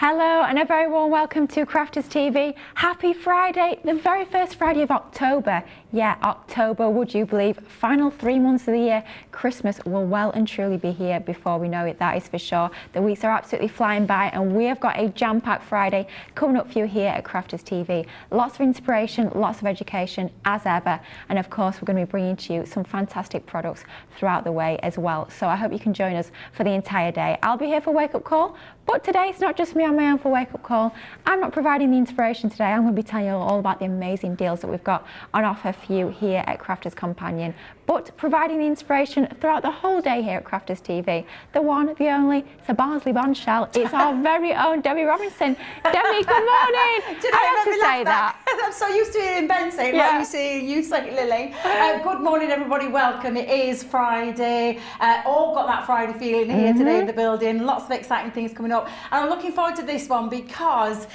Hello and a very warm welcome to Crafters TV. Happy Friday, the very first Friday of October. Yeah, October, would you believe? Final 3 months of the year. Christmas will well and truly be here before we know it, that is for sure. The weeks are absolutely flying by and we have got a jam-packed Friday coming up for you here at Crafters TV. Lots of inspiration, lots of education as ever, and of course we're going to be bringing to you some fantastic products throughout the way as well. So I hope you can join us for the entire day. I'll be here for Wake Up Call, but today it's not just me on my own for Wake Up Call. I'm not providing the inspiration today. I'm going to be telling you all about the amazing deals that we've got on offer for you here at Crafters Companion, but providing the inspiration throughout the whole day here at Crafters TV. The one, the only, it's a Barnsley bombshell. It's our very own Debbie Robinson. Debbie, good morning. I have to say that. I'm so used to hearing Ben say it, like you seeing you say it, Lily. Good morning, everybody. Welcome. It is Friday. All got that Friday feeling here today in the building. Lots of exciting things coming up. And I'm looking forward to this one because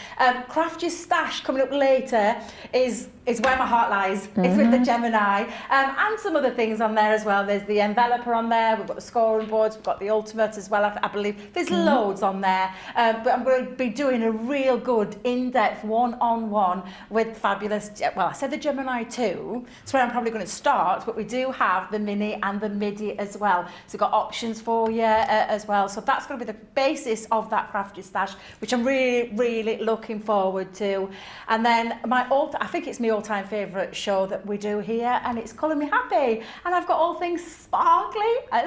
Craft Your Stash coming up later is where my heart lies. It's with the Gemini and some other things on there as well. There's the enveloper on there, we've got the scoring boards, we've got the ultimate as well, I believe. There's loads on there, but I'm going to be doing a real good in-depth one-on-one with fabulous, well, I said the Gemini 2, that's where I'm probably going to start, but we do have the mini and the midi as well. So we've got options for you as well. So that's going to be the basis of that Craft Your Stash, which I'm really, really looking forward to. And then I think it's my all-time favourite show that we do here, and it's Colour Me Happy. And I've got all things sparkly,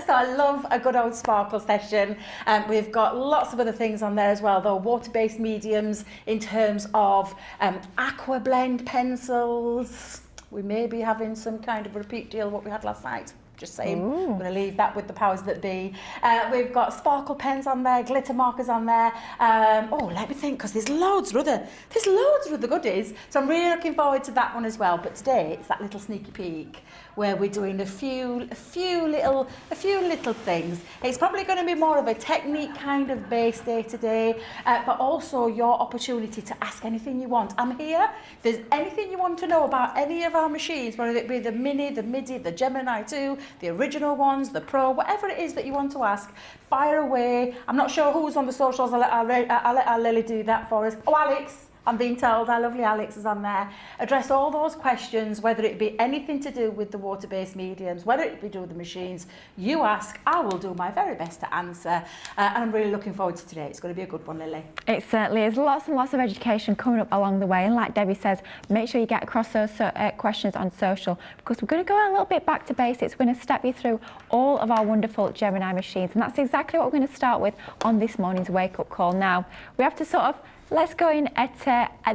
so I love a good old sparkle session. We've got lots of other things on there as well, though, water-based mediums in terms of aqua blend pencils. We may be having some kind of repeat deal what we had last night. Just saying. I'm going to leave that with the powers that be. We've got sparkle pens on there, glitter markers on there. Let me think, because there's loads of other goodies. So I'm really looking forward to that one as well. But today it's that little sneaky peek where we're doing a few little things. It's probably going to be more of a technique kind of based day today, but also your opportunity to ask anything you want. I'm here. If there's anything you want to know about any of our machines, whether it be the mini, the midi, the Gemini 2, the original ones, the Pro, whatever it is that you want to ask, fire away. I'm not sure who's on the socials. I'll let our Lily do that for us. Oh, Alex. I'm being told our lovely Alex is on there. Address all those questions, whether it be anything to do with the water-based mediums, whether it be to do with the machines. You ask, I will do my very best to answer. And I'm really looking forward to today. It's going to be a good one, Lily. It certainly is. Lots and lots of education coming up along the way. And like Debbie says, make sure you get across those questions on social, because we're going to go a little bit back to basics. We're going to step you through all of our wonderful Gemini machines. And that's exactly what we're going to start with on this morning's wake-up call. Now, we have to let's go in at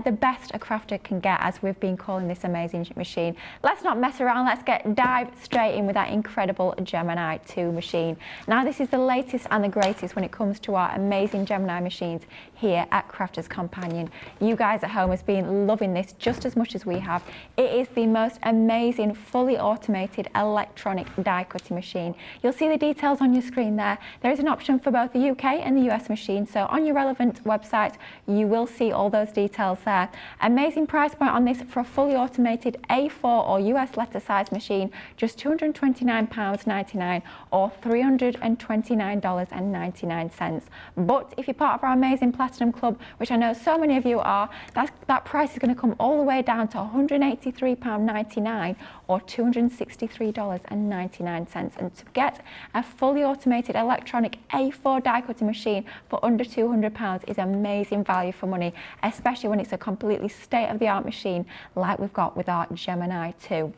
the best a crafter can get, as we've been calling this amazing machine. Let's not mess around, let's dive straight in with that incredible Gemini 2 machine. Now, this is the latest and the greatest when it comes to our amazing Gemini machines here at Crafters Companion. You guys at home have been loving this just as much as we have. It is the most amazing, fully automated electronic die cutting machine. You'll see the details on your screen there. There is an option for both the UK and the US machine, so on your relevant website, you will see all those details there. Amazing price point on this for a fully automated A4 or US letter size machine, just £229.99 or $329.99. But if you're part of our amazing Platinum Club, which I know so many of you are, that price is going to come all the way down to £183.99 or $263.99. And to get a fully automated electronic A4 die cutting machine for under £200 is amazing value for money, especially when it's a completely state-of-the-art machine like we've got with our Gemini 2.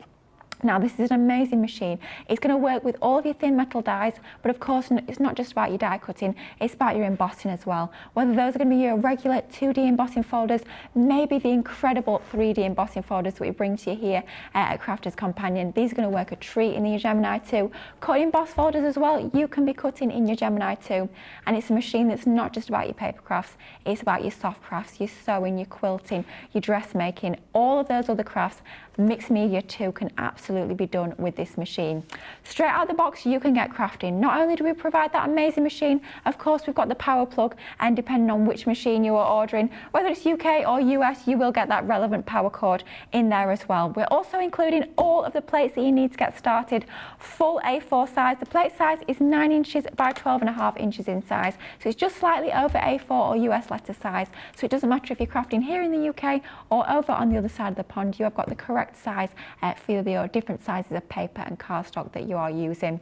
Now, this is an amazing machine. It's going to work with all of your thin metal dies, but of course it's not just about your die cutting, it's about your embossing as well. Whether those are going to be your regular 2D embossing folders, maybe the incredible 3D embossing folders that we bring to you here at Crafters Companion. These are going to work a treat in your Gemini 2. Cutting emboss folders as well, you can be cutting in your Gemini 2. And it's a machine that's not just about your paper crafts, it's about your soft crafts, your sewing, your quilting, your dressmaking, all of those other crafts. Mixed Media 2 can absolutely absolutely be done with this machine. Straight out of the box, you can get crafting. Not only do we provide that amazing machine, of course we've got the power plug, and depending on which machine you are ordering, whether it's UK or US, you will get that relevant power cord in there as well. We're also including all of the plates that you need to get started. Full A4 size. The plate size is 9 inches by 12.5 inches in size, so it's just slightly over A4 or US letter size, so it doesn't matter if you're crafting here in the UK or over on the other side of the pond, you have got the correct size for the different sizes of paper and cardstock that you are using.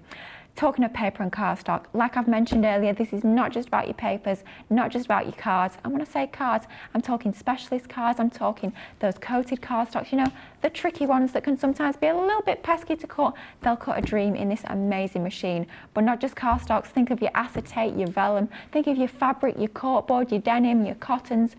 Talking of paper and cardstock, like I've mentioned earlier, this is not just about your papers, not just about your cards. And when I say cards, I'm talking specialist cards, I'm talking those coated cardstocks, you know, the tricky ones that can sometimes be a little bit pesky to cut. They'll cut a dream in this amazing machine. But not just cardstocks, think of your acetate, your vellum, think of your fabric, your corkboard, your denim, your cottons.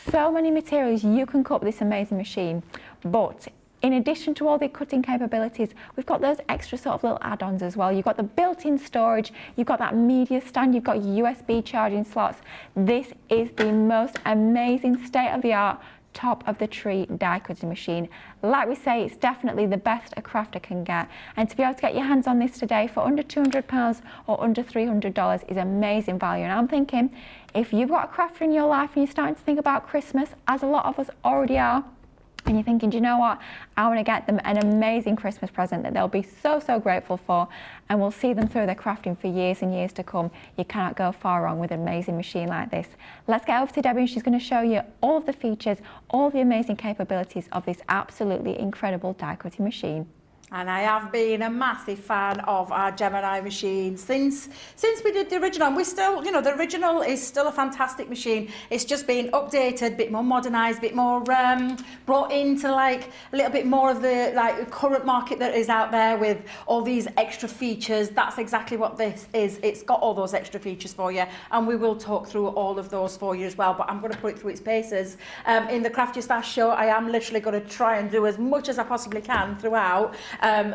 So many materials you can cut with this amazing machine. But in addition to all the cutting capabilities, we've got those extra sort of little add-ons as well. You've got the built-in storage, you've got that media stand, you've got your USB charging slots. This is the most amazing state-of-the-art, top-of-the-tree die cutting machine. Like we say, it's definitely the best a crafter can get. And to be able to get your hands on this today for under £200 or under $300 is amazing value. And I'm thinking, if you've got a crafter in your life and you're starting to think about Christmas, as a lot of us already are, and you're thinking, do you know what? I want to get them an amazing Christmas present that they'll be so, so grateful for, and we'll see them through their crafting for years and years to come. You cannot go far wrong with an amazing machine like this. Let's get over to Debbie, and she's going to show you all of the features, all the amazing capabilities of this absolutely incredible die cutting machine. And I have been a massive fan of our Gemini machine since we did the original. And we still, you know, the original is still a fantastic machine. It's just been updated, a bit more modernised, a bit more brought into like a little bit more of the like current market that is out there with all these extra features. That's exactly what this is. It's got all those extra features for you, and we will talk through all of those for you as well. But I'm going to put it through its paces. In the Craft Your Stash show, I am literally going to try and do as much as I possibly can throughout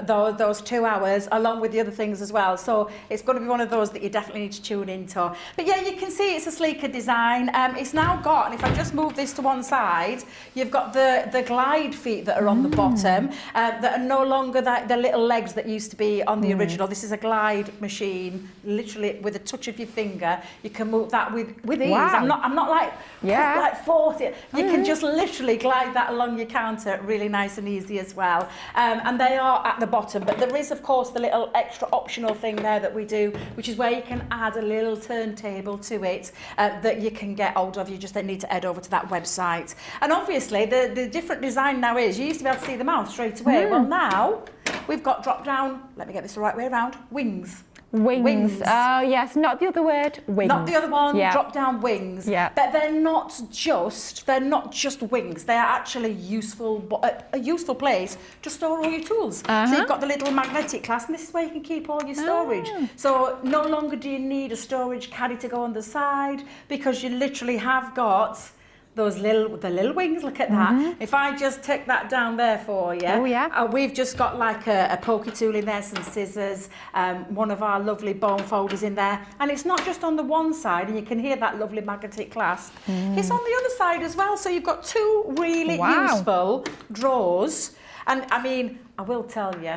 those 2 hours, along with the other things as well. So it's going to be one of those that you definitely need to tune into. But yeah, you can see it's a sleeker design. It's now got, and if I just move this to one side, you've got the glide feet that are on the bottom, that are no longer the little legs that used to be on the original. This is a glide machine, literally with a touch of your finger. You can move that with ease. Wow. I'm not like force it. You can just literally glide that along your counter, really nice and easy as well. And they are at the bottom, but there is of course the little extra optional thing there that we do, which is where you can add a little turntable to it that you can get hold of. You just then need to head over to that website. And obviously the different design now is, you used to be able to see the mouth straight away. Well, now we've got drop down, let me get this the right way around, wings. Wings. Oh yes, not the other word. Wings. Not the other one. Yeah. Drop down wings. Yeah. But they're not just wings. They are actually a useful place to store all your tools. So you've got the little magnetic clasp, and this is where you can keep all your storage. So no longer do you need a storage caddy to go on the side, because you literally have got the little wings. Look at that. If I just take that down there for you, we've just got like a pokey tool in there, some scissors, one of our lovely bone folders in there, and it's not just on the one side, and you can hear that lovely magnetic clasp. It's on the other side as well, so you've got two really useful drawers. And I mean, I will tell you,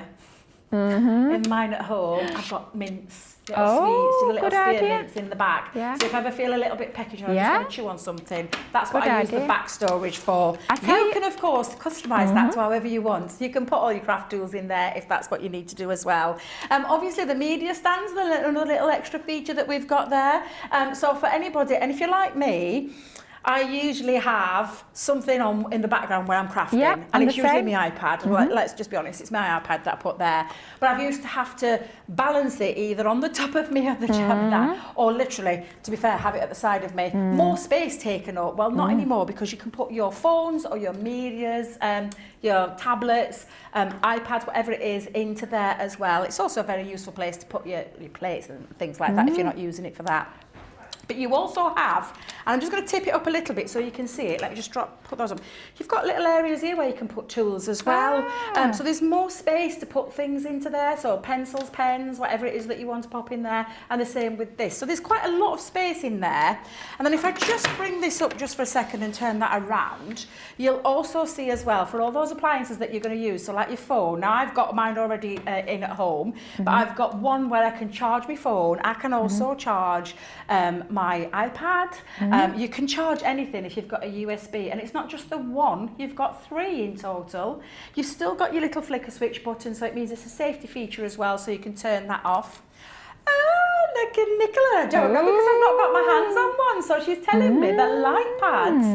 in mine at home, I've got mints. Little spear mints in the back. Yeah. So if I ever feel a little bit peckish or I just want to chew on something, that's what I use the back storage for. You can of course customise that to however you want. You can put all your craft tools in there if that's what you need to do as well. Obviously the media stands, another little extra feature that we've got there. So for anybody, and if you're like me, I usually have something on in the background where I'm crafting, and it's usually my iPad. Let's just be honest, it's my iPad that I put there. But I've used to have to balance it either on the top of me or the Gemini, or literally, to be fair, have it at the side of me. More space taken up. Well, not anymore, because you can put your phones or your medias, your tablets, iPads, whatever it is, into there as well. It's also a very useful place to put your plates and things like that if you're not using it for that. But you also have And I'm just going to tip it up a little bit so you can see it. Let me just put those up. You've got little areas here where you can put tools as well. So there's more space to put things into there. So pencils, pens, whatever it is that you want to pop in there. And the same with this. So there's quite a lot of space in there. And then if I just bring this up just for a second and turn that around, you'll also see as well, for all those appliances that you're going to use, so like your phone. Now I've got mine already in at home, but I've got one where I can charge my phone. I can also charge my iPad. You can charge anything if you've got a USB, and it's not just the one, you've got 3 in total. You've still got your little flicker switch button, so it means it's a safety feature as well, so you can turn that off. Oh, look at Nicola. I don't know because I've not got my hands on one, so she's telling me the light pads.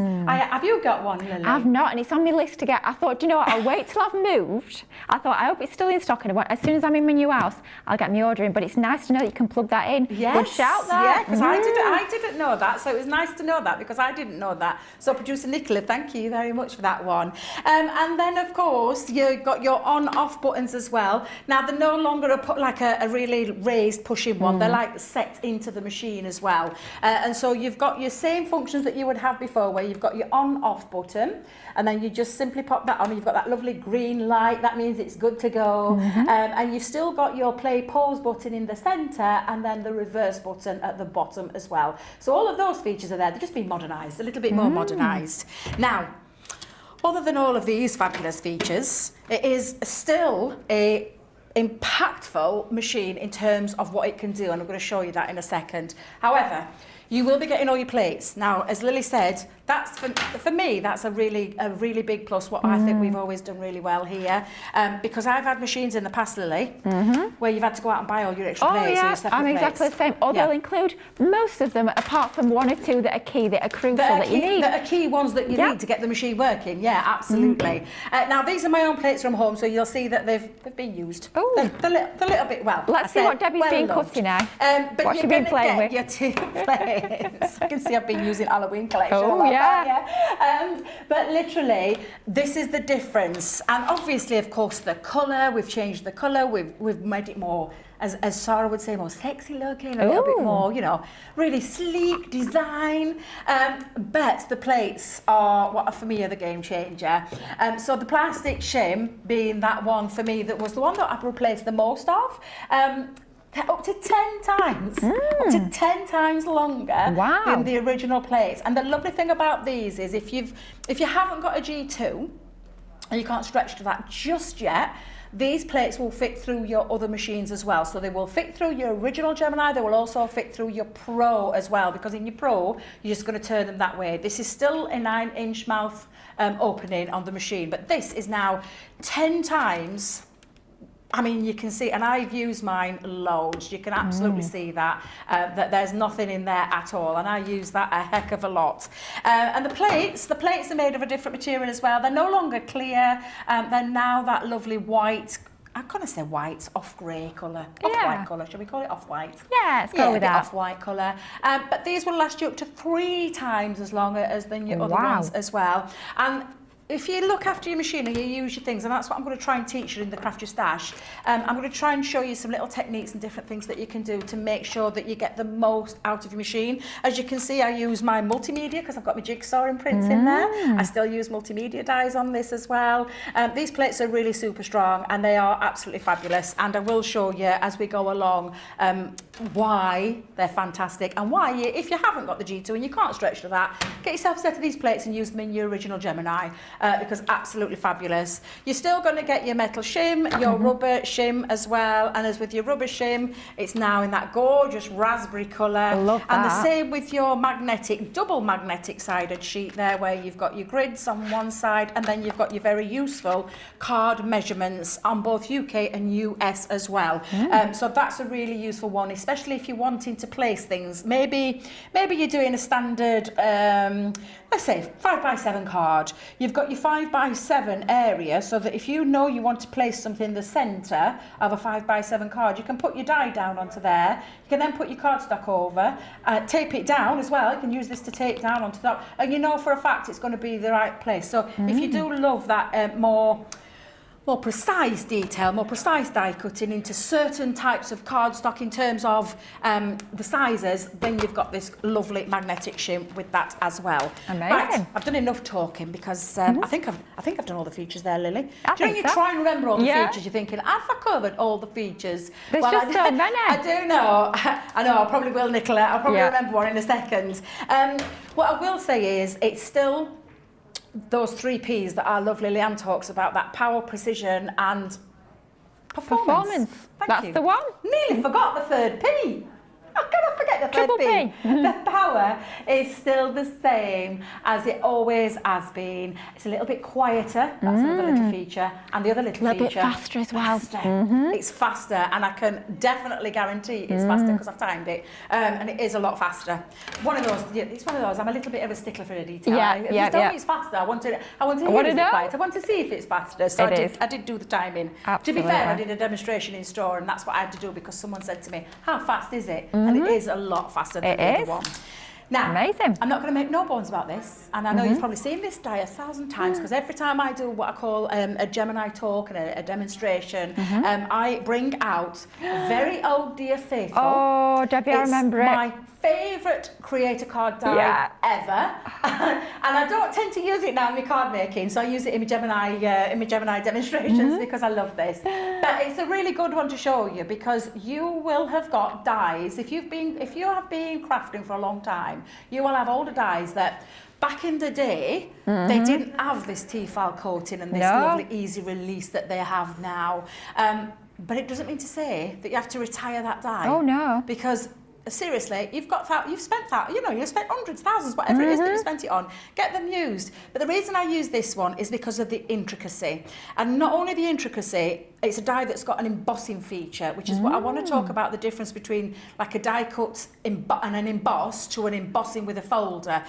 Have you got one, Lily? I've not, and it's on my list to get. I thought, do you know what, I'll wait till I've moved. I thought, I hope it's still in stock, and as soon as I'm in my new house, I'll get my order in, but it's nice to know that you can plug that in. Yes. Good shout there. Yeah, because I didn't know that, so it was nice to know that because I didn't know that. So producer Nicola, thank you very much for that one. And then, of course, you've got your on-off buttons as well. Now, they're no longer like a really raised pushing one. They're like set into the machine as well. And so you've got your same functions that you would have before, where you've got your on-off button, and then you just simply pop that on. You've got that lovely green light. That means it's good to go. And you've still got your play pause button in the centre, and then the reverse button at the bottom as well. So all of those features are there. They've just been modernised, a little bit more modernised. Now, other than all of these fabulous features, it is still a impactful machine in terms of what it can do, and I'm going to show you that in a second. However, you will be getting all your plates. Now, as Lily said, that's for me, that's a really big plus, what I think we've always done really well here. Because I've had machines in the past, Lily, where you've had to go out and buy all your extra plates. Yeah, or your separate I'm exactly plates. the same. Or they'll include most of them, apart from 1 or 2 that are key, that are crucial, that you need. That are key ones that you need to get the machine working. Yeah, absolutely. Now, these are my own plates from home, so you'll see that they've been used. They're a little bit, well, let's see what Debbie's been cutting now. But what's she been playing with? Your 2 plates. I can see I've been using Halloween collection. But literally, this is the difference. And obviously, of course, the colour, we've changed the colour, we've made it more, as Sarah would say, more sexy looking, a little bit more, you know, really sleek design. But the plates are what for me are the game changer. So the plastic shim being that one for me that was the one that I've replaced the most of. Up to 10 times, up to 10 times longer than the original plates. And the lovely thing about these is if you haven't got a G2 and you can't stretch to that just yet, these plates will fit through your other machines as well. So they will fit through your original Gemini. They will also fit through your Pro as well, because in your Pro, you're just going to turn them that way. This is still a 9-inch mouth opening on the machine, but this is now 10 times. I mean, you can see, and I've used mine loads. You can absolutely see that there's nothing in there at all, and I use that a heck of a lot. And the plates are made of a different material as well. They're no longer clear. They're now that lovely white. I'm going to say white, off-grey colour. Off-white colour. Should we call it off-white? Yeah, let's go with that. Off-white colour. But these will last you up to 3 times as long as than your other ones as well. And if you look after your machine and you use your things, and that's what I'm going to try and teach you in the Craft Your Stash, I'm going to try and show you some little techniques and different things that you can do to make sure that you get the most out of your machine. As you can see, I use my multimedia because I've got my jigsaw imprints in there. I still use multimedia dies on this as well. These plates are really super strong and they are absolutely fabulous, and I will show you as we go along why they're fantastic, and why if you haven't got the G2 and you can't stretch to that, get yourself a set of these plates and use them in your original Gemini. Because absolutely fabulous. You're still going to get your metal shim, your rubber shim as well, and as with your rubber shim, it's now in that gorgeous raspberry colour. I love that. And the same with your magnetic, double magnetic sided sheet there, where you've got your grids on one side, and then you've got your very useful card measurements on both UK and US as well. So that's a really useful one, especially if you're wanting to place things. Maybe you're doing a standard, let's say 5x7 card. You've got your 5x7 area, so that if you know you want to place something in the centre of a 5x7 card, you can put your die down onto there. You can then put your cardstock over, tape it down as well. You can use this to tape down onto that, and you know for a fact it's going to be the right place. So if you do love that more more precise detail, more precise die cutting into certain types of cardstock in terms of the sizes, then you've got this lovely magnetic shim with that as well. Amazing. Right, I've done enough talking because I think I've done all the features there, Lily. Do you know, you so. try and remember all the features, you're thinking, have I covered all the features? There's just so many. I do know. I know, I probably will, Nicola. I'll probably remember one in a second. What I will say is, it's still those 3 Ps that our lovely Leanne talks about, that power, precision and performance. That's the one. Nearly forgot the 3rd P. How can I forget the 3rd P? The power is still the same as it always has been. It's a little bit quieter. That's another little feature. And the other little feature. A little bit faster as well. It's faster, and I can definitely guarantee it's faster because I've timed it. And it is a lot faster. It's one of those, I'm a little bit of a stickler for the detail. If you tell me it's faster, I want to hear it's quiet. I want to see if it's faster. So I did do the timing. Absolutely. To be fair, I did a demonstration in store, and that's what I had to do because someone said to me, how fast is it? And it is a lot faster than the other one. Now, amazing. I'm not going to make no bones about this, and I know you've probably seen this die 1,000 times because every time I do what I call a Gemini talk and a demonstration, I bring out very old dear faithful. Oh, Debbie, I remember it. My favourite creator card die ever, and I don't tend to use it now in my card making, so I use it in my Gemini demonstrations because I love this. But it's a really good one to show you because you will have got dies if you have been crafting for a long time. You will have older dies that back in the day they didn't have this T-file coating and this lovely easy release that they have now. But it doesn't mean to say that you have to retire that die. Oh no, because seriously, you've spent hundreds, thousands, whatever it is that you spent it on. Get them used. But the reason I use this one is because of the intricacy. And not only the intricacy, it's a die that's got an embossing feature, which is what I want to talk about, the difference between like a die cut and an emboss to an embossing with a folder,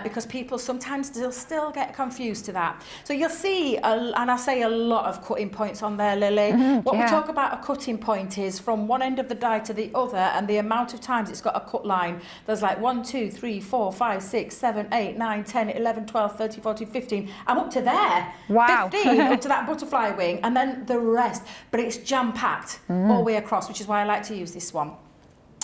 because people sometimes still get confused to that. So you'll see, and I say a lot of cutting points on there, Lily. What we talk about a cutting point is from one end of the die to the other, and the amount of times it's got a cut line. There's like 1, 2, 3, 4, 5, 6, 7, 8, 9, 10, 11, 12, 13, 14, 15. I'm up to there. Wow. 15 up to that butterfly wing, and then the rest. But it's jam-packed all the way across, which is why I like to use this one.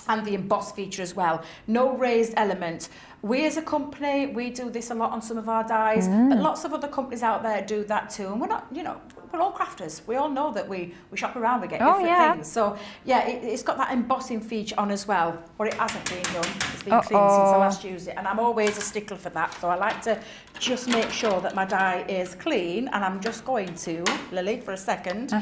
And the emboss feature as well. No raised element. We as a company, we do this a lot on some of our dies, but lots of other companies out there do that too. And we're not, we're all crafters. We all know that we shop around, we get different things. So yeah, it's got that embossing feature on as well, or it hasn't been done. It's been cleaned since I last used it, and I'm always a stickler for that. So I like to just make sure that my die is clean, and I'm just going to, Lily, for a second,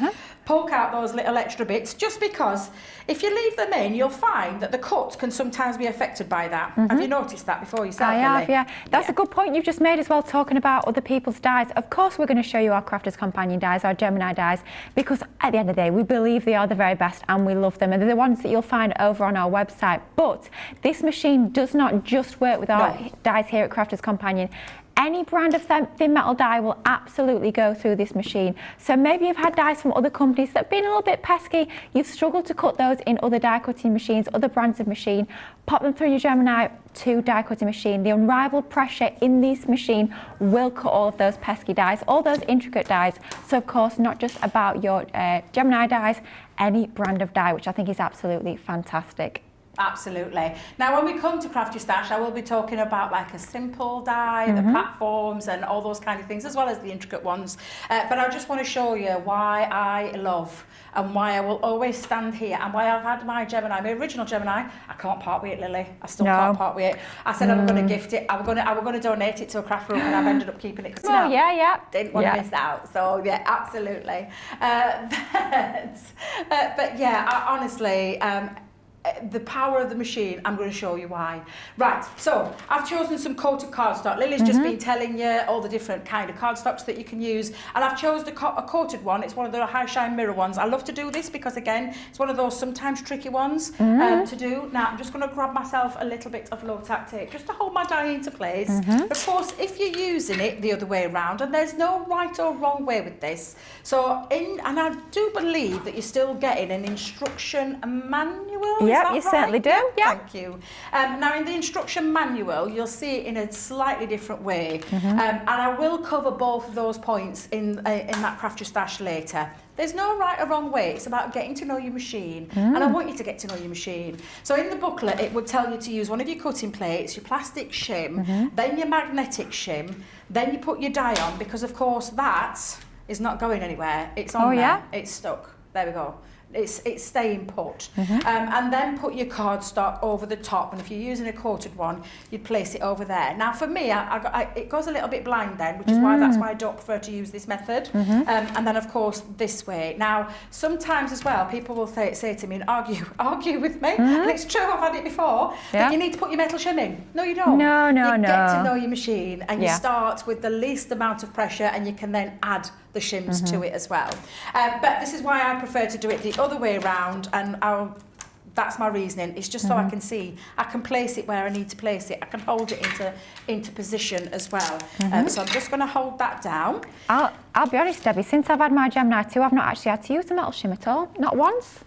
poke out those little extra bits, just because if you leave them in, you'll find that the cut can sometimes be affected by that. Have you noticed that before yourself, Lily? I have, That's a good point you've just made as well, talking about other people's dies. Of course, we're going to show you our Crafters Companion dies, our Gemini dies, because at the end of the day, we believe they are the very best and we love them. And they're the ones that you'll find over on our website. But this machine does not just work with our dies here at Crafters Companion. Any brand of thin metal die will absolutely go through this machine. So maybe you've had dies from other companies that have been a little bit pesky. You've struggled to cut those in other die cutting machines, other brands of machine. Pop them through your Gemini 2 die cutting machine. The unrivaled pressure in this machine will cut all of those pesky dies, all those intricate dies. So of course, not just about your Gemini dies, any brand of die, which I think is absolutely fantastic. Absolutely. Now, when we come to Craft Your Stash, I will be talking about like a simple die, the platforms and all those kind of things, as well as the intricate ones. But I just want to show you why I love and why I will always stand here and why I've had my Gemini, my original Gemini. I can't part with it, Lily. I still can't part with it. I said I was going to gift it. I was going to donate it to a craft room, and I've ended up keeping it. Didn't want to miss out. So yeah, absolutely. But yeah, honestly. The power of the machine, I'm going to show you why. Right, so I've chosen some coated cardstock. Lily's just been telling you all the different kind of cardstocks that you can use, and I've chosen a coated one. It's one of the high shine mirror ones. I love to do this because, again, it's one of those sometimes tricky ones to do. Now, I'm just going to grab myself a little bit of low tack tape just to hold my die into place. Of course, if you're using it the other way around, and there's no right or wrong way with this, and I do believe that you're still getting an instruction manual. Yep, that you right? certainly do. Yep, Yep. Thank you. Now in the instruction manual, you'll see it in a slightly different way. And I will cover both of those points in that Craft Your Stash later. There's no right or wrong way. It's about getting to know your machine. And I want you to get to know your machine. So in the booklet, it would tell you to use one of your cutting plates, your plastic shim, then your magnetic shim, then you put your die on, because of course that is not going anywhere. It's on there. Yeah? It's stuck. There we go. It's staying put. And then put your cardstock over the top, and if you're using a coated one, you'd place it over there. Now for me, it goes a little bit blind then, which is that's why I don't prefer to use this method. And then of course this way. Now sometimes as well, people will say to me and argue with me, and it's true, I've had it before, that you need to put your metal shim in. No, you don't. No. You get to know your machine, and you start with the least amount of pressure, and you can then add the shims to it as well. But this is why I prefer to do it the other way around, and that's my reasoning. It's just so I can see, I can place it where I need to place it. I can hold it into position as well. So I'm just going to hold that down. I'll be honest, Debbie, since I've had my Gemini 2, I've not actually had to use the metal shim at all. Not once.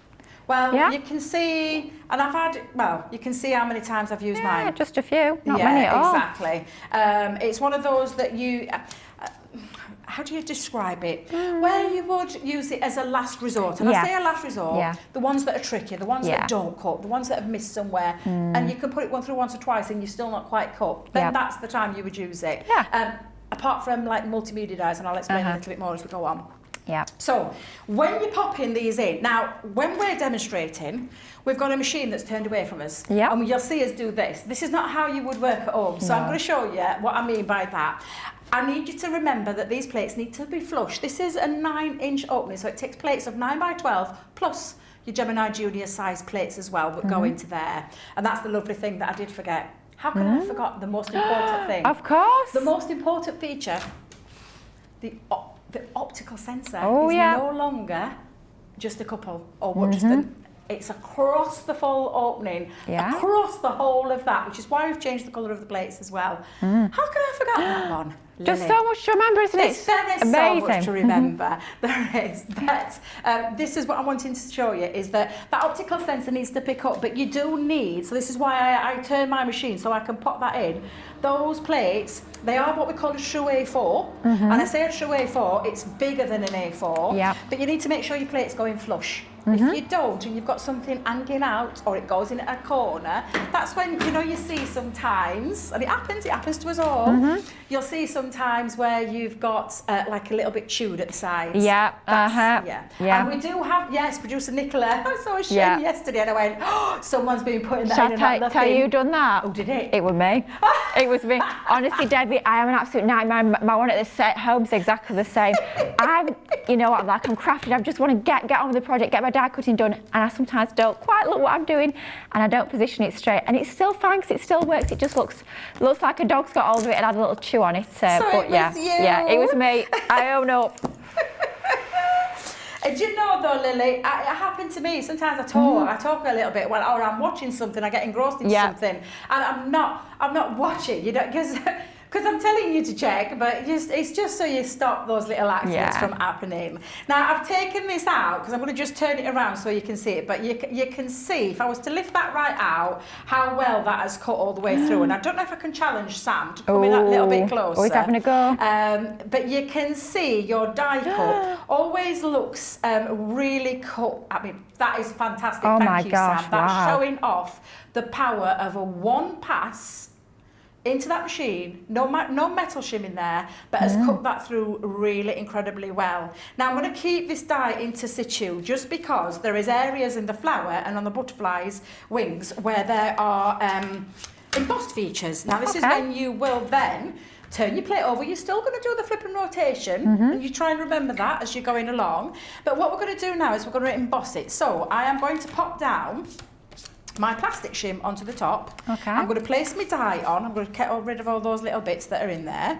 Well, you can see, and you can see how many times I've used mine. Just a few, not many at all. Exactly. It's one of those that you... how do you describe it? Where you would use it as a last resort. And I say a last resort, the ones that are tricky, the ones that don't cut, the ones that have missed somewhere, and you can put it through once or twice and you're still not quite cut, then that's the time you would use it. Apart from like multimedia dies, and I'll explain a little bit more as we go on. So when you're popping these in, now when we're demonstrating, we've got a machine that's turned away from us, and you'll see us do this. This is not how you would work at home, so I'm going to show you what I mean by that. I need you to remember that these plates need to be flush. This is a 9-inch opening, so it takes plates of 9 by 12 plus your Gemini Junior size plates as well that go into there. And that's the lovely thing that I did forget. How can I have forgot the most important thing? Of course. The most important feature, the optical sensor is no longer just a couple or just it's across the full opening, across the whole of that, which is why we've changed the colour of the plates as well. How can I forget that one? Just Lily? so much to remember, isn't it? There is so much to remember. There is. But this is what I'm wanting to show you, is that optical sensor needs to pick up, but you do need, so this is why I turn my machine so I can pop that in. Those plates, they are what we call a true A4. And I say a true A4, it's bigger than an A4. But you need to make sure your plate's going flush. If you don't, and you've got something hanging out, or it goes in a corner, that's when, you see sometimes, and it happens to us all, you'll see sometimes where you've got like a little bit chewed at the sides. And we do have, producer Nicola, I saw a shame yesterday, and I went, oh, someone's been putting that in and not looking. Tell you who done that? Oh, did it? It was me. It was me. Honestly, Debbie, I am an absolute nightmare. My one at the set home's exactly the same. I'm crafted. I just want to get on with the project, get my die cutting done, and I sometimes don't quite look what I'm doing, and I don't position it straight, and it's still fine because it still works. It just looks like a dog's got hold of it and had a little chew on it. But it was me. I own up. Do you know though, Lily, it happened to me. Sometimes I talk a little bit, or I'm watching something, I get engrossed in something, and I'm not watching, because I'm telling you to check, but it's just so you stop those little accidents from happening. Now, I've taken this out, because I'm going to just turn it around so you can see it, but you can see, if I was to lift that right out, how well that has cut all the way through. And I don't know if I can challenge Sam to come in that little bit closer. Oh, he's having a go. But you can see your die cut always looks really cut. I mean, that is fantastic. Thank you, Sam. That's showing off the power of a one pass into that machine, no metal shim in there, but has cut that through really incredibly well. Now I'm going to keep this die into situ just because there is areas in the flower and on the butterfly's wings where there are embossed features. Now this is when you will then turn your plate over. You're still going to do the flip and rotation, and you try and remember that as you're going along. But what we're going to do now is we're going to emboss it. So I am going to pop down my plastic shim onto the top. I'm going to place my die on. I'm going to get rid of all those little bits that are in there,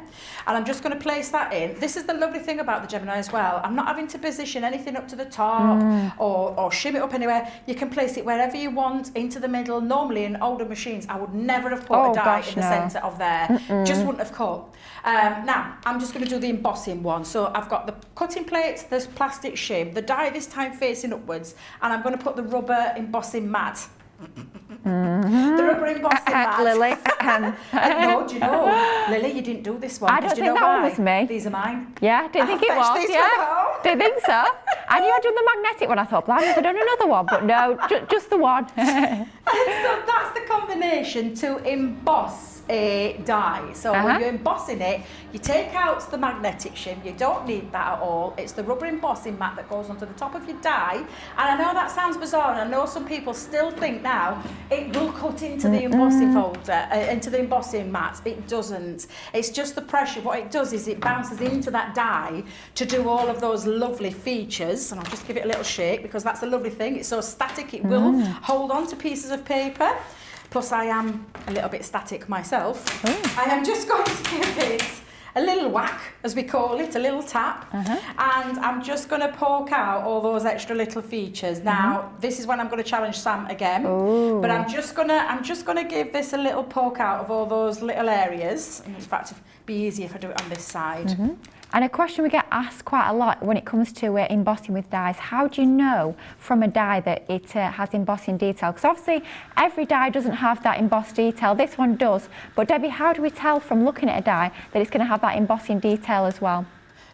and I'm just going to place that in. This is the lovely thing about the Gemini as well. I'm not having to position anything up to the top or shim it up anywhere. You can place it wherever you want, into the middle. Normally in older machines I would never have put a die in the centre of there. Just wouldn't have cut. Now I'm just going to do the embossing one. So I've got the cutting plates, the plastic shim, the die this time facing upwards, and I'm going to put the rubber embossing mat The rubber embossing mat. Lily. No, do you know, Lily, you didn't do this one. I don't 'cause do think you know that why? one was me. These are mine. Yeah, didn't think it fetched was. these Yeah, from home. didn't think so. I knew I'd done the magnetic one. I thought, blimey, I've done another one, but no, just the one. So that's the combination to emboss a die. So when you're embossing it, you take out the magnetic shim. You don't need that at all. It's the rubber embossing mat that goes onto the top of your die. And I know that sounds bizarre, and I know some people still think now it will cut into the embossing folder, into the embossing mat. It doesn't. It's just the pressure. What it does is it bounces into that die to do all of those lovely features. And I'll just give it a little shake because that's a lovely thing. It's so static, it will hold on to pieces of paper. Plus I am a little bit static myself. I am just going to give it a little whack, as we call it, a little tap. And I'm just going to poke out all those extra little features. Now, this is when I'm going to challenge Sam again. But I'm just gonna give this a little poke out of all those little areas. And in fact, it'd be easier if I do it on this side. And a question we get asked quite a lot when it comes to embossing with dies, how do you know from a die that it has embossing detail? Because obviously every die doesn't have that embossed detail. This one does. But Debbie, how do we tell from looking at a die that it's going to have that embossing detail as well?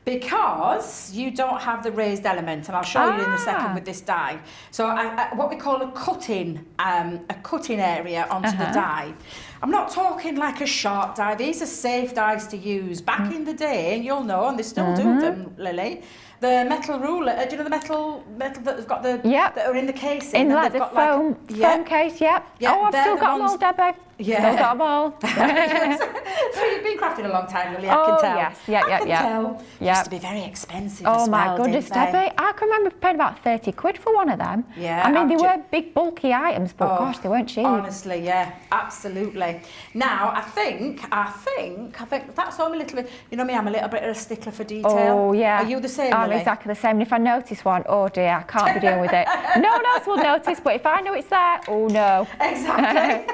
Because you don't have the raised element, and I'll show you in a second with this die. So what we call a cutting area onto the die. I'm not talking like a sharp die. These are safe dies to use. Back in the day, and you'll know, and they still do them, Lily, the metal ruler, do you know the metal that's got the, that are in the casing? In like the foam case, Oh, I've still got them all, Debbie. Still got them all. So you've been crafting a long time, Lily, I can tell. Yes, I can tell. Used to be very expensive as well, my goodness, Debbie. I can remember paying about 30 quid for one of them. Yeah. I mean, they were big, bulky items, but gosh, they weren't cheap. Honestly, yeah, absolutely. Now, I think that's all a little bit, you know me, I'm a little bit of a stickler for detail. Oh, yeah. Are you the same, I'm Lily? exactly the same. And if I notice one, oh dear, I can't be dealing with it. No one else will notice, but if I know it's there, oh no. Exactly.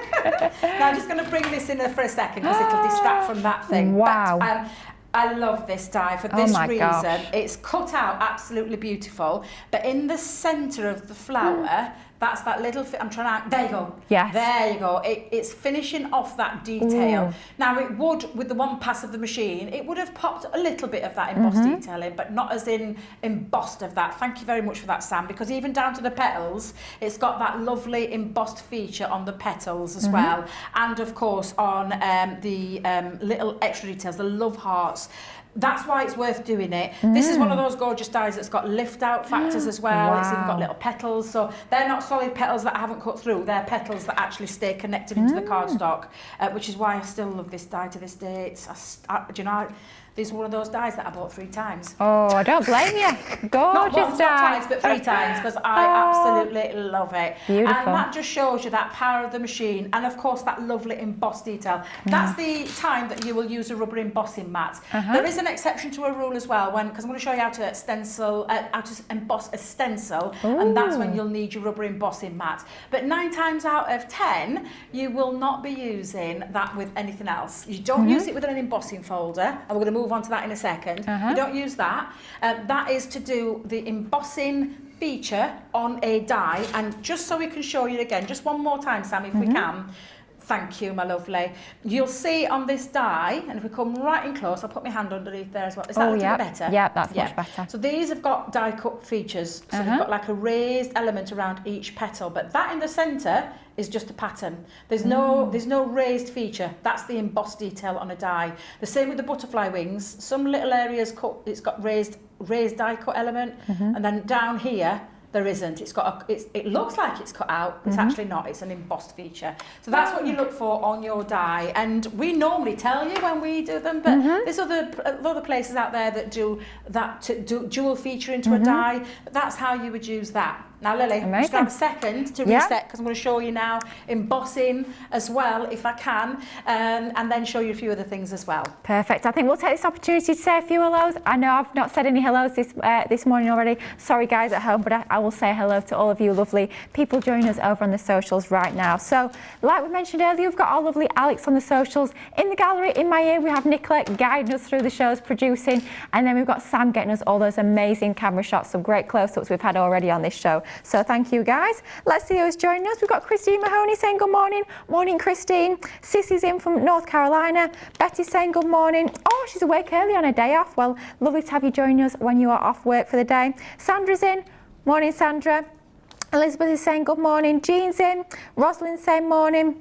Now, I'm just going to bring this in for a second because it'll distract from that thing. Wow. But, I love this die for this reason. Gosh. It's cut out absolutely beautiful, but in the centre of the flower, that's that little, I'm trying to, there you go. Yes. There you go. It's finishing off that detail. Now it would, with the one pass of the machine, it would have popped a little bit of that embossed detail in, but not as in embossed of that. Thank you very much for that, Sam, because even down to the petals, it's got that lovely embossed feature on the petals as well. And of course on the little extra details, the love hearts. That's why it's worth doing it. This is one of those gorgeous dies that's got lift out factors as well. It's even got little petals. So they're not solid petals that I haven't cut through. They're petals that actually stay connected into the cardstock, which is why I still love this die to this day. Do you know, these are one of those dies that I bought 3 times. Oh, I don't blame you. Gorgeous Not once, die. not twice, but 3 times, because I absolutely love it. Beautiful. And that just shows you that power of the machine, and of course that lovely embossed detail. That's the time that you will use a rubber embossing mat. There is an exception to a rule as well, because I'm going to show you how to stencil, how to emboss a stencil, and that's when you'll need your rubber embossing mat. But 9 times out of 10, you will not be using that with anything else. You don't use it with an embossing folder, and we're going to move on to that in a second. You don't use that. That is to do the embossing feature on a die, and just so we can show you again, just one more time, Sam, if we can. Thank you, my lovely. You'll see on this die, and if we come right in close, I'll put my hand underneath there as well. Is that a little bit better? Yeah, that's much better. So these have got die cut features. So they've got like a raised element around each petal, but that in the centre is just a pattern. There's no raised feature. That's the embossed detail on a die. The same with the butterfly wings. Some little areas cut, it's got raised die cut element, and then down here there isn't. It's got it looks like it's cut out, but it's actually not. It's an embossed feature. So that's what you look for on your die. And we normally tell you when we do them, but there's other places out there that do that to do dual feature into a die. But that's how you would use that. Now, Lily, just grab a second to reset, because I'm going to show you now embossing as well, if I can, and then show you a few other things as well. Perfect. I think we'll take this opportunity to say a few hellos. I know I've not said any hellos this morning already. Sorry, guys at home, but I will say hello to all of you lovely people joining us over on the socials right now. So, like we mentioned earlier, we've got our lovely Alex on the socials. In the gallery, in my ear, we have Nicola guiding us through the shows, producing, and then we've got Sam getting us all those amazing camera shots, some great close-ups we've had already on this show. So thank you guys. Let's see who's joining us. We've got Christine Mahoney saying good morning. Morning, Christine. Sissy's in from North Carolina. Betty's saying good morning. Oh, she's awake early on a day off. Well, lovely to have you joining us when you are off work for the day. Sandra's in. Morning, Sandra. Elizabeth is saying good morning. Jean's in. Rosalind's saying morning.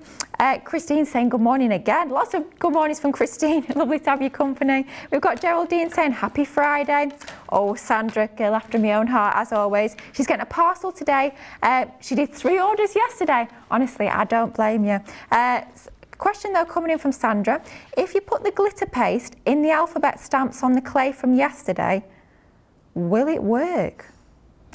Christine's saying good morning again. Lots of good mornings from Christine. Lovely to have your company. We've got Geraldine saying happy Friday. Oh, Sandra, girl after my own heart, as always. She's getting a parcel today. She did 3 orders yesterday. Honestly, I don't blame you. Question though coming in from Sandra. If you put the glitter paste in the alphabet stamps on the clay from yesterday, will it work?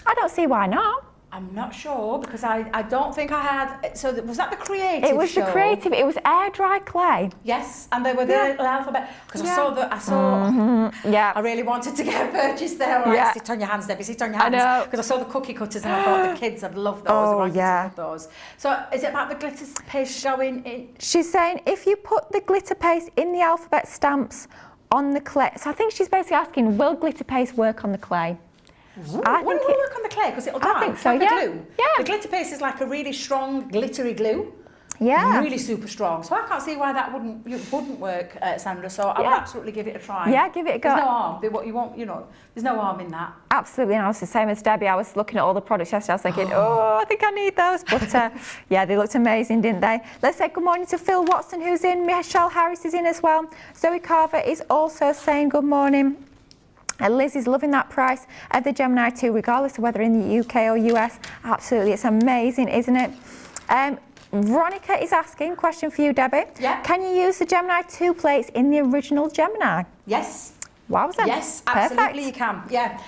I don't see why not. I'm not sure because I don't think I had. So was that the creative? It was show? the creative. It was air dry clay. Yes, and they were the little alphabet. Because I saw. Yeah. I really wanted to get a purchase there. Right, sit on your hands, Debbie. Sit on your hands. I know. Because I saw the cookie cutters and I thought the kids would love those. Oh, and yeah. love those. So is it about the glitter paste going in? She's saying if you put the glitter paste in the alphabet stamps on the clay. So I think she's basically asking, will glitter paste work on the clay? Will it work on the clay? Because it'll dry. I think so, like yeah. glue. Yeah. The glitter paste is like a really strong, glittery glue. Yeah. Really super strong. So I can't see why that wouldn't work, Sandra. So I would absolutely give it a try. Yeah, give it a go. There's no harm. You won't, there's no harm in that. Absolutely, and I was the same as Debbie. I was looking at all the products yesterday. I was thinking, I think I need those. But yeah, they looked amazing, didn't they? Let's say good morning to Phil Watson, who's in. Michelle Harris is in as well. Zoe Carver is also saying good morning. And Liz is loving that price of the Gemini 2, regardless of whether in the UK or US. Absolutely, it's amazing, isn't it? Veronica is asking, question for you, Debbie. Yeah. Can you use the Gemini 2 plates in the original Gemini? Yes. Wowza. Yes, Perfect. absolutely you can. Yeah.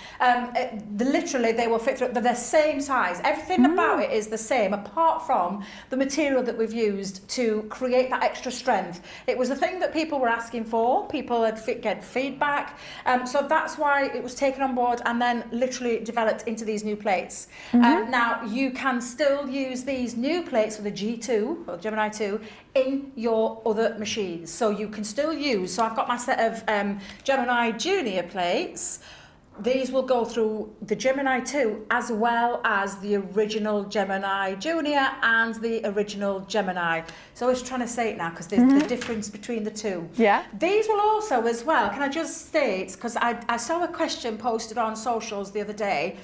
Literally, they will fit through. They're the same size. Everything about it is the same, apart from the material that we've used to create that extra strength. It was the thing that people were asking for. People had get feedback. So that's why it was taken on board and then literally developed into these new plates. Now, you can still use these new plates for the G2, or Gemini 2, in your other machines. So you can still use, so I've got my set of Gemini Junior plates. These will go through the Gemini 2 as well as the original Gemini Junior and the original Gemini. So I was trying to say it now because there's the difference between the two. Yeah. These will also as well, can I just state, because I saw a question posted on socials the other day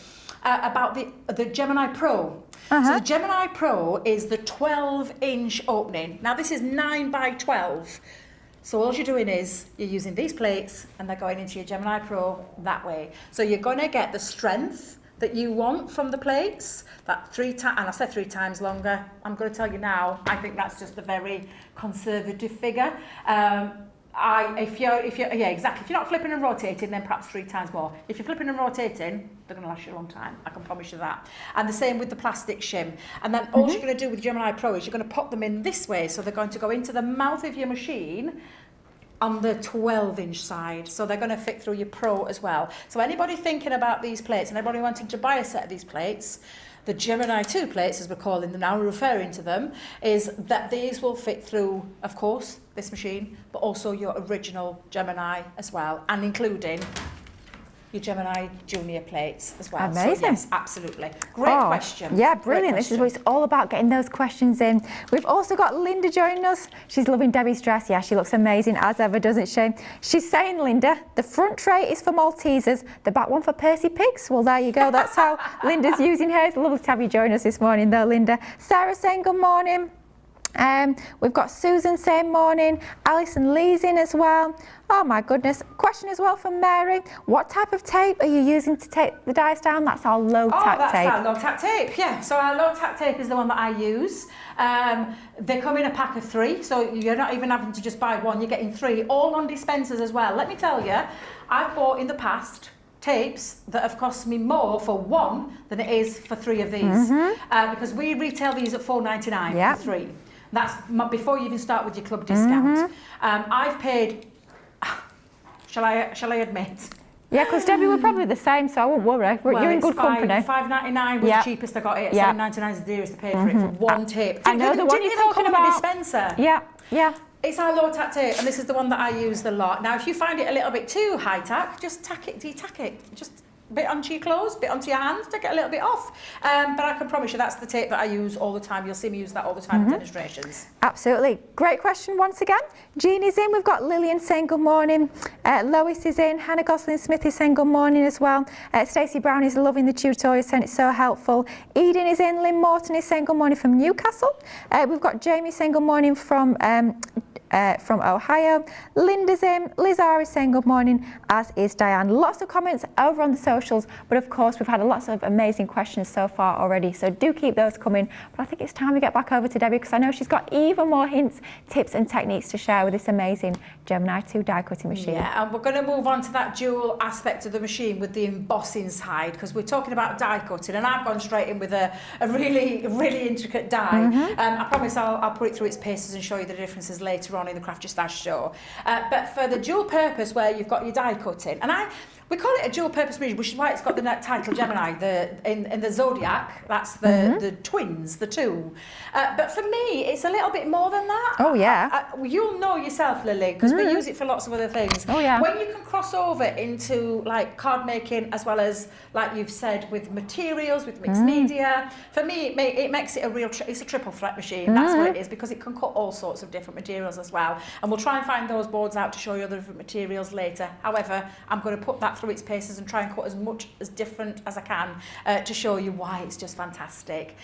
about the Gemini Pro. So the Gemini Pro is the 12-inch opening. Now this is 9 by 12. So all you're doing is you're using these plates and they're going into your Gemini Pro that way. So you're going to get the strength that you want from the plates, that 3 times, and I said 3 times longer. I'm going to tell you now, I think that's just a very conservative figure. If you're not flipping and rotating, then perhaps 3 times more. If you're flipping and rotating, they're going to last you a long time. I can promise you that. And the same with the plastic shim. And then all you're going to do with Gemini Pro is you're going to pop them in this way, so they're going to go into the mouth of your machine on the 12-inch side. So they're going to fit through your Pro as well. So anybody thinking about these plates and anybody wanting to buy a set of these plates, the Gemini 2 plates, as we're calling them now, referring to them, is that these will fit through, of course, this machine, but also your original Gemini as well, and including your Gemini Junior plates as well. Amazing. So yes, absolutely. Great question. Yeah, brilliant. This is what it's all about, getting those questions in. We've also got Linda joining us. She's loving Debbie's dress. Yeah, she looks amazing as ever, doesn't she? She's saying, Linda, the front tray is for Maltesers, the back one for Percy Pigs. Well, there you go. That's how Linda's using hers. Lovely to have you join us this morning, though, Linda. Sarah saying good morning. We've got Susan saying morning. Alison Lee's in as well. Oh my goodness. Question as well from Mary. What type of tape are you using to tape the dies down? That's our low tack tape. That's our low tack tape, yeah. So our low tack tape is the one that I use. They come in a pack of 3, so you're not even having to just buy one, you're getting 3, all on dispensers as well. Let me tell you, I've bought in the past tapes that have cost me more for 1 than it is for 3 of these. Because we retail these at $4.99 for 3. That's before you even start with your club discount. I've paid, shall I admit? Yeah, because Debbie, we're probably the same, so I won't worry. You're in good company. $5.99 was the cheapest I got it. $7.99 is the dearest I paid for it for 1 tape. I know the one you're talking about. A dispenser. Yeah. It's our low tack tape, and this is the one that I use a lot. Now, if you find it a little bit too high tack, just tack it. Do you tack it? Just bit onto your clothes, bit onto your hands, take it a little bit off. But I can promise you that's the tape that I use all the time. You'll see me use that all the time in demonstrations. Absolutely. Great question once again. Jean is in. We've got Lillian saying good morning. Lois is in. Hannah Gosling-Smith is saying good morning as well. Stacey Brown is loving the tutorial, saying it's so helpful. Eden is in. Lynn Morton is saying good morning from Newcastle. We've got Jamie saying good morning from Ohio. Linda's in. Liz R is saying good morning, as is Diane. Lots of comments over on the socials, but of course we've had lots of amazing questions so far already, so do keep those coming. But I think it's time we get back over to Debbie, because I know she's got even more hints, tips and techniques to share with this amazing Gemini 2 die cutting machine. Yeah, and we're going to move on to that dual aspect of the machine with the embossing side, because we're talking about die cutting, and I've gone straight in with a really intricate die. I promise I'll put it through its paces and show you the differences later on in the Craft Your Stash show. But for the dual purpose where you've got your die cutting, and we call it a dual purpose machine, which is why it's got the title Gemini. In the zodiac, that's the twins, the two. But for me, it's a little bit more than that. Oh yeah. You'll know yourself, Lily, because we use it for lots of other things. Oh yeah. When you can cross over into like card making, as well as, like you've said, with materials, with mixed media, for me it makes it it's a triple threat machine. That's what it is, because it can cut all sorts of different materials as well. And we'll try and find those boards out to show you other different materials later. However, I'm going to put that through its paces and try and cut as much as different as I can to show you why it's just fantastic.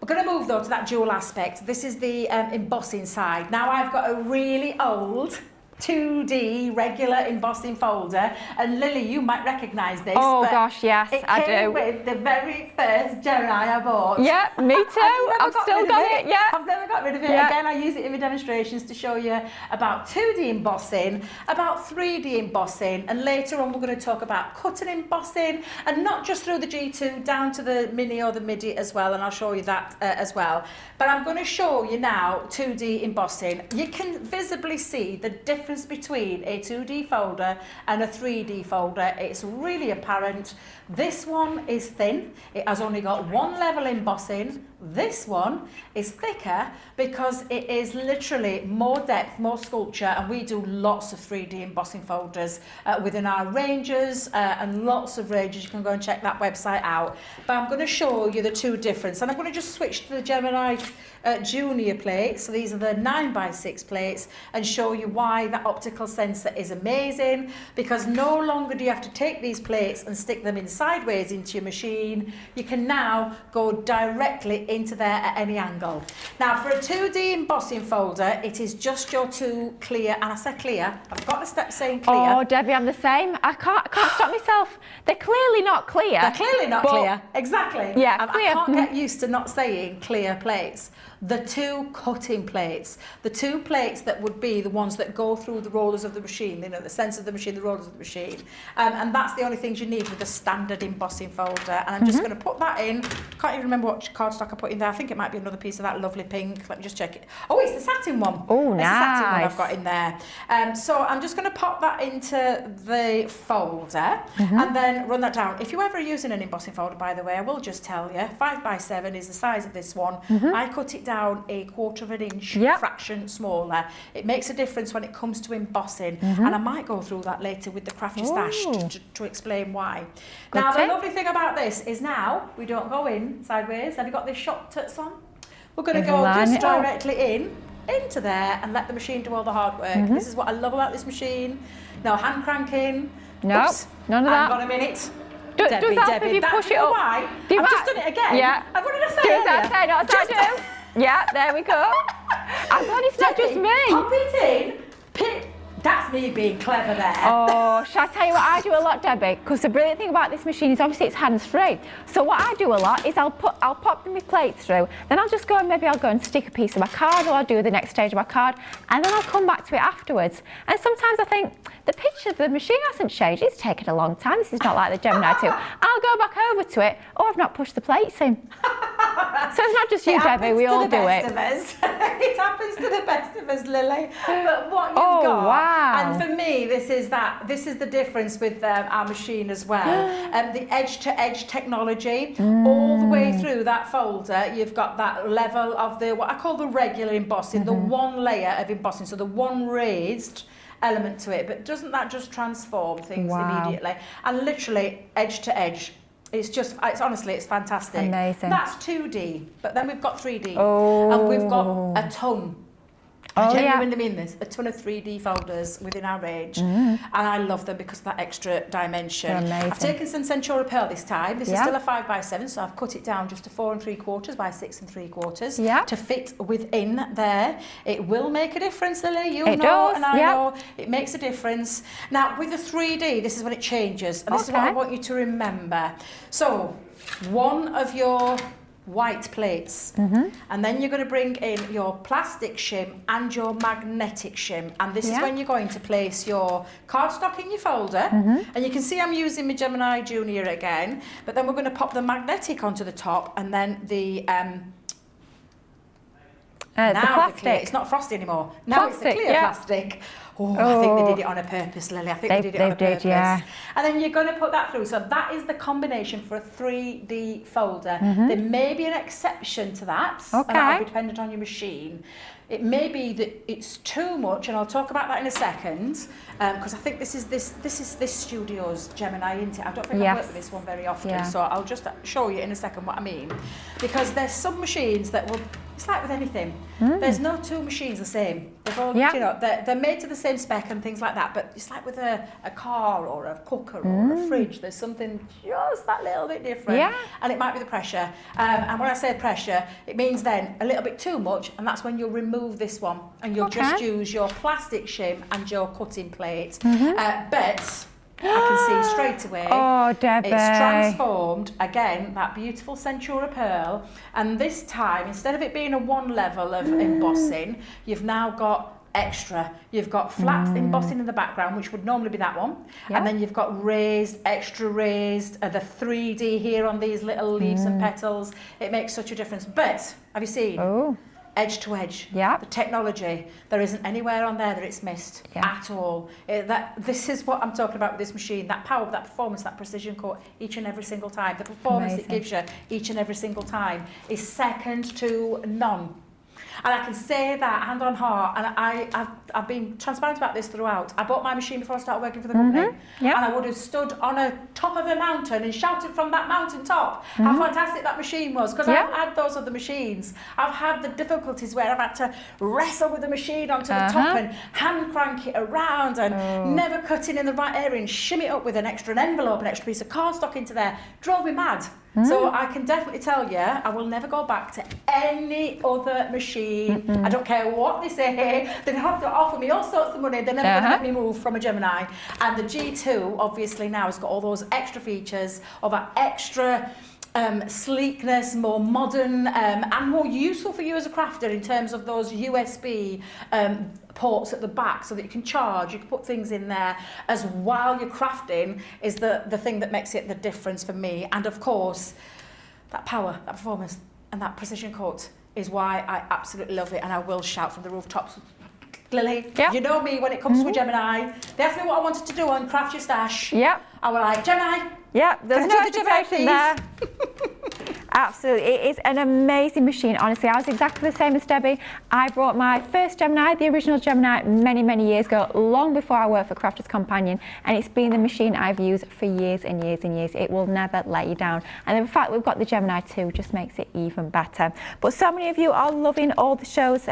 We're going to move though to that dual aspect. This is the embossing side. Now I've got a really old 2D regular embossing folder, and Lily, you might recognise this. Oh gosh, yes, I do. It came with the very first Gemini I bought. Yeah, me too. I've still got it. Yeah, I've never got rid of it. Yeah. Again, I use it in my demonstrations to show you about 2D embossing, about 3D embossing, and later on we're going to talk about cutting embossing, and not just through the G2, down to the mini or the midi as well, and I'll show you that as well. But I'm going to show you now 2D embossing. You can visibly see the difference between a 2D folder and a 3D folder. It's really apparent. This one is thin. It has only got one level embossing. This one is thicker because it is literally more depth, more sculpture, and we do lots of 3D embossing folders within our ranges and lots of ranges. You can go and check that website out. But I'm going to show you the two differences, and I'm going to just switch to the Gemini Junior plates. So these are the 9x6 plates, and show you why that optical sensor is amazing, because no longer do you have to take these plates and stick them in sideways into your machine. You can now go directly into there at any angle. Now for a 2D embossing folder, it is just your two clear, and I say clear, I've got the step saying clear. Oh Debbie, I'm the same. I can't stop myself. They're clearly not clear. They're clearly not clear. Exactly. Yeah, clear. I can't get used to not saying clear plates. The two cutting plates, the two plates that would be the ones that go through the rollers of the machine, you know, the sensor of the machine, the rollers of the machine. And that's the only things you need with a standard embossing folder. And I'm just going to put that in. Can't even remember what cardstock I put in there. I think it might be another piece of that lovely pink. Let me just check it. Oh, it's the satin one. Oh, nice. It's the satin one I've got in there. So I'm just going to pop that into the folder and then run that down. If you're ever using an embossing folder, by the way, I will just tell you, 5x7 is the size of this one. I cut it down a 1/4 of an inch fraction smaller. It makes a difference when it comes to embossing, and I might go through that later with the Craft Your Stash to explain why. Good now, tip. the lovely thing about this is now we don't go in sideways. Have you got this shot tuts on? We're going to go just directly into there and let the machine do all the hard work. This is what I love about this machine. No hand cranking. No, none of that. Hang on a minute. Do that Debbie, if you push it up. Why? I've just done it again. Yeah. What did I say Do earlier? that, say not as I do. Yeah, there we go. I'm glad it's not just me. Pop it in. That's me being clever there. Oh, shall I tell you what I do a lot, Debbie? Because the brilliant thing about this machine is obviously it's hands-free. So what I do a lot is I'll pop my plates through, then I'll just go and maybe I'll go and stick a piece of my card, or I'll do the next stage of my card, and then I'll come back to it afterwards. And sometimes I think, the picture of the machine hasn't changed. It's taken a long time. This is not like the Gemini 2. I'll go back over to it. Oh, I've not pushed the plates in. So it's not just you, Debbie. We all do it. It happens to the best of us, Lily. But what you've got, wow. and for me, this is the difference with our machine as well. The edge-to-edge technology, all the way through that folder, you've got that level of what I call the regular embossing, the one layer of embossing, so the one raised element to it, but doesn't that just transform things Wow. immediately? And literally edge to edge. It's honestly, it's fantastic. Amazing. That's 2D, but then we've got 3D. Oh. And we've got a ton. Oh, I yeah. genuinely mean this, a ton of 3D folders within our range, and I love them because of that extra dimension. They're amazing. I've taken some Centura Pearl this time. This is Yeah. still a 5x7, so I've cut it down just to 4 3/4 by 6 3/4 Yeah. to fit within there. It will make a difference, Lily. You It know, does, and I yeah. know it makes a difference. Now, with the 3D, this is when it changes, and this is what Okay. I want you to remember. So, one of your white plates, and then you're going to bring in your plastic shim and your magnetic shim, and this is Yeah. when you're going to place your cardstock in your folder, and you can see I'm using my Gemini Junior again, but then we're going to pop the magnetic onto the top, and then the The now clear, plastic. it's not frosty anymore. Now it's the Plastic, clear yeah. plastic. Oh, I think they did it on a purpose, Lily. I think they did it on a purpose. Yeah. And then you're going to put that through. So that is the combination for a 3D folder. There may be an exception to that. And that'll Okay. be dependent on your machine. It may be that it's too much, and I'll talk about that in a second, because I think this is this studio's Gemini, isn't it? I don't think I've Yes. worked with this one very often, Yeah. so I'll just show you in a second what I mean. Because there's some machines that will, it's like with anything, there's no two machines the same. They've all, Yeah. you know, they're made to the same spec and things like that, but it's like with a car or a cooker or a fridge, there's something just that little bit different. Yeah. And it might be the pressure. And when I say pressure, it means then a little bit too much, and that's when you'll remove this one and you'll just Okay. use your plastic shim and your cutting plate. But I can see straight away Oh, Debby. it's transformed, again, that beautiful Centura Pearl, and this time, instead of it being a one level of embossing, you've now got extra. You've got flat embossing in the background, which would normally be that one, Yeah. and then you've got raised, extra raised, the 3D here on these little leaves and petals. It makes such a difference. But, have you seen? Oh, Edge to edge. Yeah. The technology, there isn't anywhere on there that it's missed Yeah. at all. This is what I'm talking about with this machine, that power, that performance, that precision cut each and every single time. The performance it Amazing. gives you each and every single time is second to none. And I can say that hand on heart, and I've been transparent about this throughout. I bought my machine before I started working for the company, Yeah. and I would have stood on a top of a mountain and shouted from that mountain top how fantastic that machine was, because Yeah. I've had those other machines. I've had the difficulties where I've had to wrestle with the machine onto the top and hand crank it around and never cut in the right area and shimmy it up with an extra envelope, an extra piece of cardstock into there. Drove me mad. So I can definitely tell you, I will never go back to any other machine. I don't care what they say. They have to offer me all sorts of money. They're never going to let me move from a Gemini. And the G2, obviously now, has got all those extra features of that extra sleekness, more modern, and more useful for you as a crafter in terms of those USB ports at the back, so that you can charge, you can put things in there as while you're crafting, is the thing that makes it the difference for me. And of course, that power, that performance, and that precision cut is why I absolutely love it, and I will shout from the rooftops. Lily, Yeah. you know me when it comes to a Gemini. They asked me what I wanted to do on Craft Your Stash. Yep. I was like, Gemini, Yep, there's Can no I do the Gemini, hesitation there. Absolutely, it is an amazing machine. Honestly, I was exactly the same as Debbie. I brought my first Gemini, the original Gemini, many years ago, long before I worked for Crafter's Companion, and it's been the machine I've used for years and years and years. It will never let you down. And the fact we've got the Gemini 2 just makes it even better. But so many of you are loving all the shows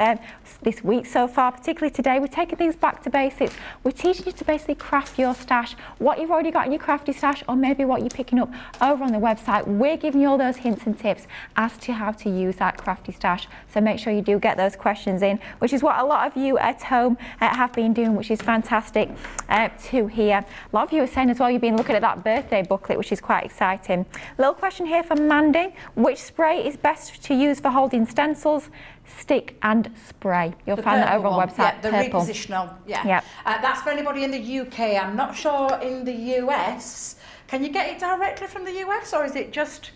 this week so far, particularly today. We're taking things back to basics. We're teaching you to basically craft your stash, what you've already got in your crafty stash, or maybe what you're picking up over on the website. We're giving you all those hints and tips as to how to use that crafty stash. So make sure you do get those questions in, which is what a lot of you at home have been doing, which is fantastic to hear. A lot of you are saying as well, you've been looking at that birthday booklet, which is quite exciting. Little question here from Mandy. Which spray is best to use for holding stencils? Stick and spray. You'll find that over on the website. Yeah, the purple. repositional. Yeah. Yep. That's for anybody in the UK. I'm not sure in the US. Can you get it directly from the US, or is it just?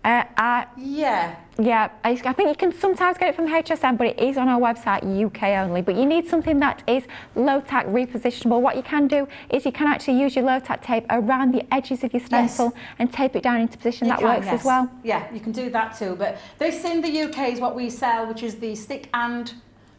Yeah. I think you can sometimes get it from HSN, but it is on our website, UK only. But you need something that is low-tack repositionable. What you can do is you can actually use your low-tack tape around the edges of your stencil and tape it down into position. That works as well. Yeah, you can do that too. But this in the UK is what we sell, which is the stick and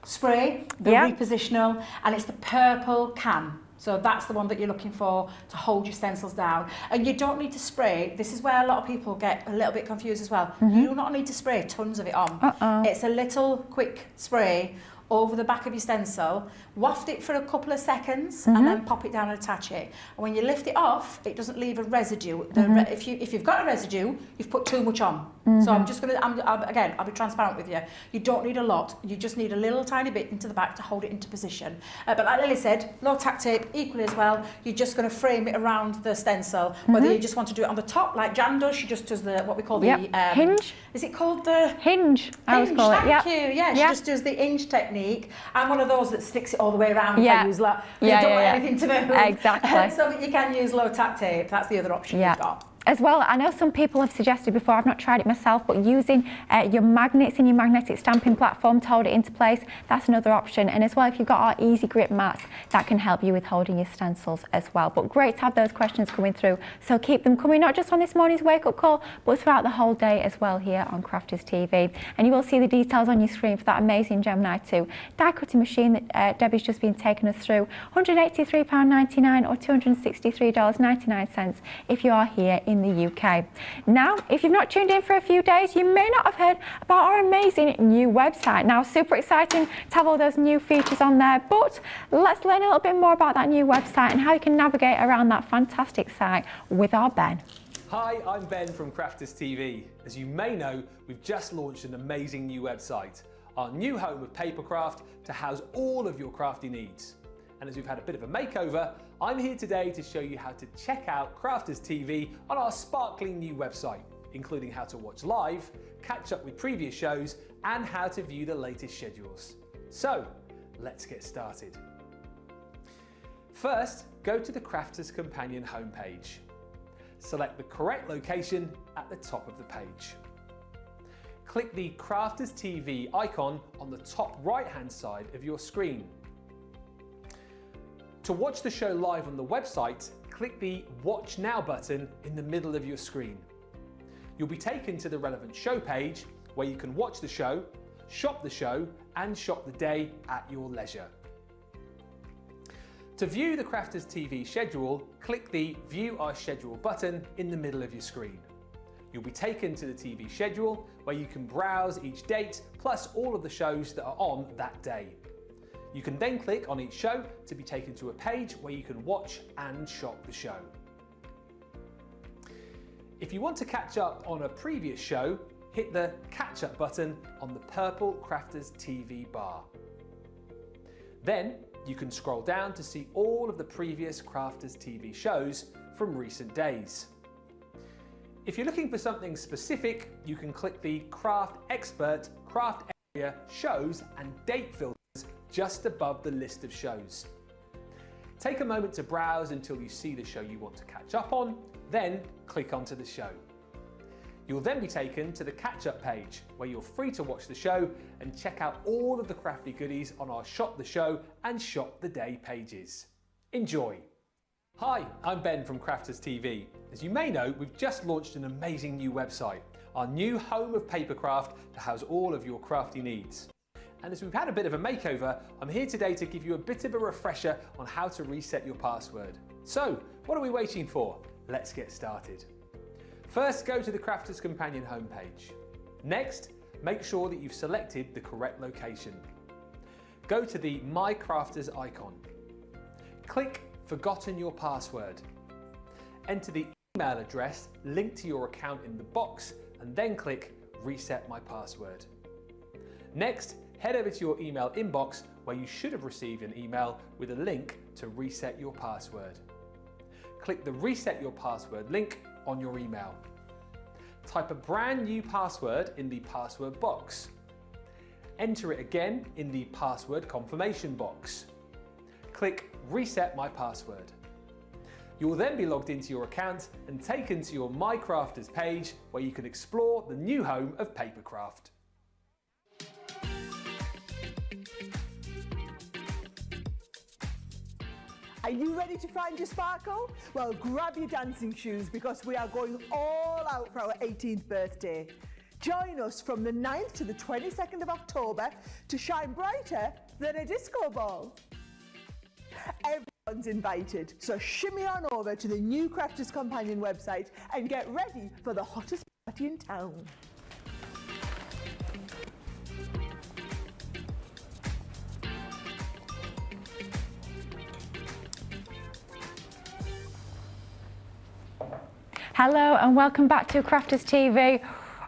spray, the Yeah. repositional, and it's the purple can. So that's the one that you're looking for to hold your stencils down. And you don't need to spray. This is where a lot of people get a little bit confused as well. You do not need to spray tons of it on. It's a little quick spray over the back of your stencil, waft it for a couple of seconds, and then pop it down and attach it. And when you lift it off, it doesn't leave a residue. If you've got a residue, you've put too much on. So I'm just again, I'll be transparent with you. You don't need a lot. You just need a little tiny bit into the back to hold it into position. But like Lily said, low tack tape equally as well. You're just going to frame it around the stencil. Whether you just want to do it on the top, like Jan does, she just does the what we call the hinge. Is it called the hinge? I always call it. Thank you. Yeah, she just does the hinge technique. I'm one of those that sticks it all the way around. If I use don't want anything to move. Exactly. So you can use low tack tape. That's the other option you've got. As well, I know some people have suggested before, I've not tried it myself, but using your magnets in your magnetic stamping platform to hold it into place, that's another option. And as well, if you've got our easy grip mats, that can help you with holding your stencils as well. But great to have those questions coming through. So keep them coming, not just on this morning's wake up call, but throughout the whole day as well here on Crafters TV. And you will see the details on your screen for that amazing Gemini 2 die cutting machine that Debbie's just been taking us through. £183.99 or $263.99 if you are here in the UK. Now, if you've not tuned in for a few days, you may not have heard about our amazing new website. Now, super exciting to have all those new features on there, but let's learn a little bit more about that new website and how you can navigate around that fantastic site with our Ben. Hi, I'm Ben from Crafters TV. As you may know, we've just launched an amazing new website, our new home of papercraft to house all of your crafty needs. And as we've had a bit of a makeover, I'm here today to show you how to check out Crafters TV on our sparkling new website, including how to watch live, catch up with previous shows, and how to view the latest schedules. So, let's get started. First, go to the Crafters Companion homepage. Select the correct location at the top of the page. Click the Crafters TV icon on the top right-hand side of your screen. To watch the show live on the website, click the Watch Now button in the middle of your screen. You'll be taken to the relevant show page where you can watch the show, shop the show, and shop the day at your leisure. To view the Crafters TV schedule, click the View Our Schedule button in the middle of your screen. You'll be taken to the TV schedule where you can browse each date plus all of the shows that are on that day. You can then click on each show to be taken to a page where you can watch and shop the show. If you want to catch up on a previous show, hit the Catch Up button on the purple Crafters TV bar. Then you can scroll down to see all of the previous Crafters TV shows from recent days. If you're looking for something specific, you can click the Craft Expert Craft Area Shows and Date filter just above the list of shows. Take a moment to browse until you see the show you want to catch up on, then click onto the show. You'll then be taken to the catch-up page where you're free to watch the show and check out all of the crafty goodies on our Shop the Show and Shop the Day pages. Enjoy! Hi, I'm Ben from Crafters TV. As you may know, we've just launched an amazing new website, our new home of papercraft to house all of your crafty needs. And as we've had a bit of a makeover, I'm here today to give you a bit of a refresher on how to reset your password. So, what are we waiting for? Let's get started. First, go to the Crafters Companion homepage. Next, make sure that you've selected the correct location. Go to the My Crafters icon. Click Forgotten Your Password. Enter the email address linked to your account in the box and then click Reset My Password. Next, head over to your email inbox where you should have received an email with a link to reset your password. Click the Reset Your Password link on your email. Type a brand new password in the password box. Enter it again in the password confirmation box. Click Reset My Password. You will then be logged into your account and taken to your My Crafters page where you can explore the new home of papercraft. Are you ready to find your sparkle? Well, grab your dancing shoes because we are going all out for our 18th birthday. Join us from the 9th to the 22nd of October to shine brighter than a disco ball. Everyone's invited, so shimmy on over to the new Crafters Companion website and get ready for the hottest party in town. Hello and welcome back to Crafters TV.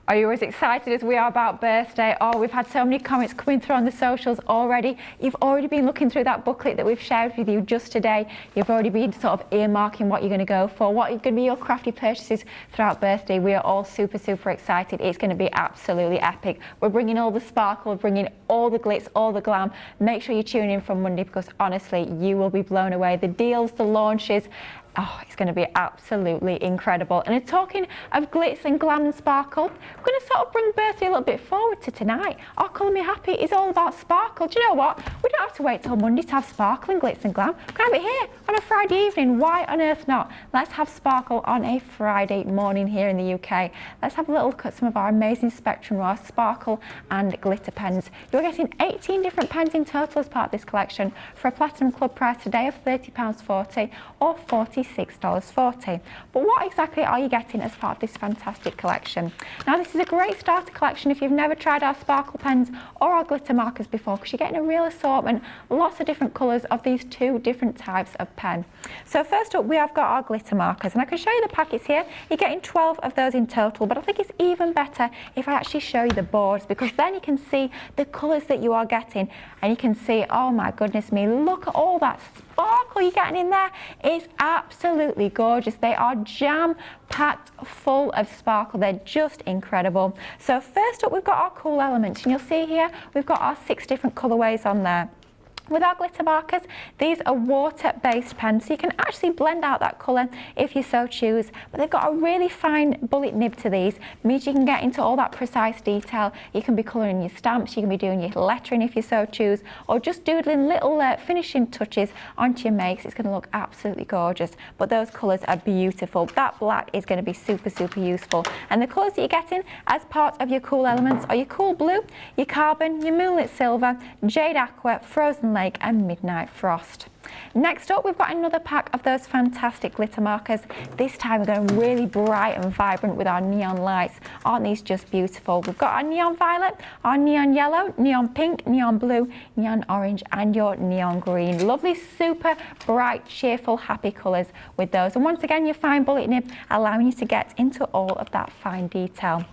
Are you as excited as we are about birthday? Oh, we've had so many comments coming through on the socials already. You've already been looking through that booklet that we've shared with you just today. You've already been sort of earmarking what you're going to go for, what are going to be your crafty purchases throughout birthday. We are all super excited. It's going to be absolutely epic. We're bringing all the sparkle, we're bringing all the glitz, all the glam. Make sure you tune in from Monday because honestly, you will be blown away. The deals, the launches, oh, it's going to be absolutely incredible. And talking of glitz and glam and sparkle, we're going to sort of bring birthday a little bit forward to tonight. Our Colour Me Happy is all about sparkle. Do you know what? We don't have to wait till Monday to have sparkle and glitz and glam. We can have it here on a Friday evening. Why on earth not? Let's have sparkle on a Friday morning here in the UK. Let's have a little look at some of our amazing Spectrum Raw sparkle and glitter pens. You're getting 18 different pens in total as part of this collection for a Platinum Club price today of £30.40 or $46.40. But what exactly are you getting as part of this fantastic collection? Now this is a great starter collection if you've never tried our sparkle pens or our glitter markers before because you're getting a real assortment, lots of different colours of these two different types of pen. So first up we have got our glitter markers and I can show you the packets here. You're getting 12 of those in total, but I think it's even better if I actually show you the boards because then you can see the colours that you are getting and you can see, oh my goodness me, look at all that sparkle you're getting in there. It's absolutely gorgeous. They are jam-packed full of sparkle. They're just incredible. So first up we've got our cool elements and you'll see here we've got our 6 different colourways on there. With our glitter markers, these are water-based pens, so you can actually blend out that colour if you so choose, but they've got a really fine bullet nib to these, means you can get into all that precise detail. You can be colouring your stamps, you can be doing your lettering if you so choose, or just doodling little finishing touches onto your makes. It's going to look absolutely gorgeous, but those colours are beautiful. That black is going to be super useful, and the colours that you're getting as part of your cool elements are your cool blue, your carbon, your moonlit silver, jade aqua, frozen lake and midnight frost. Next up we've got another pack of those fantastic glitter markers. This time we're going really bright and vibrant with our neon lights. Aren't these just beautiful? We've got our neon violet, our neon yellow, neon pink, neon blue, neon orange and your neon green. Lovely super bright cheerful happy colours with those, and once again your fine bullet nib allowing you to get into all of that fine detail.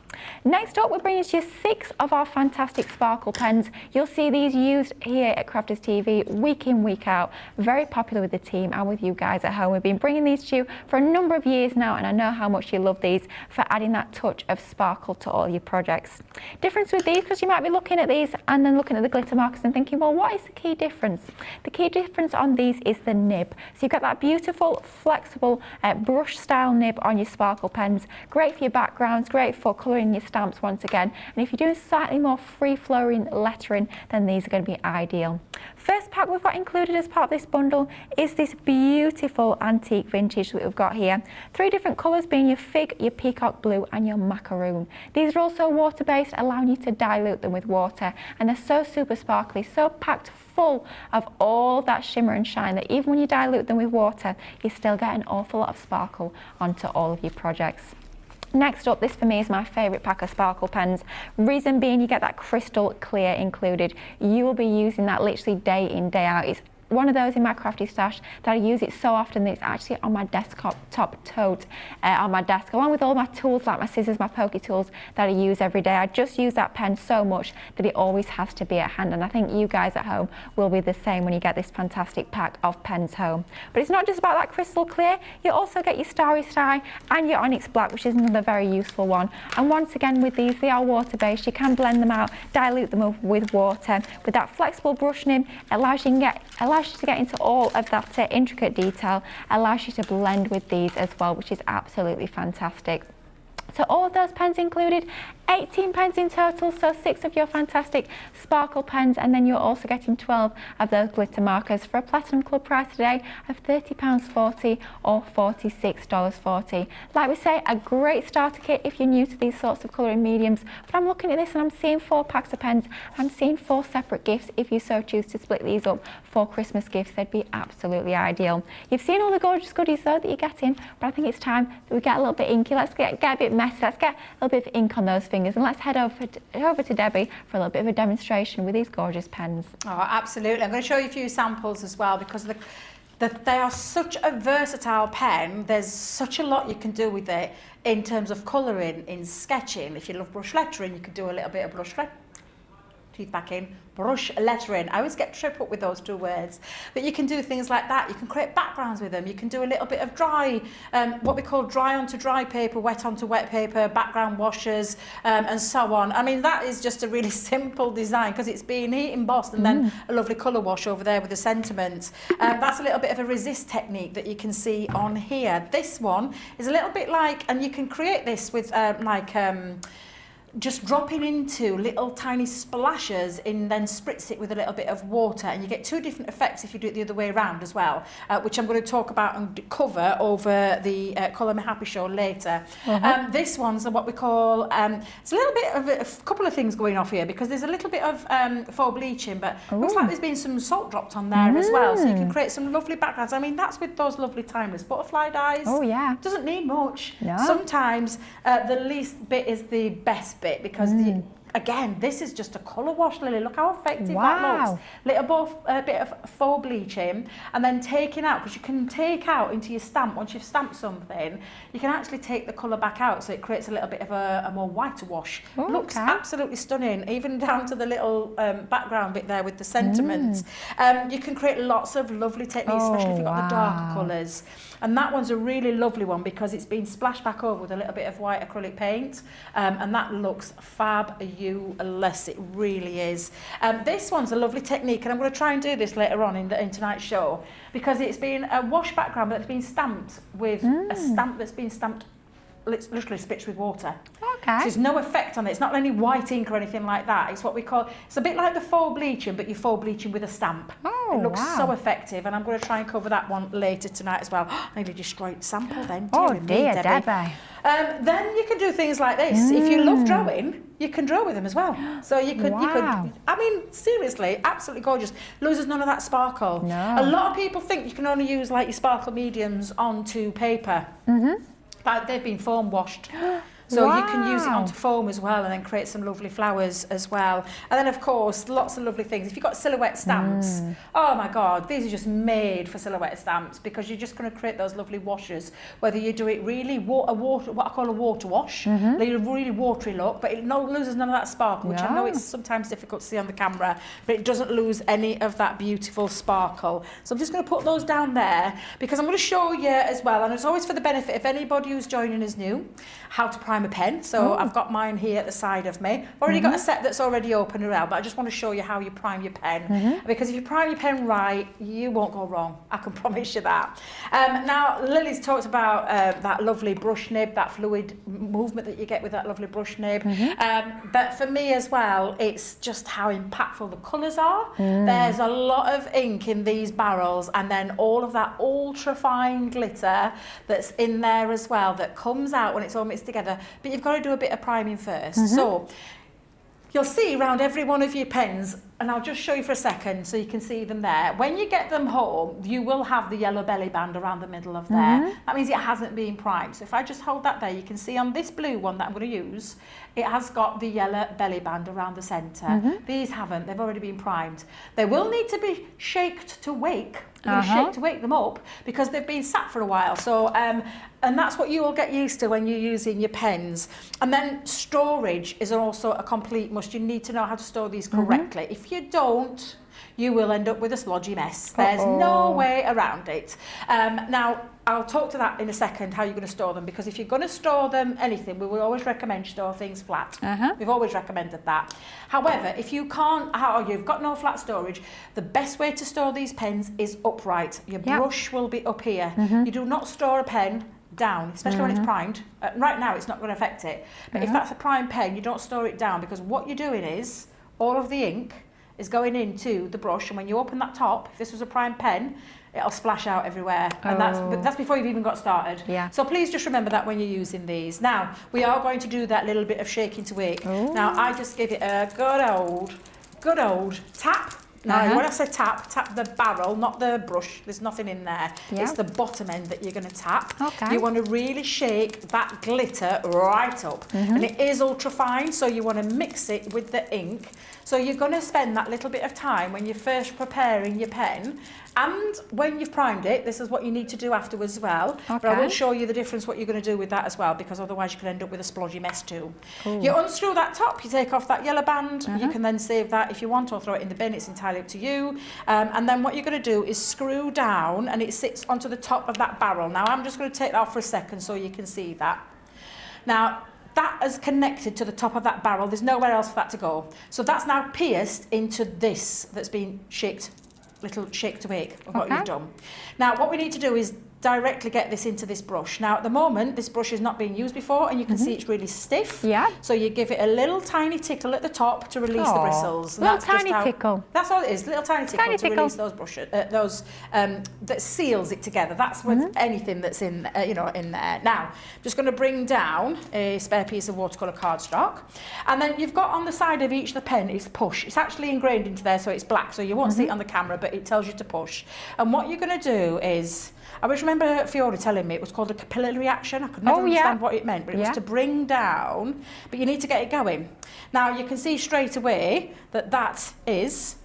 Next up we're bringing you 6 of our fantastic sparkle pens. You'll see these used here at Crafters TV week in week out. Very popular with the team and with you guys at home. We've been bringing these to you for a number of years now and I know how much you love these for adding that touch of sparkle to all your projects. Difference with these, because you might be looking at these and then looking at the glitter markers and thinking, well, what is the key difference? The key difference on these is the nib. So you've got that beautiful flexible brush style nib on your sparkle pens. Great for your backgrounds, great for colouring your stamps once again, and if you're doing slightly more free-flowing lettering then these are going to be ideal. First pack we've got included as part of this bundle is this beautiful antique vintage that we've got here. 3 different colours being your fig, your peacock blue and your macaroon. These are also water based, allowing you to dilute them with water, and they're so super sparkly, so packed full of all that shimmer and shine that even when you dilute them with water you still get an awful lot of sparkle onto all of your projects. Next up, this for me is my favourite pack of sparkle pens. Reason being you get that crystal clear included. You will be using that literally day in, day out. It's one of those in my crafty stash that I use it so often that it's actually on my desktop top tote on my desk, along with all my tools like my scissors, my pokey tools that I use every day. I just use that pen so much that it always has to be at hand, and I think you guys at home will be the same when you get this fantastic pack of pens home. But it's not just about that crystal clear, you also get your starry sky and your onyx black, which is another very useful one. And once again with these, they are water based. You can blend them out, dilute them with water. With that flexible brush nib, allows you to get into all of that intricate detail, allows you to blend with these as well, which is absolutely fantastic. So all of those pens included, 18 pens in total, so 6 of your fantastic sparkle pens, and then you're also getting 12 of those glitter markers for a Platinum Club price today of £30.40 or $46.40. Like we say, a great starter kit if you're new to these sorts of colouring mediums, but I'm looking at this and I'm seeing 4 packs of pens. I'm seeing 4 separate gifts. If you so choose to split these up for Christmas gifts, they'd be absolutely ideal. You've seen all the gorgeous goodies though that you're getting, but I think it's time that we get a little bit inky. Let's get a bit messy. Let's get a little bit of ink on those fingers, and let's head over to Debbie for a little bit of a demonstration with these gorgeous pens. Oh, absolutely. I'm going to show you a few samples as well, because they are such a versatile pen. There's such a lot you can do with it in terms of colouring, in sketching. If you love brush lettering, you could do a little bit of brush lettering. I always get tripped up with those 2 words. But you can do things like that. You can create backgrounds with them. You can do a little bit of dry, what we call dry onto dry paper, wet onto wet paper, background washers, and so on. I mean, that is just a really simple design because it's being heat embossed and then a lovely colour wash over there with the sentiments. That's a little bit of a resist technique that you can see on here. This one is a little bit like, and you can create this with just dropping into little tiny splashes and then spritz it with a little bit of water, and you get 2 different effects if you do it the other way around as well, which I'm going to talk about and cover over the Colour Me Happy show later. This one's what we call, it's a little bit of a couple of things going off here, because there's a little bit of faux bleaching, but looks like there's been some salt dropped on there as well, so you can create some lovely backgrounds. I mean, that's with those lovely timeless butterfly dies. Oh yeah. Doesn't need much. No. Sometimes the least bit is the best bit, because again, this is just a colour wash, Lily. Look how effective that looks. Little bit of faux bleaching, and then taking out, because you can take out into your stamp, once you've stamped something, you can actually take the colour back out, so it creates a little bit of a more whiter wash. Looks absolutely stunning, even down to the little background bit there with the sentiments. You can create lots of lovely techniques, especially if you've got the darker colours. And that one's a really lovely one because it's been splashed back over with a little bit of white acrylic paint, and that looks fabulous. It really is. This one's a lovely technique, and I'm going to try and do this later on in tonight's show, because it's been a wash background that's been stamped with a stamp that's been stamped literally spitched with water. Okay. So there's no effect on it. It's not any white ink or anything like that. It's what we call, it's a bit like the faux bleaching, but you're faux bleaching with a stamp. Oh, it looks so effective, and I'm going to try and cover that one later tonight as well. I nearly destroyed the sample then. Dear Debbie. Then you can do things like this. If you love drawing, you can draw with them as well. So you could, I mean, seriously, absolutely gorgeous. Loses none of that sparkle. No. A lot of people think you can only use like your sparkle mediums onto paper. But they've been foam washed. So you can use it onto foam as well, and then create some lovely flowers as well. And then, of course, lots of lovely things. If you've got silhouette stamps, oh my God, these are just made for silhouette stamps, because you're just going to create those lovely washes, whether you do it really, what I call a water wash, like a really watery look, but it loses none of that sparkle, which I know it's sometimes difficult to see on the camera, but it doesn't lose any of that beautiful sparkle. So I'm just going to put those down there, because I'm going to show you as well, and it's always for the benefit of anybody who's joining us new, how to prime a pen. So I've got mine here at the side of me. I've already got a set that's already open around, but I just want to show you how you prime your pen, because if you prime your pen right, you won't go wrong. I can promise you that. Now, Lily's talked about that lovely brush nib, that fluid movement that you get with that lovely brush nib. But for me as well, it's just how impactful the colours are. There's a lot of ink in these barrels, and then all of that ultra fine glitter that's in there as well, that comes out when it's all mixed together. But you've got to do a bit of priming first. So you'll see around every one of your pens, and I'll just show you for a second so you can see them there. When you get them home, you will have the yellow belly band around the middle of there. That means it hasn't been primed. So if I just hold that there, you can see on this blue one that I'm going to use, it has got the yellow belly band around the centre. These haven't, they've already been primed. They will need to be shaked to wake. You're going to shake to wake them up, because they've been sat for a while. So, and that's what you will get used to when you're using your pens. And then storage is also a complete must. You need to know how to store these correctly. If you don't, you will end up with a slodgy mess. There's no way around it. Now, I'll talk to that in a second, how you're going to store them, because if you're going to store them anything, we will always recommend store things flat. We've always recommended that. However, if you can't, or you've got no flat storage, the best way to store these pens is upright. Your brush will be up here. You do not store a pen down, especially when it's primed. Right now it's not going to affect it, but if that's a primed pen, you don't store it down, because what you're doing is all of the ink is going into the brush, and when you open that top, if this was a primed pen, it'll splash out everywhere, and that's before you've even got started. Yeah. So please just remember that when you're using these. Now we are going to do that little bit of shaking to wake. Now I just give it a good old tap. Now when I say tap the barrel, not the brush. There's nothing in there. Yep. It's the bottom end that you're going to tap. Okay. You want to really shake that glitter right up, and it is ultra fine, so you want to mix it with the ink. So you're going to spend that little bit of time when you're first preparing your pen, and when you've primed it, this is what you need to do afterwards as well. Okay. But I will show you the difference what you're going to do with that as well, because otherwise you could end up with a splodgy mess too. You unscrew that top, you take off that yellow band, you can then save that if you want, or throw it in the bin, it's entirely up to you. And then what you're going to do is screw down, and it sits onto the top of that barrel. Now I'm just going to take that off for a second so you can see that. Now that is connected to the top of that barrel, there's nowhere else for that to go. So that's now pierced into this that's been shaked, little shake to wake of what you've done. Now what we need to do is directly get this into this brush. Now at the moment this brush is not being used before, and you can see it's really stiff. Yeah. So you give it a little tiny tickle at the top to release the bristles. And Little that's just tiny how- tickle. That's all it is, little tiny tickle Tiny to tickle. release those brushes, that seals it together. That's with anything that's in, in there. Now, just going to bring down a spare piece of watercolour cardstock, and then you've got on the side of each the pen is push. It's actually ingrained into there, so it's black, so you won't see it on the camera, but it tells you to push. And what you're going to do is, I always remember Fiona telling me it was called a capillary action. I could never understand what it meant, but it was to bring down, but you need to get it going. Now you can see straight away that that is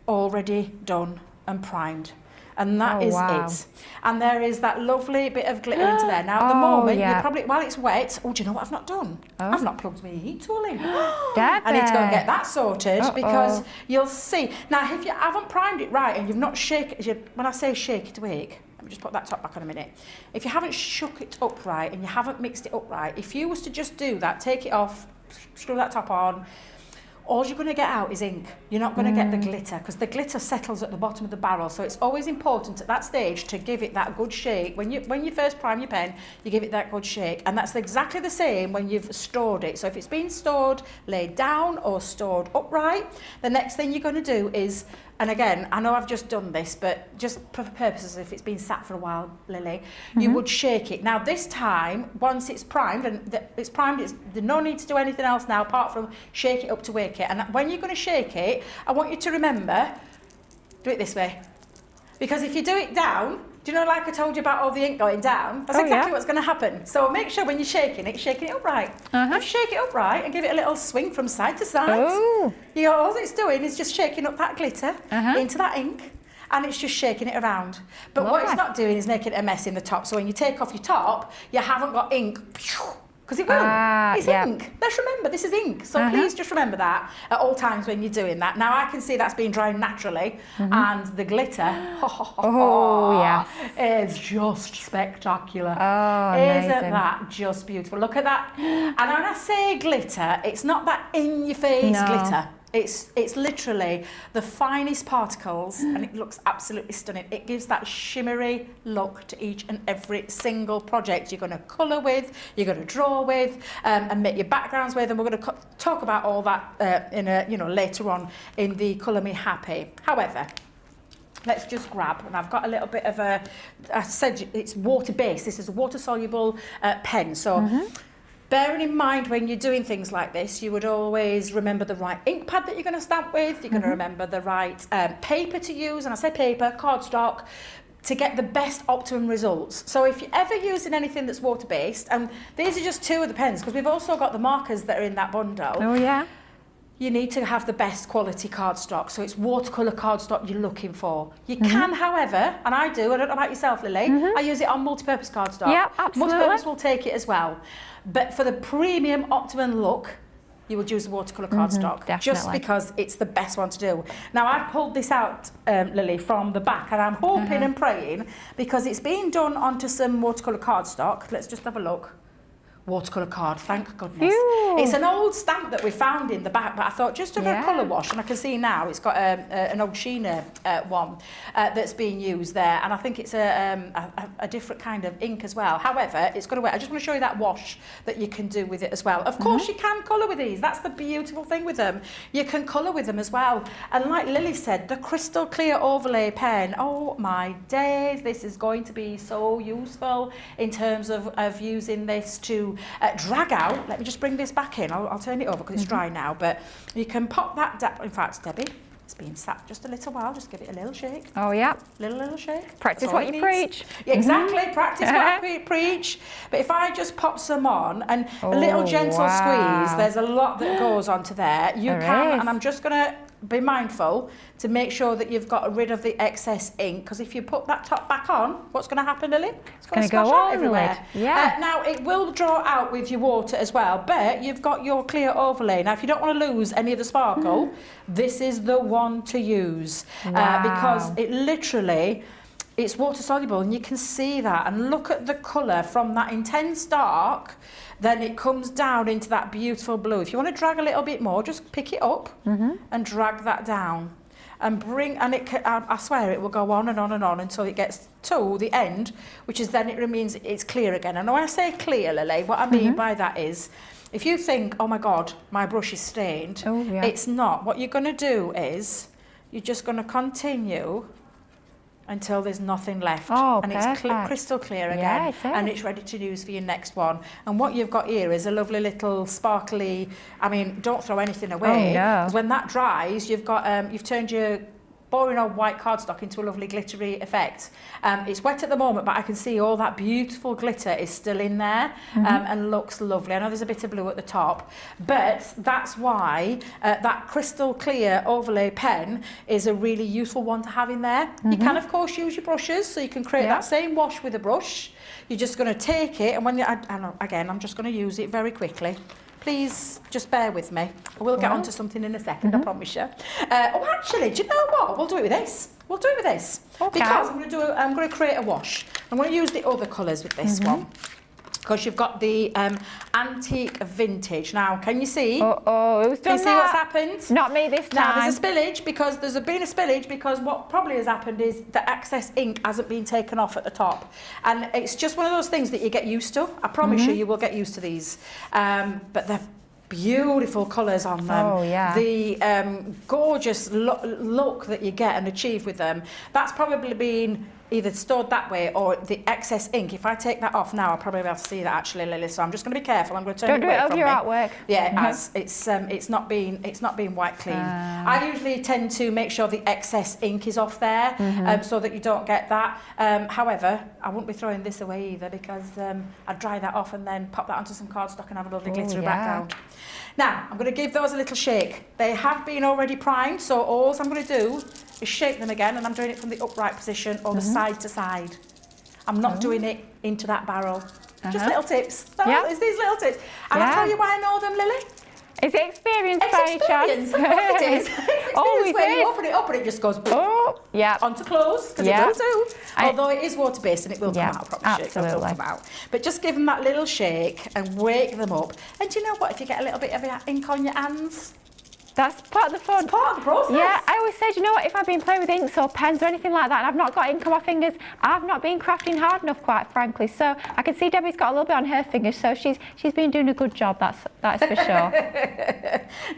already done and primed. And that is it. And there is that lovely bit of glitter into there. Now at the moment, you're probably, while it's wet, do you know what I've not done? I've not plugged my heat tool in. I need to go and get that sorted, because you'll see. Now if you haven't primed it right and you've not shaken, when I say shake it awake, let me just put that top back on a minute. If you haven't shook it up right and you haven't mixed it up right, if you was to just do that, take it off, screw that top on, all you're going to get out is ink. You're not going to get the glitter, because the glitter settles at the bottom of the barrel. So it's always important at that stage to give it that good shake. When you first prime your pen, you give it that good shake. And that's exactly the same when you've stored it. So if it's been stored laid down or stored upright, the next thing you're going to do is, and again, I know I've just done this, but just for purposes, if it's been sat for a while, Lily, you would shake it. Now this time, once it's primed, and there's no need to do anything else now apart from shake it up to wake it. And when you're going to shake it, I want you to remember, do it this way. Because if you do it down, do you know, like I told you about all the ink going down? That's exactly what's going to happen. So make sure when you're shaking it upright. If you shake it upright and give it a little swing from side to side, all it's doing is just shaking up that glitter into that ink, and it's just shaking it around. But what it's not doing is making a mess in the top. So when you take off your top, you haven't got ink, because it will. It's ink. Let's remember, this is ink. So please just remember that at all times when you're doing that. Now I can see that's been drying naturally, and the glitter, it's just spectacular. Isn't that just beautiful? Look at that. And when I say glitter, it's not that in-your-face glitter. It's literally the finest particles, and it looks absolutely stunning. It gives that shimmery look to each and every single project you're going to colour with, you're going to draw with, and make your backgrounds with. And we're going to talk about all that later on in the Colour Me Happy. However, let's just grab, and I've got a little bit of I said it's water-based. This is a water-soluble pen, so. Bearing in mind when you're doing things like this, you would always remember the right ink pad that you're going to stamp with, you're going to remember the right paper to use, and I say paper, cardstock, to get the best optimum results. So if you're ever using anything that's water-based, and these are just two of the pens, because we've also got the markers that are in that bundle. You need to have the best quality cardstock. So it's watercolour cardstock you're looking for. You can, however, and I do, I don't know about yourself, Lily, I use it on multi-purpose cardstock. Yeah, absolutely. Multi-purpose will take it as well. But for the premium optimum look, you would use the watercolour cardstock, just because it's the best one to do. Now I've pulled this out, Lily, from the back, and I'm hoping and praying, because it's been done onto some watercolour cardstock. Let's just have a look. watercolour card, thank goodness. Phew. It's an old stamp that we found in the back, but I thought just over a colour wash, and I can see now it's got an old Sheena one that's being used there, and I think it's a different kind of ink as well. However, it's got a way. I just want to show you that wash that you can do with it as well. Of course, you can colour with these. That's the beautiful thing with them. You can colour with them as well. And like Lily said, the crystal clear overlay pen, oh my days, this is going to be so useful in terms of using this to drag out. Let me just bring this back in. I'll turn it over because it's dry now, but you can pop that down. In fact, Debbie, it's been sat just a little while. Just give it a little shake. Oh, yeah. Little shake. Practice what you preach. Yeah, exactly. Practice what I preach. But if I just pop some on and a little gentle squeeze, there's a lot that goes onto there. You can, and I'm just going to be mindful to make sure that you've got rid of the excess ink, because if you put that top back on, what's going to happen, Lily? It's going to splash out everywhere. Yeah. Now, it will draw out with your water as well, but you've got your clear overlay. Now, if you don't want to lose any of the sparkle, this is the one to use because it literally, it's water soluble, and you can see that. And look at the colour from that intense dark, then it comes down into that beautiful blue. If you want to drag a little bit more, just pick it up and drag that down. And I swear it will go on and on and on until it gets to the end, which is then it means it's clear again. And when I say clear, Lily, what I mean by that is, if you think, oh my God, my brush is stained, it's not. What you're going to do is, you're just going to continue until there's nothing left. And it's crystal clear again, and it's ready to use for your next one. And what you've got here is a lovely little sparkly, I mean, don't throw anything away, because when that dries, you've got you've turned your boring old white cardstock into a lovely glittery effect. It's wet at the moment, but I can see all that beautiful glitter is still in there and looks lovely. I know there's a bit of blue at the top, but that's why that crystal clear overlay pen is a really useful one to have in there. You can, of course, use your brushes, so you can create that same wash with a brush. You're just going to take it, and when again, I'm just going to use it very quickly. Please just bear with me. We'll get onto something in a second, I promise you. Oh, actually, do you know what? We'll do it with this. We'll do it with this. Because I'm going to create a wash. I'm going to use the other colours with this one. Because you've got the antique vintage. Now, can you see? Who's done that? Can you see what's happened? Not me this time. Now, there's a spillage because been a spillage because what probably has happened is the excess ink hasn't been taken off at the top. And it's just one of those things that you get used to. I promise you will get used to these. But they're beautiful colours on them. The gorgeous look that you get and achieve with them, that's probably been either stored that way or the excess ink. If I take that off now, I'll probably be able to see that actually, Lily. So I'm just going to be careful. I'm going to turn it away from me. Don't do it over your artwork. Yeah, as it's not been wiped clean. I usually tend to make sure the excess ink is off there, so that you don't get that. However, I wouldn't be throwing this away either because I'd dry that off and then pop that onto some cardstock and have a lovely glittery background. Now, I'm going to give those a little shake. They have been already primed, so all I'm going to do is shake them again, and I'm doing it from the upright position or the side to side. I'm not doing it into that barrel. Just little tips. It's these little tips. And I'll tell you why I know them, Lily. Is it experience by any chance? Of course it is. It's where you open it up and it just goes onto close, because it will do. Although it is water-based and it will come out, I promise you. It will come out. But just give them that little shake and wake them up. And do you know what? If you get a little bit of ink on your hands, that's part of the fun. It's part of the process. Yeah, I always say, do you know what, if I've been playing with inks or pens or anything like that and I've not got ink on my fingers, I've not been crafting hard enough, quite frankly. So I can see Debbie's got a little bit on her fingers, so she's been doing a good job, that's for sure.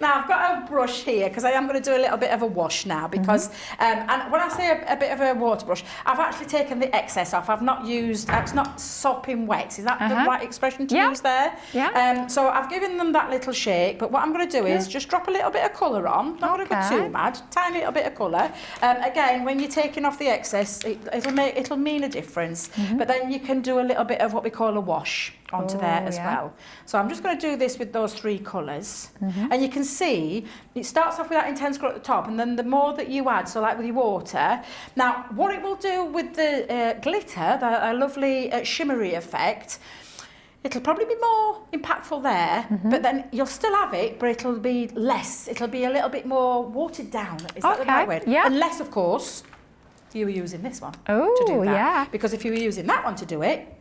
Now, I've got a brush here because I am going to do a little bit of a wash now because, and when I say a bit of a water brush, I've actually taken the excess off. I've not used, it's not sopping wet. Is that the right expression to use there? Yeah. So I've given them that little shake, but what I'm going to do is just drop a little bit of colour on, not going to go too mad, tiny little bit of colour. Again, when you're taking off the excess, it'll mean a difference, but then you can do a little bit of what we call a wash onto there as well. So I'm just going to do this with those three colours, and you can see it starts off with that intense colour at the top, and then the more that you add, so like with your water, now what it will do with the glitter, a lovely shimmery effect, it'll probably be more impactful there, but then you'll still have it, but it'll be less. It'll be a little bit more watered down. Is that the right word? Yeah. Unless, of course, you were using this one to do that. Because if you were using that one to do it,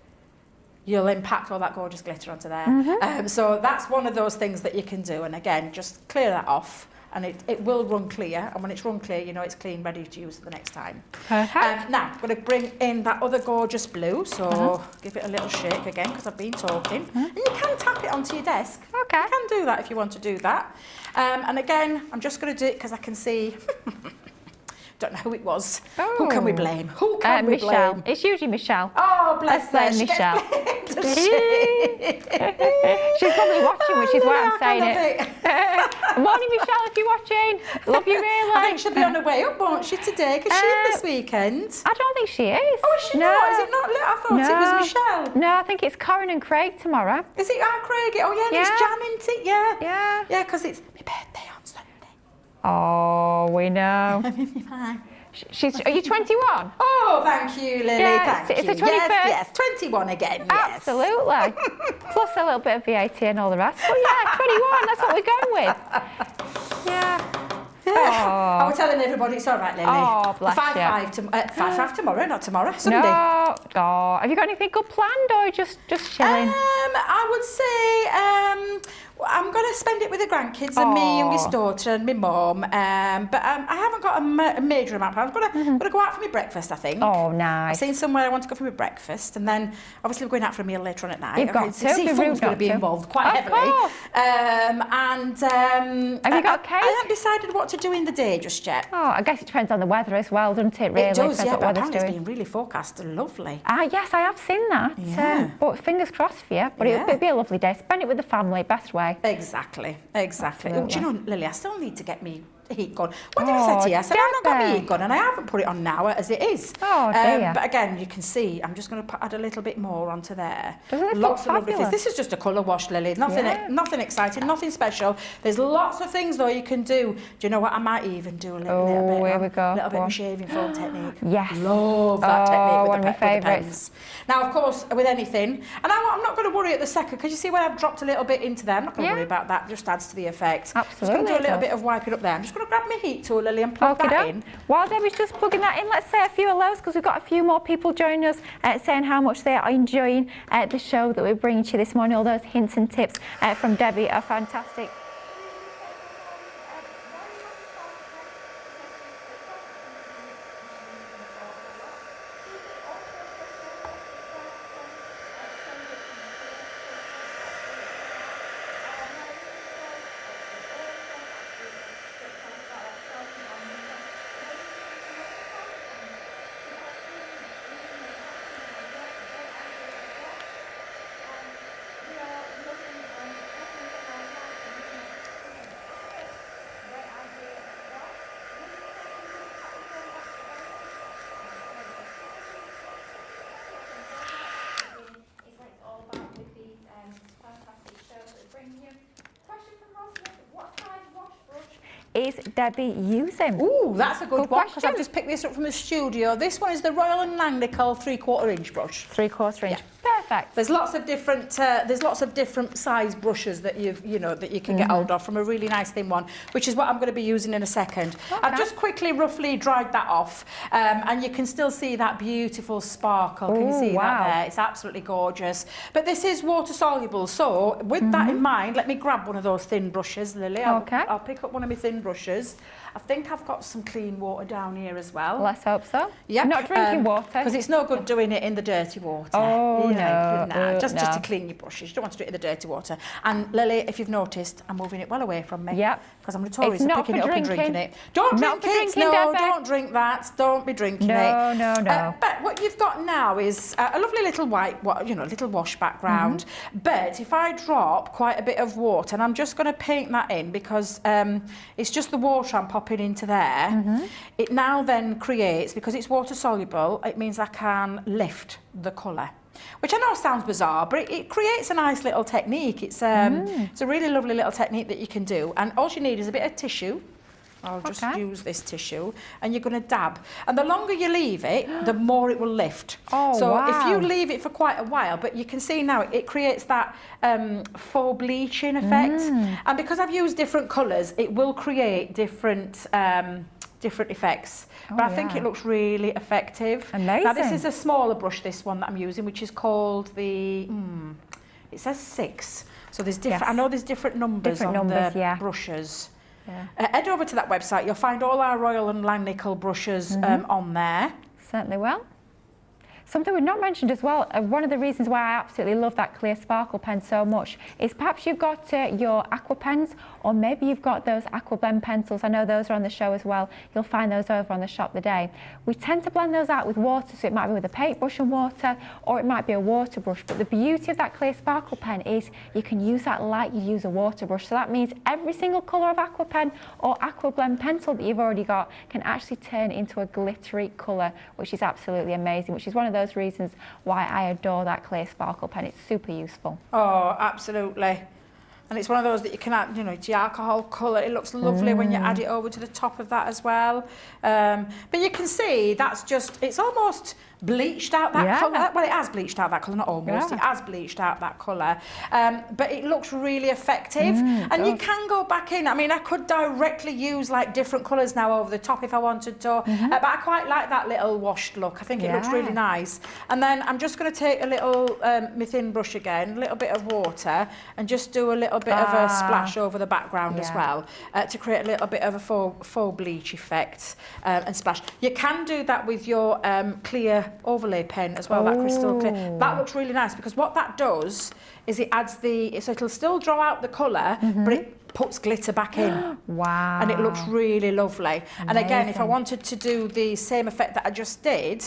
you'll impact all that gorgeous glitter onto there. So that's one of those things that you can do. And again, just clear that off. And it will run clear, and when it's run clear, you know it's clean, ready to use the next time. Perfect. Now, I'm going to bring in that other gorgeous blue, so give it a little shake again, because I've been talking. And you can tap it onto your desk. Okay. You can do that if you want to do that. And again, I'm just going to do it because I can see... Don't know who it was. Who can we blame? Who can we Michelle. blame? It's usually Michelle. Oh, bless her. She Michelle. gets blamed, does she? She's probably watching, which is why I'm saying it. Morning, Michelle, if you're watching. Love you really. I think she'll be on her way up, won't she, today? Because she's in this weekend. I don't think she is. Oh, is she not? Is it not? I thought it was Michelle. No, I think it's Corinne and Craig tomorrow. Is it Craig? Oh, yeah, and it's Jam, isn't it? Yeah. Yeah. Yeah, because it's my birthday on Sunday. Oh, we know. Are you 21? Oh, thank you, Lily. Yeah, thank it's you. the 21st. Yes, 21 again. Yes. Absolutely. Plus a little bit of VAT and all the rest. But yeah, 21, that's what we're going with. Yeah. I was telling everybody it's all right, Lily. Oh, bless 5-5 tomorrow, not tomorrow, Sunday. No. Oh, have you got anything good planned or just chilling? I would say I'm going to spend it with the grandkids and my youngest daughter and my mum. But I haven't got a major amount planned. I'm going to go out for my breakfast, I think. Oh, nice. I've seen somewhere I want to go for my breakfast, and then obviously we're going out for a meal later on at night. You've got to. Seafood's going to be involved quite heavily. Have you got a cake? I haven't decided what to do in the day just yet. Oh, I guess it depends on the weather as well, doesn't it, really? It does, yeah, what but weather's apparently it's doing. been really forecast and lovely. Yes, I have seen that. Yeah. But fingers crossed for you. But it'll be a lovely day. Spend it with the family, best way. Exactly. Oh, do you know, Lily, I still need to get me heat gun. What did I say to you? I said I've not got my heat gun, and I haven't put it on now as it is. Oh, dear. But again, you can see I'm just going to add a little bit more onto there. Doesn't it Lots look of lovely things. fabulous? This is just a colour wash, Lily. Nothing exciting, nothing special. There's lots of things though you can do. Do you know what? I might even do a little bit. Here we go. A little bit of shaving foam technique. Yes. Love that technique with one the of my favourites. pens. Now, of course, with anything, and I'm not going to worry at the second, because you see when I've dropped a little bit into there, I'm not going to worry about that. It just adds to the effect. Absolutely. Just going to do a little bit of wiping up there. I'm just going to grab my heat tool, Lily, and plug that in. While Debbie's just plugging that in, let's say a few hellos, because we've got a few more people joining us saying how much they are enjoying the show that we're bringing to you this morning. All those hints and tips from Debbie are fantastic. Is Debbie using? Ooh, that's a good one, because question. I've just picked this up from the studio. This one is the Royal & Langnickel 3/4 inch brush. 3/4 inch. Yeah. Perfect. There's lots of different size brushes that that you can get hold of, from a really nice thin one, which is what I'm going to be using in a second. Okay. I've just roughly dried that off, and you can still see that beautiful sparkle. Can you see that there? It's absolutely gorgeous. But this is water soluble, so with that in mind, let me grab one of those thin brushes, Lily. I'll pick up one of my thin brushes. I think I've got some clean water down here as well. Let's hope so. Yep. Not drinking water. Because it's no good doing it in the dirty water. Oh, no. Just to clean your brushes. You don't want to do it in the dirty water. And Lily, if you've noticed, I'm moving it well away from me. Yep. Because I'm notorious for picking it up and drinking it. Don't Not drink for it. drinking, No, Debbie. don't drink that. Don't be drinking it. No. But what you've got now is a lovely little little wash background. But if I drop quite a bit of water, and I'm just going to paint that in, because it's just the water I'm popping into there. It now then creates, because it's water soluble, it means I can lift the colour. Which I know sounds bizarre, but it creates a nice little technique. It's a really lovely little technique that you can do. And all you need is a bit of tissue. I'll just use this tissue, and you're going to dab. And the longer you leave it, the more it will lift. If you leave it for quite a while, but you can see now it creates that faux bleaching effect. And because I've used different colours, it will create different different effects. But I think it looks really effective. Amazing. Now this is a smaller brush, this one that I'm using, which is called the, it says 6. So there's different, I know there's different numbers on the brushes. Yeah. Head over to that website, you'll find all our Royal and Langnickel brushes on there. Certainly will. Something we've not mentioned as well, one of the reasons why I absolutely love that clear sparkle pen so much is perhaps you've got your aqua pens, or maybe you've got those aqua blend pencils. I know those are on the show as well. You'll find those over on the shop today. We tend to blend those out with water, so it might be with a paintbrush and water, or it might be a water brush. But the beauty of that clear sparkle pen is you can use that like you use a water brush. So that means every single colour of aqua pen or aqua blend pencil that you've already got can actually turn into a glittery colour, which is absolutely amazing, which is one of those reasons why I adore that clear sparkle pen. It's super useful. Oh, absolutely. And it's one of those that you can add, you know, to your alcohol colour. It looks lovely when you add it over to the top of that as well. But you can see that's just, it's almost bleached out that colour. Well, it has bleached out that colour, not almost. It has bleached out that colour. But it looks really effective. And you can go back in. I mean, I could directly use like different colours now over the top if I wanted to. But I quite like that little washed look. I think it looks really nice. And then I'm just going to take a little my thin brush again, a little bit of water, and just do a little bit of a splash over the background as well to create a little bit of a faux bleach effect and splash. You can do that with your clear overlay pen as well, that crystal clear. That looks really nice because what that does is it adds so it'll still draw out the colour, but it puts glitter back in. Wow. And it looks really lovely. Amazing. And again, if I wanted to do the same effect that I just did,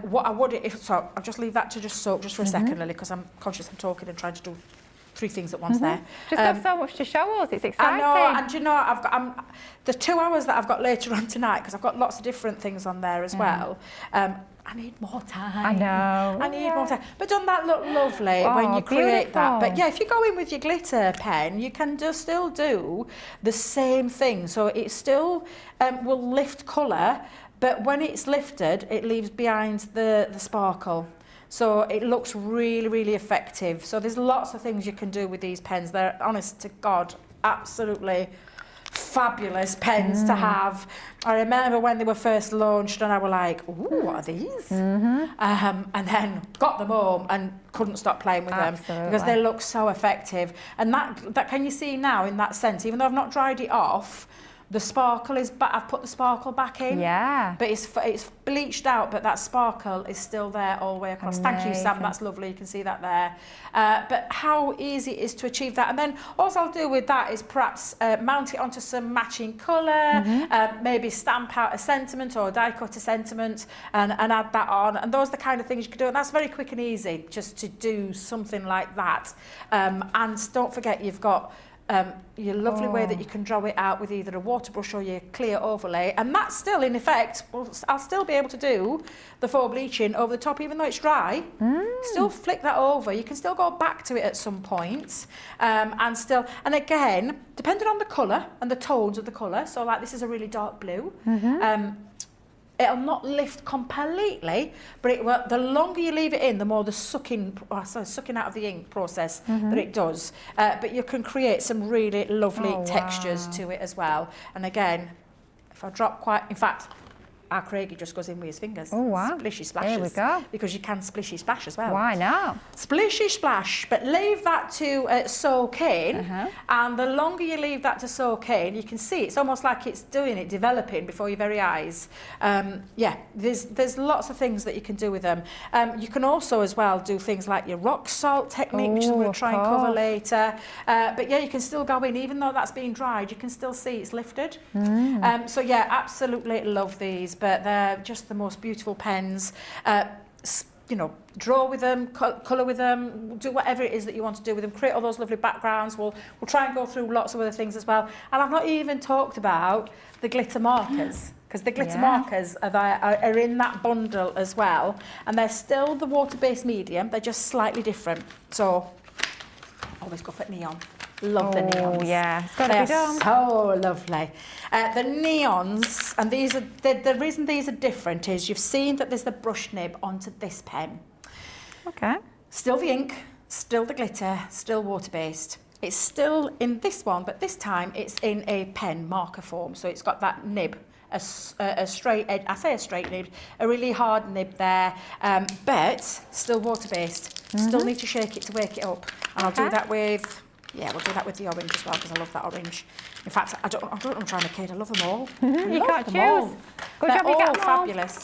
what I would, so I'll just leave that to just soak just for a second, Lily, because I'm conscious I'm talking and trying to do 3 things at once there. Just got so much to show us. It's exciting. I know, and you know, I've got the 2 hours that I've got later on tonight, because I've got lots of different things on there as well. I need more time. I know. I need more time. But doesn't that look lovely when you create that? But yeah, if you go in with your glitter pen, you can just still do the same thing. So it still will lift colour, but when it's lifted, it leaves behind the sparkle. So it looks really, really effective. So there's lots of things you can do with these pens. They're, honest to God, absolutely fabulous pens to have. I remember when they were first launched and I was like, ooh, what are these? And then got them home and couldn't stop playing with them because they look so effective. And that can you see now in that sense, even though I've not dried it off, the sparkle is back. I've put the sparkle back in. Yeah. But it's bleached out, but that sparkle is still there all the way across. Amazing. Thank you, Sam. That's lovely. You can see that there. But how easy it is to achieve that. And then all I'll do with that is perhaps mount it onto some matching colour, maybe stamp out a sentiment or die cut a sentiment and add that on. And those are the kind of things you can do. And that's very quick and easy just to do something like that. And don't forget, you've got your lovely way that you can draw it out with either a water brush or your clear overlay, and that's still in effect. I'll still be able to do the faux bleaching over the top even though it's dry. Still flick that over. You can still go back to it at some point and again, depending on the colour and the tones of the colour, so like this is a really dark blue, it'll not lift completely, but it will, the longer you leave it in, the more the sucking out of the ink process that it does. But you can create some really lovely textures to it as well. And again, if I drop in fact, our Craigie just goes in with his fingers. Oh, wow. Splishy splashes. There we go. Because you can splishy splash as well. Why not? Splishy splash, but leave that to soak in. And the longer you leave that to soak in, you can see it's almost like it's developing before your very eyes. Yeah, there's lots of things that you can do with them. You can also as well do things like your rock salt technique, which we'll try and cover later. But yeah, you can still go in, even though that's being dried, you can still see it's lifted. So yeah, absolutely love these. But they're just the most beautiful pens. You know, draw with them, colour with them, do whatever it is that you want to do with them, create all those lovely backgrounds. We'll try and go through lots of other things as well. And I've not even talked about the glitter markers, because the glitter markers are in that bundle as well. And they're still the water-based medium, they're just slightly different. So, always go for neon. Love the neons. Oh yeah, it's got to be done. So lovely. The neons, and these are the reason these are different is you've seen that there's the brush nib onto this pen. Okay. Still the ink, still the glitter, still water-based. It's still in this one, but this time it's in a pen marker form, so it's got that nib a straight edge. I say a straight nib, a really hard nib there, but still water-based. Still need to shake it to wake it up. And I'll do that with, we'll do that with the orange as well, because I love that orange. In fact, I don't know what I'm trying to kid. I love them all. You can't choose. All. Good They're job, you all got them all. fabulous.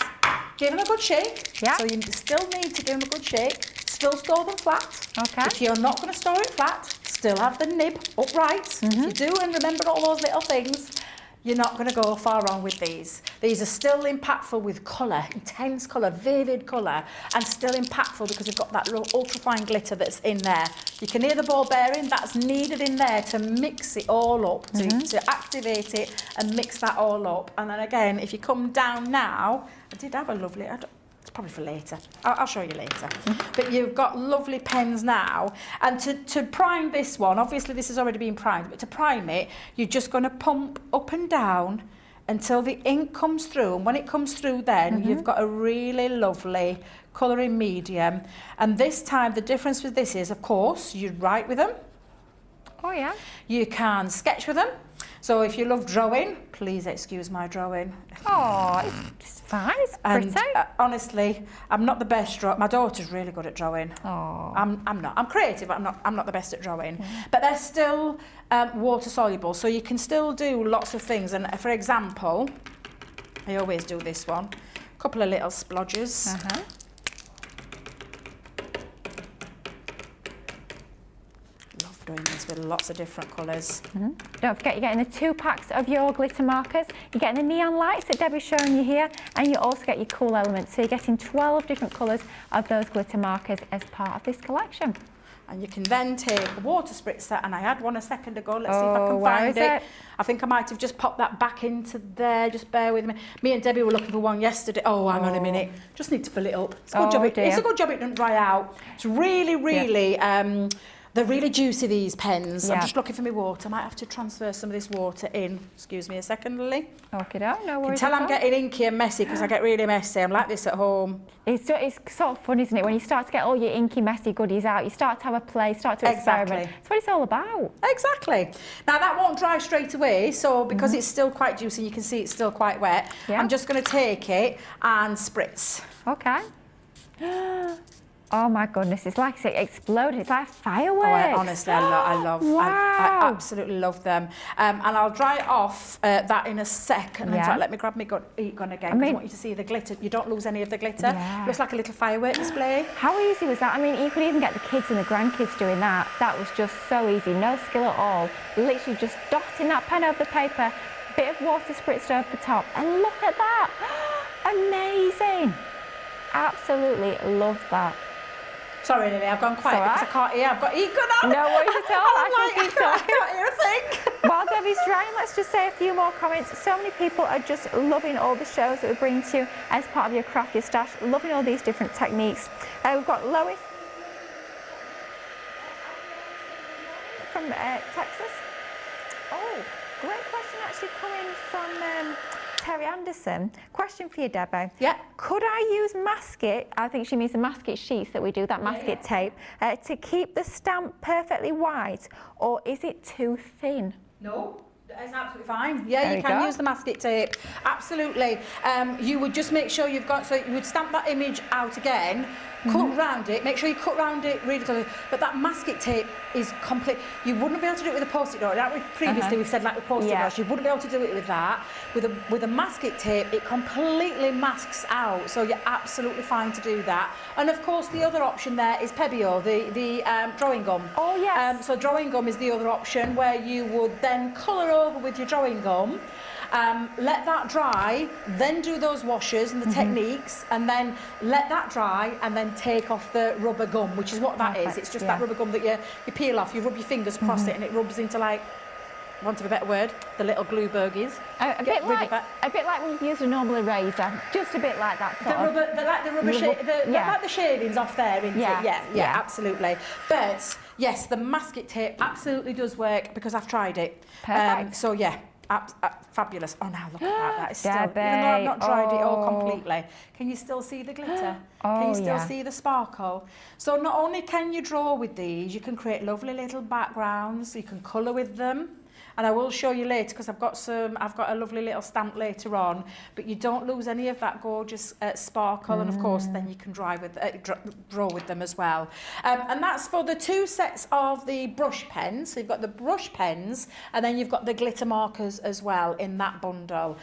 Give them a good shake. Yeah. So you still need to give them a good shake. Still store them flat. Okay. If you're not going to store it flat, still have the nib upright. If you do, and remember all those little things, you're not going to go far wrong with these. These are still impactful with colour, intense colour, vivid colour, and still impactful because you've got that ultra-fine glitter that's in there. You can hear the ball bearing, that's needed in there to mix it all up, to activate it and mix that all up. And then again, if you come down now, I did have a lovely, it's probably for later. I'll show you later. But you've got lovely pens now. And to prime this one, obviously this has already been primed, but to prime it, you're just going to pump up and down until the ink comes through. And when it comes through then, you've got a really lovely colouring medium. And this time, the difference with this is, of course, you write with them. Oh, yeah. You can sketch with them. So if you love drawing, please excuse my drawing. Oh, it's fine. It's pretty. And honestly, I'm not the best drawer. My daughter's really good at drawing. Oh. I'm not. I'm creative, but I'm not the best at drawing. But they're still water soluble, so you can still do lots of things. And for example, I always do this one. A couple of little splodges. Doing this with lots of different colours. Don't forget, you're getting the 2 packs of your glitter markers, you're getting the neon lights that Debbie's showing you here, and you also get your cool elements. So you're getting 12 different colours of those glitter markers as part of this collection. And you can then take a water spritzer, and I had one a second ago. Let's see if I can find it. I think I might have just popped that back into there. Just bear with me. Me and Debbie were looking for one yesterday. Oh, hang on a minute. Just need to fill it up. It's a good job. It's a good job it didn't dry out. It's really, really. They're really juicy, these pens. I'm just looking for my water. I might have to transfer some of this water in. Excuse me a second, Lily. Okay, no worries. You can tell I'm getting inky and messy because I get really messy. I'm like this at home. It's sort of fun, isn't it? When you start to get all your inky, messy goodies out, you start to have a play, start to experiment. That's what it's all about. Exactly. Now, that won't dry straight away, so because it's still quite juicy, you can see it's still quite wet, I'm just going to take it and spritz. Okay. Oh my goodness, it's like it exploded. It's like fireworks. Oh, honestly, I love. Wow. I absolutely love them. And I'll dry it off that in a second. In fact, let me grab my heat gun again because I want you to see the glitter. You don't lose any of the glitter. Looks like a little firework display. How easy was that? I mean, you could even get the kids and the grandkids doing that. That was just so easy, no skill at all. Literally just dotting that pen over the paper, bit of water spritzed over the top, and look at that. Amazing. Absolutely loved that. Sorry, Lily, I've gone quiet because I can't hear. I've got heat gun on. No worries at all. I can't hear a thing. While Debbie's drying, let's just say a few more comments. So many people are just loving all the shows that we bring to you as part of your Craft Your Stash, loving all these different techniques. We've got Lois from Texas. Oh, great question actually coming from Terry Anderson. Question for you, Debbie. Yeah. Could I use masket, I think she means the masket sheath that we do, that masket tape, to keep the stamp perfectly white, or is it too thin? No. It's absolutely fine. Yeah, you can use the masket tape. Absolutely. You would just make sure you've got, so you would stamp that image out again, cut round it, make sure you cut round it really closely. But that masket tape is complete. You wouldn't be able to do it with a post-it note. Like previously we've said like with post-it notes, you wouldn't be able to do it with that. With a masket tape, it completely masks out. So you're absolutely fine to do that. And of course, the other option there is Pebeo, the drawing gum. Oh, yes. So drawing gum is the other option where you would then colour over with your drawing gum, let that dry, then do those washes and the techniques, and then let that dry and then take off the rubber gum, which is what that is. It's just that rubber gum that you peel off, you rub your fingers across it and it rubs into, like, want of a better word, the little glue bogies. A bit like when you've used a normal eraser, just a bit like that sort of. Like the shavings off there, isn't it? Yeah, absolutely. But yes, the masket tape absolutely does work because I've tried it. Perfect. So yeah, fabulous. Oh, now look at that. That is still, even though I've not dried it all completely, can you still see the glitter? Can you still see the sparkle? So not only can you draw with these, you can create lovely little backgrounds, you can colour with them. and I will show you later because I've got a lovely little stamp later on, but you don't lose any of that gorgeous sparkle, and of course then you can draw with them as well. And that's for the 2 sets of the brush pens. So you've got the brush pens and then you've got the glitter markers as well in that bundle.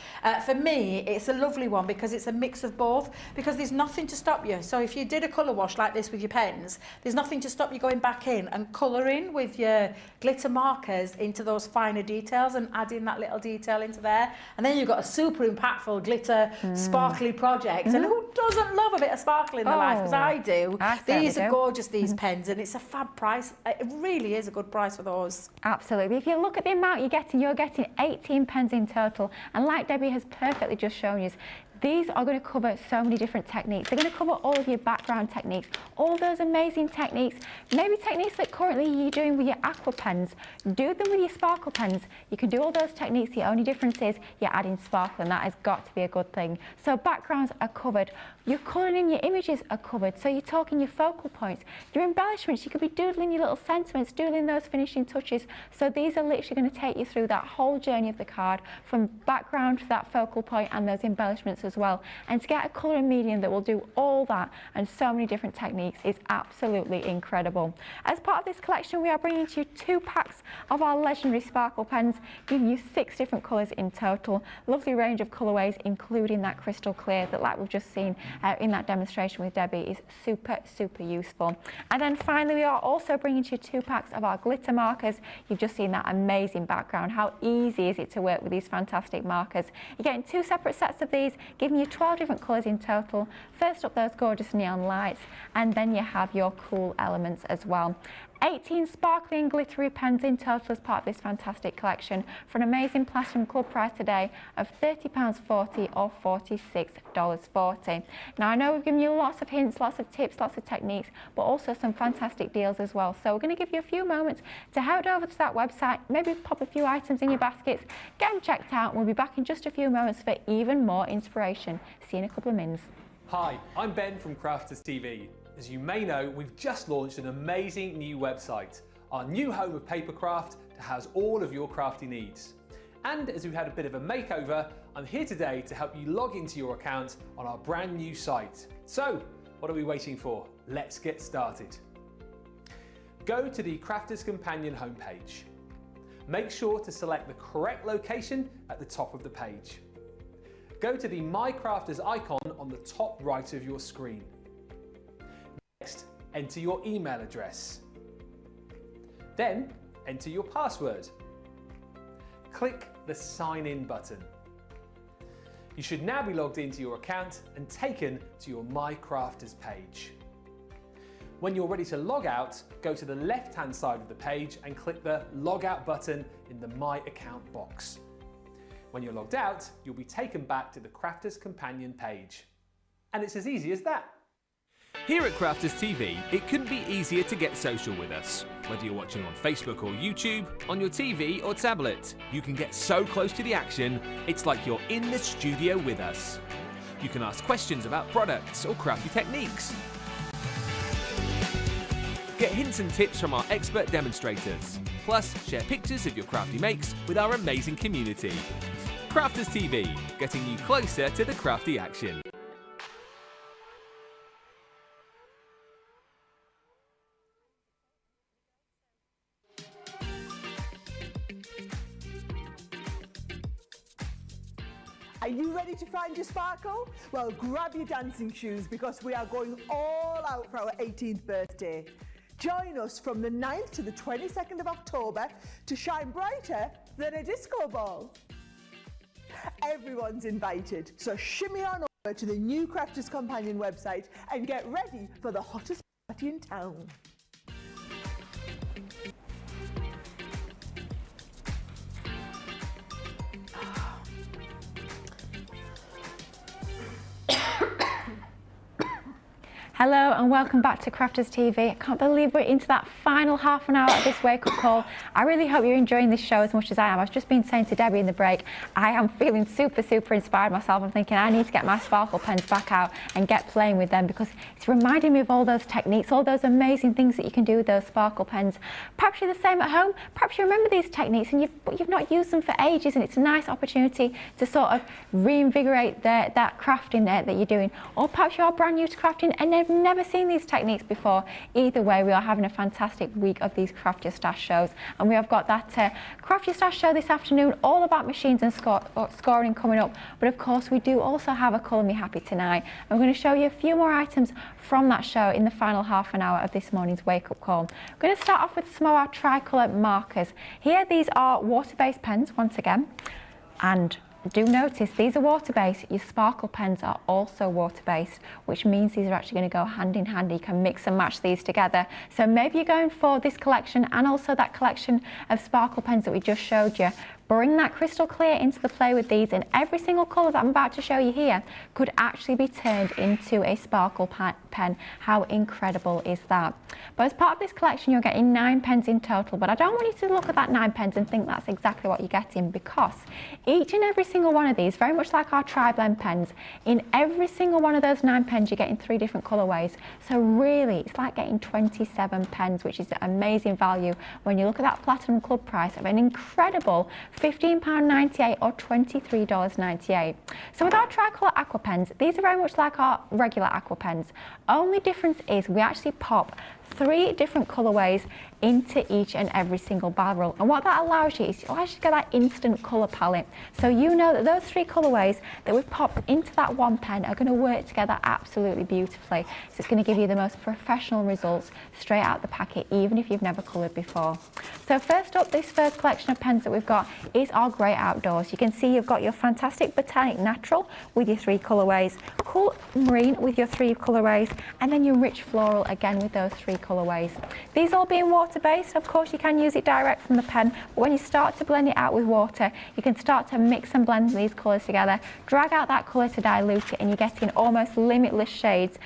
For me, it's a lovely one because it's a mix of both, because there's nothing to stop you. So if you did a colour wash like this with your pens, there's nothing to stop you going back in and colouring with your glitter markers into those finer details and adding that little detail into there. And then you've got a super impactful glitter sparkly project. And who doesn't love a bit of sparkle in their life? Because I do. These are gorgeous, these pens, and it's a fab price. It really is a good price for those. Absolutely. If you look at the amount you're getting 18 pens in total, and like Debbie has perfectly just shown you, these are going to cover so many different techniques. They're going to cover all of your background techniques, all those amazing techniques, maybe techniques that currently you're doing with your aqua pens. Do them with your sparkle pens. You can do all those techniques. The only difference is you're adding sparkle, and that has got to be a good thing. So backgrounds are covered. Your colouring in your images are covered. So you're talking your focal points, your embellishments. You could be doodling your little sentiments, doodling those finishing touches. So these are literally going to take you through that whole journey of the card, from background to that focal point and those embellishments as well. And to get a colouring medium that will do all that and so many different techniques is absolutely incredible. As part of this collection, we are bringing to you 2 packs of our legendary sparkle pens, giving you 6 different colours in total. Lovely range of colourways, including that crystal clear that, like we've just seen in that demonstration with Debbie, is super, super useful. And then finally, we are also bringing to you 2 packs of our glitter markers. You've just seen that amazing background. How easy is it to work with these fantastic markers? You're getting 2 separate sets of these, giving you 12 different colours in total. First up, those gorgeous neon lights, and then you have your cool elements as well. 18 sparkling and glittery pens in total as part of this fantastic collection for an amazing Platinum Club price today of £30.40 or $46.40. Now, I know we've given you lots of hints, lots of tips, lots of techniques, but also some fantastic deals as well. So we're going to give you a few moments to head over to that website, maybe pop a few items in your baskets, get them checked out, and we'll be back in just a few moments for even more inspiration. See you in a couple of minutes. Hi, I'm Ben from Crafters TV. As you may know, we've just launched an amazing new website, our new home of papercraft to house all of your crafty needs. And as we've had a bit of a makeover, I'm here today to help you log into your account on our brand new site. So, what are we waiting for? Let's get started. Go to the Crafters Companion homepage. Make sure to select the correct location at the top of the page. Go to the My Crafters icon on the top right of your screen. Next, enter your email address. Then, enter your password. Click the Sign In button. You should now be logged into your account and taken to your My Crafters page. When you're ready to log out, go to the left-hand side of the page and click the Log Out button in the My Account box. When you're logged out, you'll be taken back to the Crafters Companion page. And it's as easy as that. Here at Crafters TV, it couldn't be easier to get social with us. Whether you're watching on Facebook or YouTube, on your TV or tablet, you can get so close to the action, it's like you're in the studio with us. You can ask questions about products or crafty techniques. Get hints and tips from our expert demonstrators. Plus, share pictures of your crafty makes with our amazing community. Crafters TV, getting you closer to the crafty action. Are you ready to find your sparkle? Well, grab your dancing shoes because we are going all out for our 18th birthday. Join us from the 9th to the 22nd of October to shine brighter than a disco ball. Everyone's invited, so shimmy on over to the new Crafters Companion website and get ready for the hottest party in town. Hello and welcome back to Crafters TV. I can't believe we're into that final half an hour of this wake-up call. I really hope you're enjoying this show as much as I am. I've just been saying to Debbie in the break, I am feeling super inspired myself. I'm thinking I need to get my sparkle pens back out and get playing with them because it's reminding me of all those techniques, all those amazing things that you can do with those sparkle pens. Perhaps you're the same at home. Perhaps you remember these techniques and you've not used them for ages, and it's a nice opportunity to sort of reinvigorate that crafting there that you're doing. Or perhaps you're brand new to crafting and they've never seen these techniques before. Either way, we are having a fantastic week of these Craft Your Stash shows, and we have got that Craft Your Stash show this afternoon all about machines and scoring coming up. But of course we do also have a Colour Me Happy tonight, and we're going to show you a few more items from that show in the final half an hour of this morning's wake up call. We're going to start off with some of our Tricolor markers. Here these are water-based pens once again, and do notice these are water-based. Your sparkle pens are also water-based, which means these are actually going to go hand in hand. You can mix and match these together. So maybe you're going for this collection and also that collection of sparkle pens that we just showed you. Bring that crystal clear into the play with these, and every single colour that I'm about to show you here could actually be turned into a sparkle pen. How incredible is that? But as part of this collection you're getting 9 pens in total, but I don't want you to look at that 9 pens and think that's exactly what you're getting, because each and every single one of these, very much like our tri-blend pens, in every single one of those 9 pens you're getting 3 different colourways. So really it's like getting 27 pens, which is an amazing value when you look at that Platinum Club price of an incredible £15.98 or $23.98. So with our Tricolor aqua pens, these are very much like our regular aqua pens. Only difference is we actually pop 3 different colourways into each and every single barrel, and what that allows you is you actually get that instant colour palette. So you know that those 3 colourways that we've popped into that one pen are going to work together absolutely beautifully. So it's going to give you the most professional results straight out the packet, even if you've never coloured before. So first up, this first collection of pens that we've got is our Grey Outdoors. You can see you've got your fantastic Botanic Natural with your 3 colourways, Cool Marine with your 3 colourways, and then your Rich Floral again with those 3 colourways. These all being water-based, of course you can use it direct from the pen, but when you start to blend it out with water, you can start to mix and blend these colours together, drag out that colour to dilute it, and you're getting almost limitless shades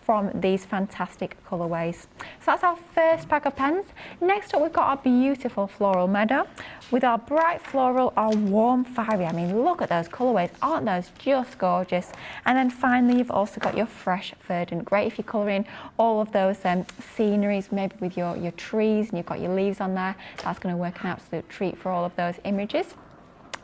from these fantastic colourways. So that's our first pack of pens. Next up we've got our beautiful Floral Meadow with our bright floral, our warm fiery. I mean, look at those colourways, aren't those just gorgeous? And then finally you've also got your Fresh Verdant. Great if you're colouring all of those sceneries, maybe with your trees and you've got your leaves on there. That's going to work an absolute treat for all of those images.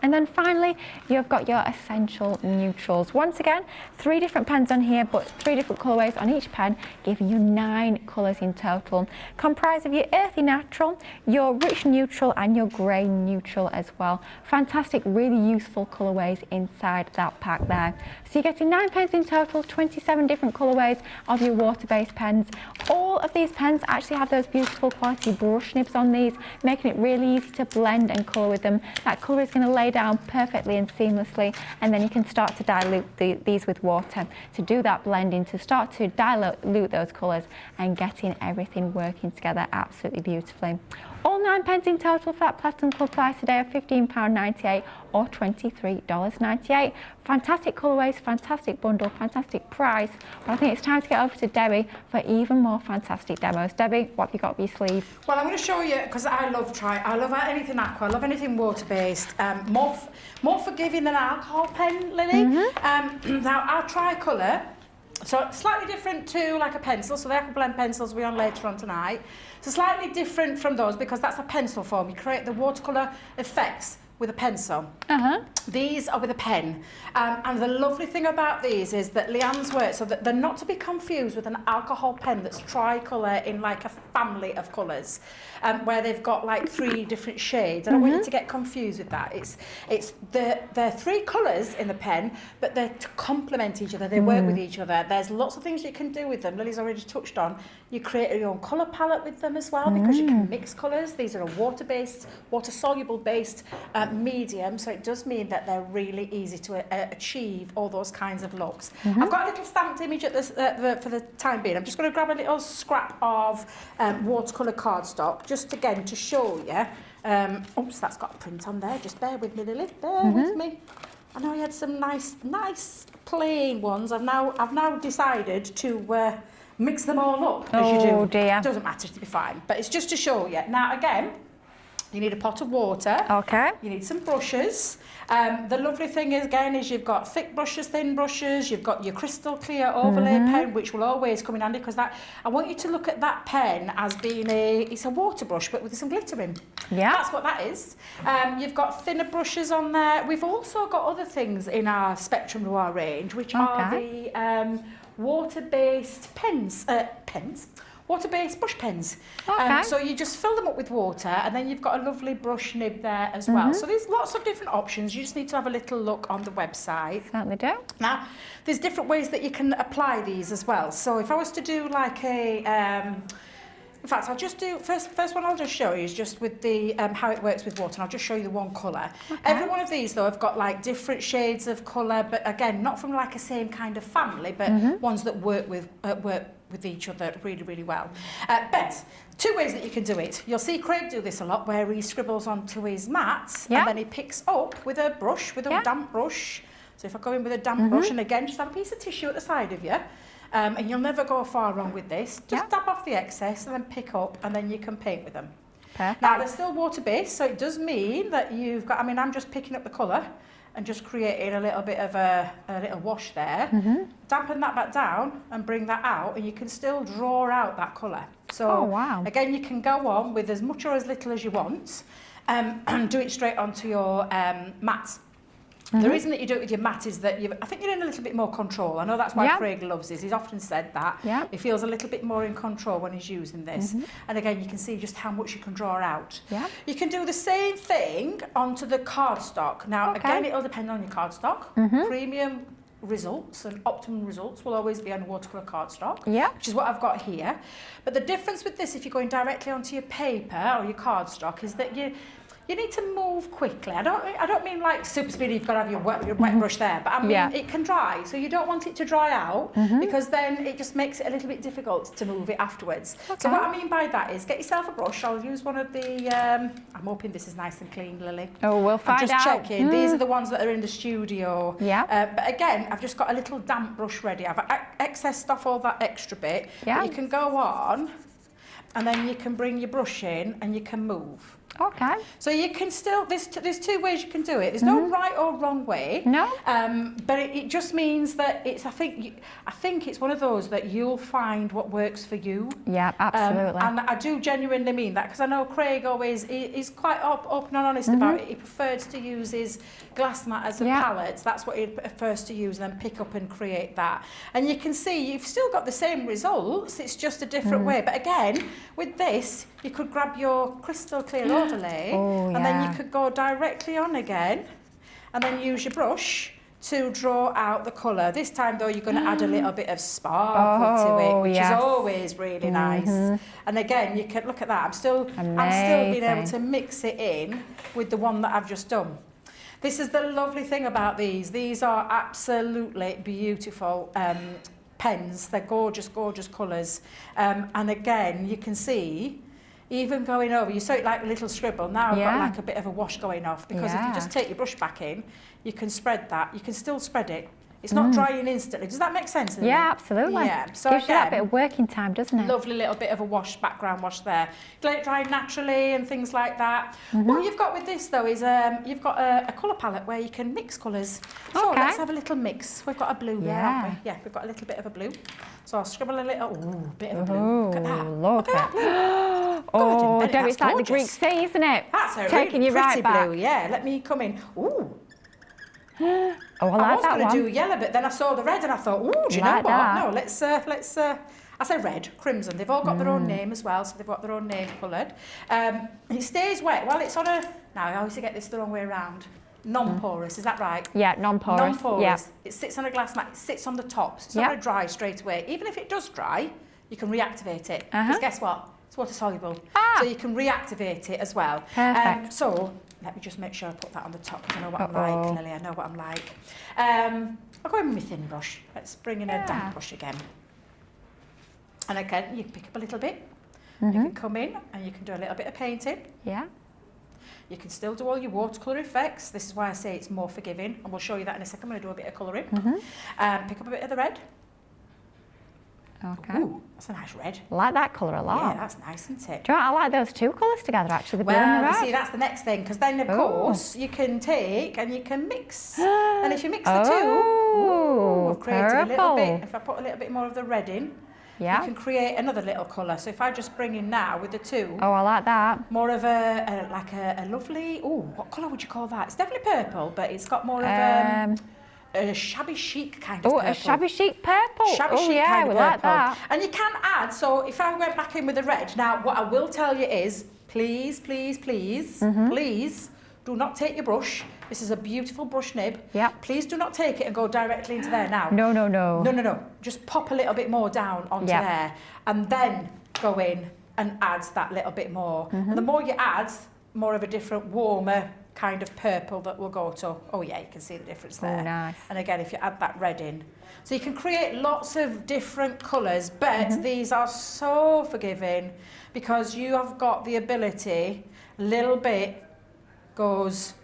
And then finally, you've got your Essential Neutrals. Once again, 3 different pens on here, but 3 different colourways on each pen, giving you 9 colours in total. Comprised of your Earthy Natural, your Rich Neutral, and your Grey Neutral as well. Fantastic, really useful colourways inside that pack there. So you're getting 9 pens in total, 27 different colourways of your water-based pens. All of these pens actually have those beautiful quality brush nibs on these, making it really easy to blend and colour with them. That colour is going to lay down perfectly and seamlessly, and then you can start to dilute these with water to do that blending, to start to dilute those colours and getting everything working together absolutely beautifully. All 9 pens in total for that Platinum Club price today of £15.98 or $23.98. Fantastic colourways, fantastic bundle, fantastic price. But I think it's time to get over to Debbie for even more fantastic demos. Debbie, what have you got up your sleeve? Well, I'm going to show you, because I love anything aqua, I love anything water-based, more forgiving than an alcohol pen, Lily. Now, our Tricolor, so slightly different to like a pencil, so the aqua blend pencils we're on later on tonight. So slightly different from those because that's a pencil form. You create the watercolour effects with a pencil. These are with a pen. And the lovely thing about these is that Leanne's work, so that they're not to be confused with an alcohol pen that's tricolour in like a family of colours, where they've got like 3 different shades. I don't want you to get confused with that. They're 3 colours in the pen, but they're to complement each other. They work with each other. There's lots of things you can do with them. Lily's already touched on. You create your own colour palette with them as well, because you can mix colours. These are a water-based, water-soluble based medium, so it does mean that they're really easy to achieve all those kinds of looks. I've got a little stamped image at this, for the time being. I'm just going to grab a little scrap of watercolour cardstock, just again to show you. Oops, that's got a print on there. Just bear with me, Lily. Bear with me. I know you had some nice plain ones. I've now decided to mix them all up as you do. Oh dear. Doesn't matter, to be fine. But it's just to show you. Now again, you need a pot of water. Okay. You need some brushes. The lovely thing is, again, is you've got thick brushes, thin brushes, you've got your crystal clear overlay pen, which will always come in handy, because that, I want you to look at that pen as being it's a water brush, but with some glitter in. Yeah. That's what that is. You've got thinner brushes on there. We've also got other things in our Spectrum Noir range, which are the water-based water-based brush pens. Okay. So you just fill them up with water, and then you've got a lovely brush nib there as well. So there's lots of different options. You just need to have a little look on the website. Certainly do. Now, there's different ways that you can apply these as well. So if I was to do like in fact, I'll just do, first one I'll just show you is just with the how it works with water, and I'll just show you the one colour. Okay. Every one of these though have got like different shades of colour, but again, not from like a same kind of family, but ones that work with each other really, really well. But two ways that you can do it. You'll see Craig do this a lot, where he scribbles onto his mat, and then he picks up with a brush, with a damp brush. So if I go in with a damp brush, and again, just have a piece of tissue at the side of you, and you'll never go far wrong with this. Just dab off the excess and then pick up, and then you can paint with them. Perfect. Now, they're still water-based, so it does mean that you've got, I mean, I'm just picking up the colour and just creating a little bit of a little wash there. Dampen that back down and bring that out, and you can still draw out that colour. So, again, you can go on with as much or as little as you want, and do it straight onto your mat. The reason that you do it with your mat is that I think you're in a little bit more control. I know that's why Craig loves this. He's often said that. He feels a little bit more in control when he's using this. And again, you can see just how much you can draw out. You can do the same thing onto the cardstock. Now, again, it'll depend on your cardstock. Premium results and optimum results will always be on watercolour cardstock, which is what I've got here. But the difference with this, if you're going directly onto your paper or your cardstock, is that you need to move quickly. I don't mean like super speedy, you've got to have your wet brush there, but I mean it can dry, so you don't want it to dry out, because then it just makes it a little bit difficult to move it afterwards. So what I mean by that is, get yourself a brush. I'll use one of the, I'm hoping this is nice and clean, Lily. Oh, we'll find out. I'm just checking. These are the ones that are in the studio. But again, I've just got a little damp brush ready. I've excessed off all that extra bit. But you can go on, and then you can bring your brush in and you can move. Okay. So you can still, there's two ways you can do it. There's no right or wrong way. No. But it just means that it's, I think it's one of those that you'll find what works for you. Yeah, absolutely. And I do genuinely mean that, because I know Craig always, he's quite open and honest about it. He prefers to use his glass mat as a palette. That's what he prefers to use, and then pick up and create that. And you can see you've still got the same results, it's just a different way. But again, with this, you could grab your crystal clear overlay, and then you could go directly on again, and then use your brush to draw out the colour. This time though, you're going to add a little bit of sparkle to it, which is always really nice. And again, you can look at that. I'm still being able to mix it in with the one that I've just done. This is the lovely thing about these. These are absolutely beautiful pens. They're gorgeous, gorgeous colours. And again, you can see, even going over, you saw it like a little scribble. Now I've got like a bit of a wash going off, because if you just take your brush back in, you can spread that. You can still spread it. It's not drying instantly. Does that make sense? Yeah, absolutely. Yeah. So gives you that bit of working time, doesn't it? Lovely little bit of a wash, background wash there. Let it dry naturally and things like that. What you've got with this though is you've got a colour palette where you can mix colours. So let's have a little mix. We've got a blue here, haven't we? Yeah, we've got a little bit of a blue. So I'll scribble a little, bit of a blue. Look at that. Look at that. Oh, Debby, it's like the Greek sea, isn't it? That's a taking really you right pretty back. blue. Yeah, let me come in. Ooh. Oh, I like I was that going to one. do yellow, but then I saw the red and I thought, ooh, do you know what? No, let's I say red, crimson. They've all got their own name as well, so they've got their own name coloured. It stays wet. Well, it's on a, now I always get this the wrong way around. Non-porous, is that right? Yeah, non-porous. Non-porous. Yeah. It sits on a glass mat, it sits on the top, so it's not going to dry straight away. Even if it does dry, you can reactivate it. Because guess what? It's water soluble. So you can reactivate it as well. Perfect. So let me just make sure I put that on the top, because I know what I'm like, Lily. I know what I'm like. I'll go in with my thin brush. Let's bring in a damp brush again. And again, you can pick up a little bit. You can come in and you can do a little bit of painting. Yeah. You can still do all your watercolour effects. This is why I say it's more forgiving, and we'll show you that in a second. I'm going to do a bit of colouring. Pick up a bit of the red. Okay. Ooh, that's a nice red. I like that colour a lot. Yeah, that's nice, isn't it? Do you know what? I like those two colours together actually, the blue and the Well, red. you see, that's the next thing, because then, of Ooh. course, you can take and you can mix. And if you mix the two, Oh, I've created a little bit. purple. If I put a little bit more of the red in, Yeah. you can create another little colour. So if I just bring in now with the two, Oh, I like that. more of a lovely, what colour would you call that? It's definitely purple, but it's got more of a shabby chic kind of Oh, purple. a shabby chic purple. Shabby oh, chic yeah, kind we of like purple. that. And you can add, so if I went back in with the red, now what I will tell you is, please, please, please, please do not take your brush. This is a beautiful brush nib. Yeah. Please do not take it and go directly into there now. No, no, no. No, no, no. Just pop a little bit more down onto Yeah. there and then go in and add that little bit more. And the more you add, more of a different, warmer kind of purple that will go to. Oh yeah, you can see the difference there. Oh, nice. And again, if you add that red in. So you can create lots of different colours, but these are so forgiving because you have got the ability, a little bit goes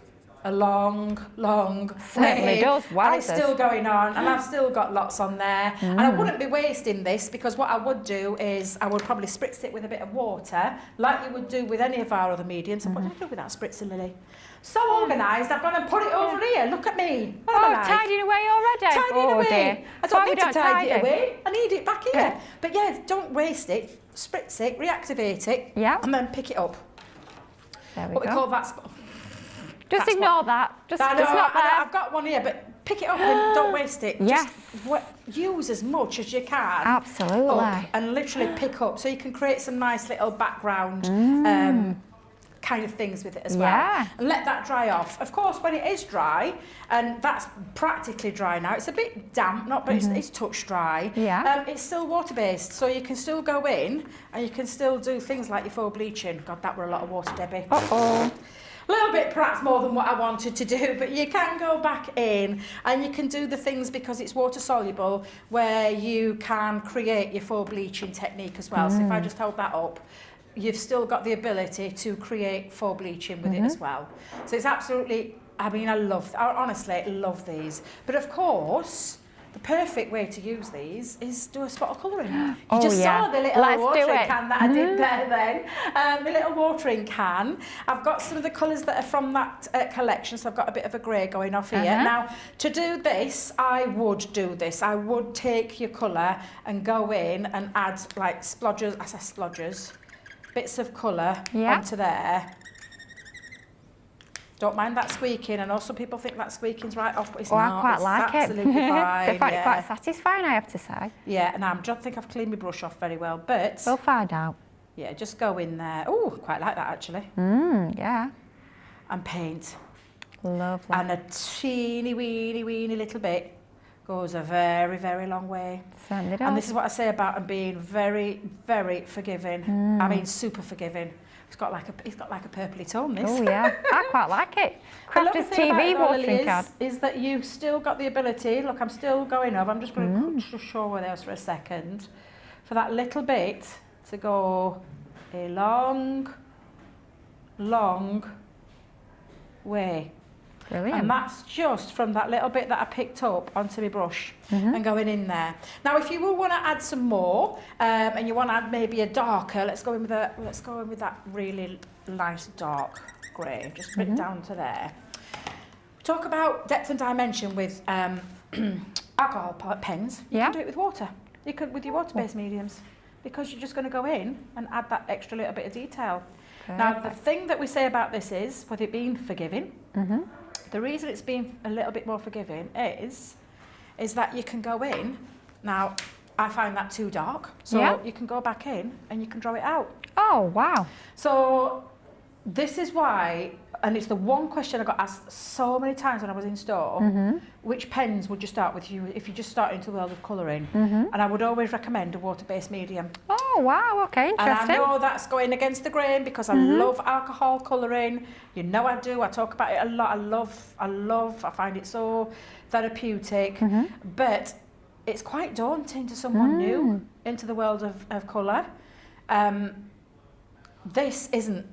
a long, long Certainly way. does. And it's Wowzers. still going on, and I've still got lots on there. And I wouldn't be wasting this because what I would do is I would probably spritz it with a bit of water, like you would do with any of our other mediums. And what did I do with that spritzer, Lily? So organised, I've gone and put it over here. Look at me. What am I Oh, like? tidying away already. Tidying oh, away. Dear. I That's don't why we need to don't tidy it tidy. away. I need it back here. Yeah. But yeah, don't waste it. Spritz it, reactivate it, Yeah. and then pick it up. There we What we go. call that. Just that's ignore that. Just, I know, just not I know, there. I've got one here, but pick it up and don't waste it. Yes. Just use as much as you can. Absolutely. Up and literally pick up, so you can create some nice little background kind of things with it as well. Yeah. And let that dry off. Of course, when it is dry, and that's practically dry now, it's a bit damp, not, but it's touch dry. Yeah. It's still water-based, so you can still go in and you can still do things like your faux bleaching. God, that were a lot of water, Debbie. Uh-oh. A little bit perhaps more than what I wanted to do, but you can go back in and you can do the things because it's water soluble where you can create your faux bleaching technique as well. So if I just hold that up, you've still got the ability to create faux bleaching with it as well. So it's absolutely, I mean, I honestly love these. But of course, the perfect way to use these is do a spot of colouring. You Oh, just yeah. saw the little Let's do watering it. can that I did there then. The little watering can. I've got some of the colours that are from that collection, so I've got a bit of a grey going off here. Now, to do this, I would do this. I would take your colour and go in and add like splodgers, I say splodgers, bits of colour onto there. Don't mind that squeaking. I know some people think that squeaking's right off, but it's not. I quite It's like it. absolutely fine. They find it quite satisfying, I have to say. Yeah, and I don't think I've cleaned my brush off very well, but We'll find out. yeah, just go in there. Oh, quite like that actually. Yeah. And paint. Lovely. And a teeny weeny little bit goes a very, very long way. Certainly does. And this is what I say about them being very, very forgiving. I mean, super forgiving. It's got like a purpley tone, this. Oh, yeah. I quite like it. The lovely Crafters thing about TV it, though, Lily, watering card. is that you've still got the ability, look, I'm still going over, I'm just going to show where those for a second, for that little bit to go a long, long way. Brilliant. And that's just from that little bit that I picked up onto my brush and going in there. Now, if you will want to add some more, and you want to add maybe a darker, let's go in with that really nice dark grey. Just put it down to there. Talk about depth and dimension with alcohol pens. You can do it with water. You could with your water-based mediums, because you're just going to go in and add that extra little bit of detail. Now, the thing that we say about this is, with it being forgiving, the reason it's being a little bit more forgiving is that you can go in. Now, I find that too dark, so you can go back in and you can draw it out. Oh, wow. So this is why, and it's the one question I got asked so many times when I was in store, which pens would you start with if you just start into the world of colouring? And I would always recommend a water-based medium. Oh, wow. Okay, interesting. And I know that's going against the grain because I love alcohol colouring. You know I do. I talk about it a lot. I find it so therapeutic. But it's quite daunting to someone new into the world of colour. This isn't,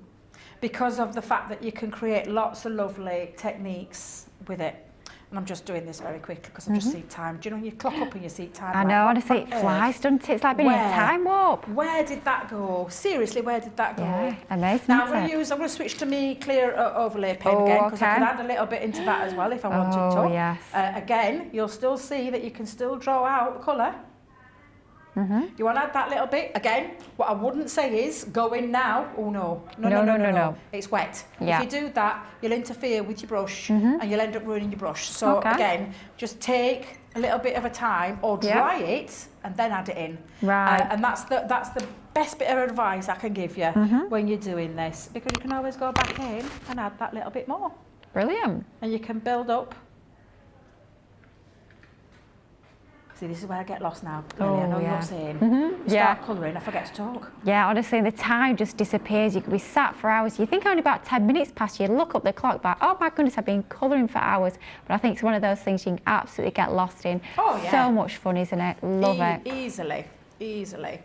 because of the fact that you can create lots of lovely techniques with it. And I'm just doing this very quickly because I've just seat time. Do you know when you clock up and you seat time? I know, honestly, it flies, doesn't it? It's like being in a time warp. Where did that go? Seriously, where did that go? Yeah, amazing. Now I'm going to switch to me clear overlay pen again, because I could add a little bit into that as well if I wanted to. Oh, yes. Again, you'll still see that you can still draw out the colour. You want to add that little bit? Again, what I wouldn't say is go in now. Oh no. It's wet. Yeah. If you do that, you'll interfere with your brush and you'll end up ruining your brush. So again, just take a little bit of a time or dry it and then add it in. Right. And that's the best bit of advice I can give you when you're doing this, because you can always go back in and add that little bit more. Brilliant. And you can build up. See, this is where I get lost now. Lily, I know you're saying. Start colouring, I forget to talk. Yeah, honestly, the time just disappears. You could be sat for hours. You think only about 10 minutes past, you look up the clock, but oh my goodness, I've been colouring for hours. But I think it's one of those things you can absolutely get lost in. Oh, yeah. So much fun, isn't it? Love it. Easily.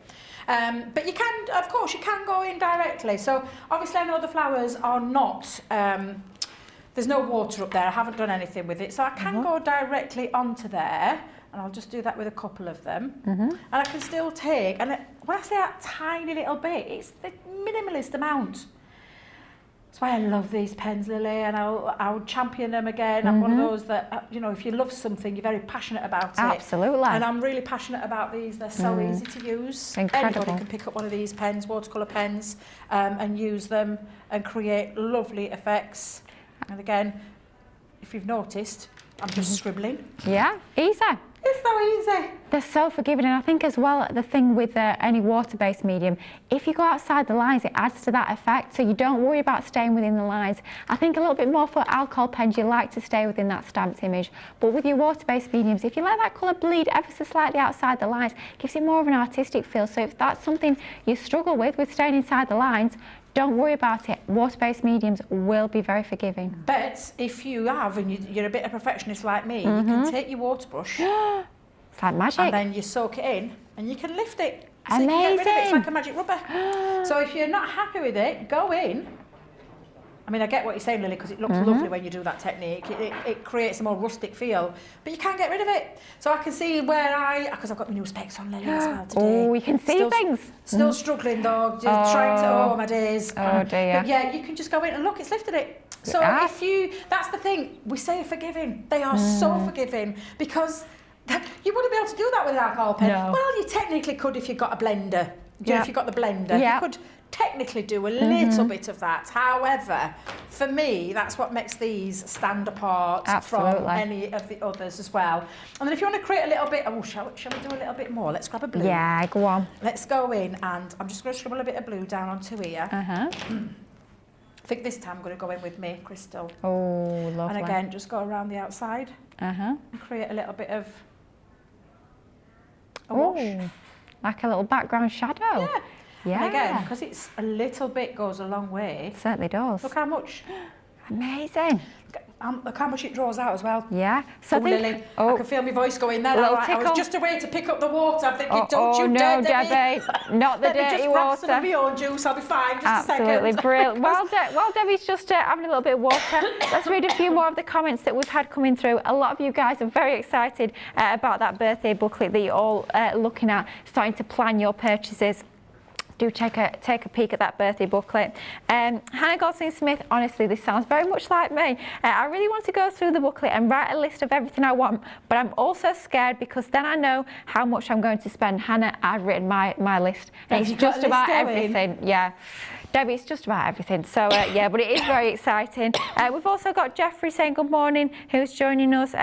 But you can, of course, you can go in directly. So obviously I know the flowers are not, there's no water up there. I haven't done anything with it. So I can go directly onto there. And I'll just do that with a couple of them. And I can still take, and when I say that tiny little bit, it's the minimalist amount. That's why I love these pens, Lily, and I'll champion them again. I'm one of those that, you know, if you love something, you're very passionate about it. Absolutely. And I'm really passionate about these. They're so easy to use. Incredible. Anybody can pick up one of these pens, watercolour pens, and use them and create lovely effects. And again, if you've noticed, I'm just scribbling. Yeah, easy. It's so easy. They're so forgiving, and I think as well the thing with any water-based medium, if you go outside the lines, it adds to that effect, so you don't worry about staying within the lines. I think a little bit more for alcohol pens, you like to stay within that stamped image, but with your water-based mediums, if you let that colour bleed ever so slightly outside the lines, it gives it more of an artistic feel. So if that's something you struggle with staying inside the lines, don't worry about it. Water-based mediums will be very forgiving. But if you have, and you're a bit of a perfectionist like me, you can take your water brush. It's like magic. And then you soak it in, and you can lift it. So Amazing. you can get rid of it. It's like a magic rubber. So if you're not happy with it, go in. I mean, I get what you're saying, Lily, because it looks lovely when you do that technique. It creates a more rustic feel, but you can't get rid of it. So I can see where because I've got my new specs on, Lily, as well today. Oh, you can see things. Still struggling though, just trying to, oh my days. Oh dear. But yeah, you can just go in and look, it's lifted it. So if you, that's the thing, we say forgiving. They are so forgiving, because you wouldn't be able to do that with an alcohol pen. No. Well, you technically could if you've got a blender. If you've got the blender, you could technically do a little bit of that. However, for me, that's what makes these stand apart from any of the others as well. And then if you want to create a little bit, shall we do a little bit more? Let's grab a blue. Yeah, go on. Let's go in, and I'm just going to scribble a bit of blue down onto here. I think this time I'm going to go in with me crystal. Oh, lovely. And again, just go around the outside and create a little bit of a wash. Like a little background shadow. Yeah. And again, because it's a little bit goes a long way. It certainly does. Look how much. Amazing. Look how much it draws out as well. Yeah. So Lily, I can feel my voice going there. I was just a way to pick up the water. I'm thinking, don't you dare, Debbie. Not the dirty just water. Just grab some of my own juice, I'll be fine. Just Absolutely a second. Brilliant. While Debbie's just having a little bit of water, let's read a few more of the comments that we've had coming through. A lot of you guys are very excited about that birthday booklet that you're all looking at, starting to plan your purchases. Do take a peek at that birthday booklet. Hannah Goldstein-Smith, honestly, this sounds very much like me. I really want to go through the booklet and write a list of everything I want, but I'm also scared because then I know how much I'm going to spend. Hannah, I've written my list, and it's just about everything. Yeah. Debbie, it's just about everything. So, yeah, but it is very exciting. We've also got Jeffrey saying good morning, who's joining us.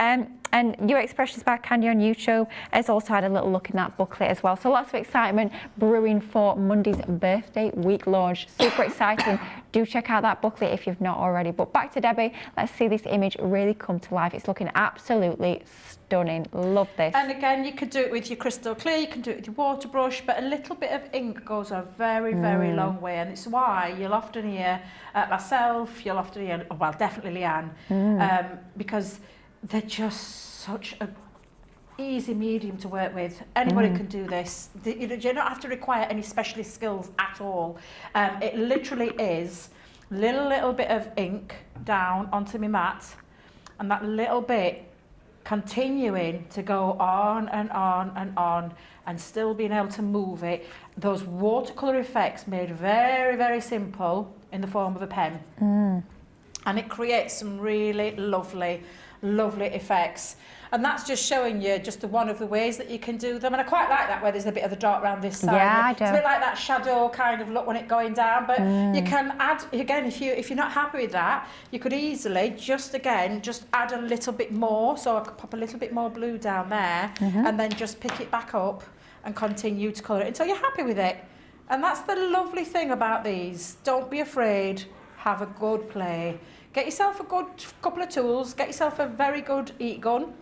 And Your Expressions by Candy on YouTube has also had a little look in that booklet as well. So lots of excitement brewing for Monday's birthday week launch. Super exciting. Do check out that booklet if you've not already. But back to Debbie, let's see this image really come to life. It's looking absolutely stunning. Love this. And again, you could do it with your crystal clear, you can do it with your water brush, but a little bit of ink goes a very, very long way. And it's why you'll often hear myself, you'll often hear, well, definitely Leanne, because they're just such a easy medium to work with. Anybody can do this. You don't have to require any specialist skills at all. It literally is little bit of ink down onto my mat, and that little bit continuing to go on and on and on and still being able to move it. Those watercolour effects made very, very simple in the form of a pen. And it creates some really lovely, lovely effects. And that's just showing you just one of the ways that you can do them. And I quite like that where there's a bit of the dark around this side. Yeah, I do. It's a bit like that shadow kind of look when it's going down. But you can add, again, if you're not happy with that, you could easily just add a little bit more. So I could pop a little bit more blue down there and then just pick it back up and continue to colour it until you're happy with it. And that's the lovely thing about these. Don't be afraid. Have a good play. Get yourself a good couple of tools. Get yourself a very good heat gun.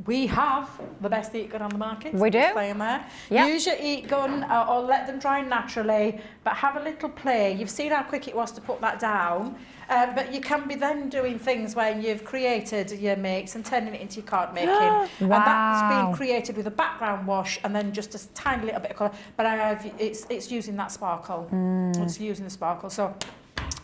We have the best heat gun on the market. We do. Saying there. Yep. Use your heat gun or let them dry naturally, but have a little play. You've seen how quick it was to put that down, but you can be then doing things where you've created your makes and turning it into your card making. Wow. And that's been created with a background wash and then just a tiny little bit of colour. But it's using that sparkle. It's using the sparkle. So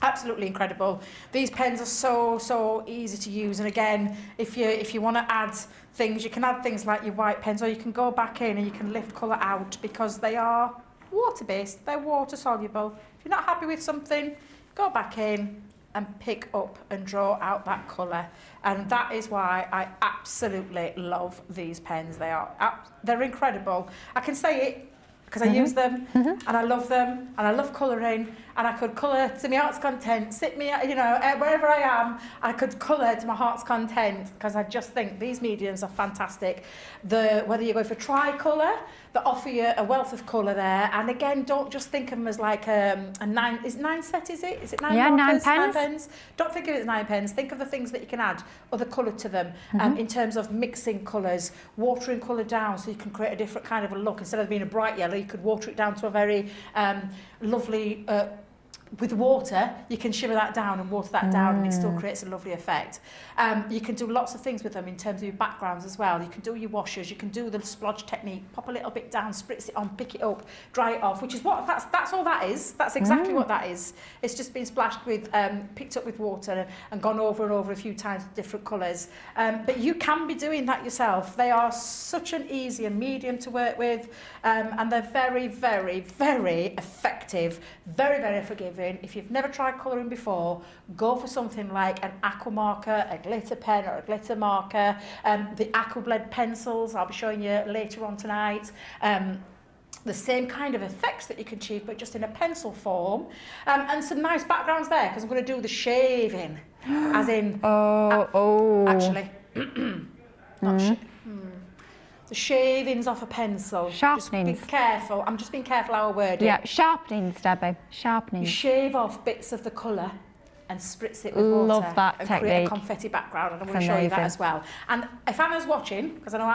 absolutely incredible. These pens are so easy to use, and again, if you want to add things, you can add things like your white pens, or you can go back in and you can lift colour out because they are water based, they're water soluble. If you're not happy with something, go back in and pick up and draw out that colour, and that is why I absolutely love these pens. They're incredible. I can say it because I use them and I love them and I love colouring, and I could colour to my heart's content, wherever I am, I could colour to my heart's content because I just think these mediums are fantastic. Whether you go for Tricolor, that offer you a wealth of colour there, and again, don't just think of them as like a 9 set, is it? Is it 9 Yeah, markers? 9 pens. 9 pens. Don't think of it as 9 pens. Think of the things that you can add other colour to them in terms of mixing colours, watering colour down so you can create a different kind of a look. Instead of being a bright yellow, you could water it down to a very lovely with water, you can shimmer that down and water that down and it still creates a lovely effect. You can do lots of things with them in terms of your backgrounds as well. You can do your washes, you can do the splodge technique, pop a little bit down, spritz it on, pick it up, dry it off, which is what that's all that is. That's exactly what that is. It's just been splashed with, picked up with water and gone over and over a few times with different colours. But you can be doing that yourself. They are such an easy and medium to work with, and they're very, very, very effective, very, very forgiving. If you've never tried colouring before, go for something like an aqua marker, a glitter pen or a glitter marker. The aqua bled pencils, I'll be showing you later on tonight. The same kind of effects that you can achieve, but just in a pencil form. And some nice backgrounds there, because I'm going to do the shaving, as in... Actually, the shavings off a pencil. Sharpenings. Just be careful. I'm just being careful how I word it. Yeah, sharpenings, Debbie. Sharpenings. You shave off bits of the colour and spritz it with water. Love that and technique. create a confetti background, and I'm going to show you that as well. And if Anna's watching, because I know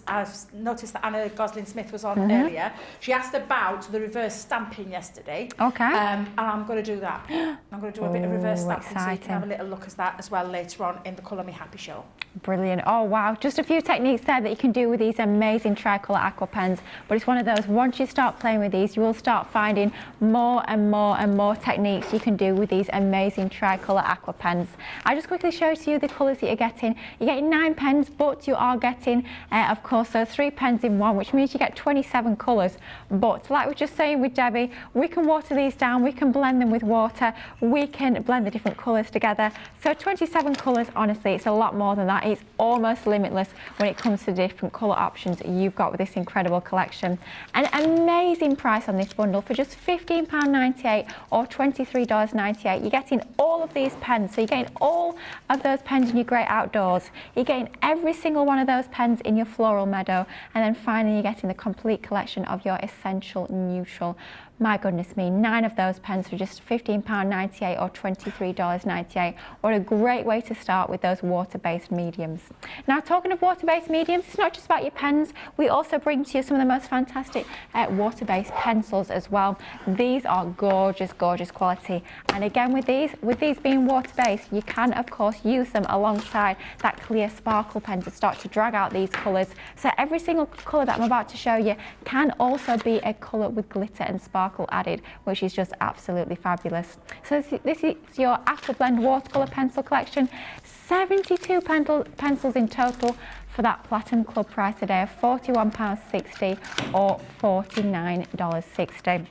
I've noticed that Anna Gosling-Smith was on earlier, she asked about the reverse stamping yesterday. Okay. And I'm going to do that. I'm going to do a bit of reverse stamping so you exciting. can have a little look at that as well later on in the Colour Me Happy show. Brilliant. Oh, wow. Just a few techniques there that you can do with these amazing Tricolor aqua pens. But it's one of those, once you start playing with these, you will start finding more and more and more techniques you can do with these amazing Tricolor aqua pens. I just quickly showed you the colours that you're getting. You're getting 9 pens, but you are getting, of course, those 3 pens in one, which means you get 27 colours. But like we were just saying with Debbie, we can water these down, we can blend them with water, we can blend the different colours together. So 27 colours, honestly, it's a lot more than that. It's almost limitless when it comes to the different colour options you've got with this incredible collection. An amazing price on this bundle for just £15.98 or $23.98. You're getting all of these pens, so you're getting all of those pens in your great outdoors. You're getting every single one of those pens in your floral meadow, and then finally you're getting the complete collection of your essential neutral. My goodness me, 9 of those pens for just £15.98 or $23.98. What a great way to start with those water-based mediums. Now, talking of water-based mediums, it's not just about your pens. We also bring to you some of the most fantastic water-based pencils as well. These are gorgeous, gorgeous quality. And again with these, with with these being water-based, you can of course use them alongside that clear sparkle pen to start to drag out these colours. So every single colour that I'm about to show you can also be a colour with glitter and sparkle added, which is just absolutely fabulous. So this is your Aqua Blend watercolour pencil collection. 72 pencils in total for that Platinum Club price today of £41.60 or $49.60.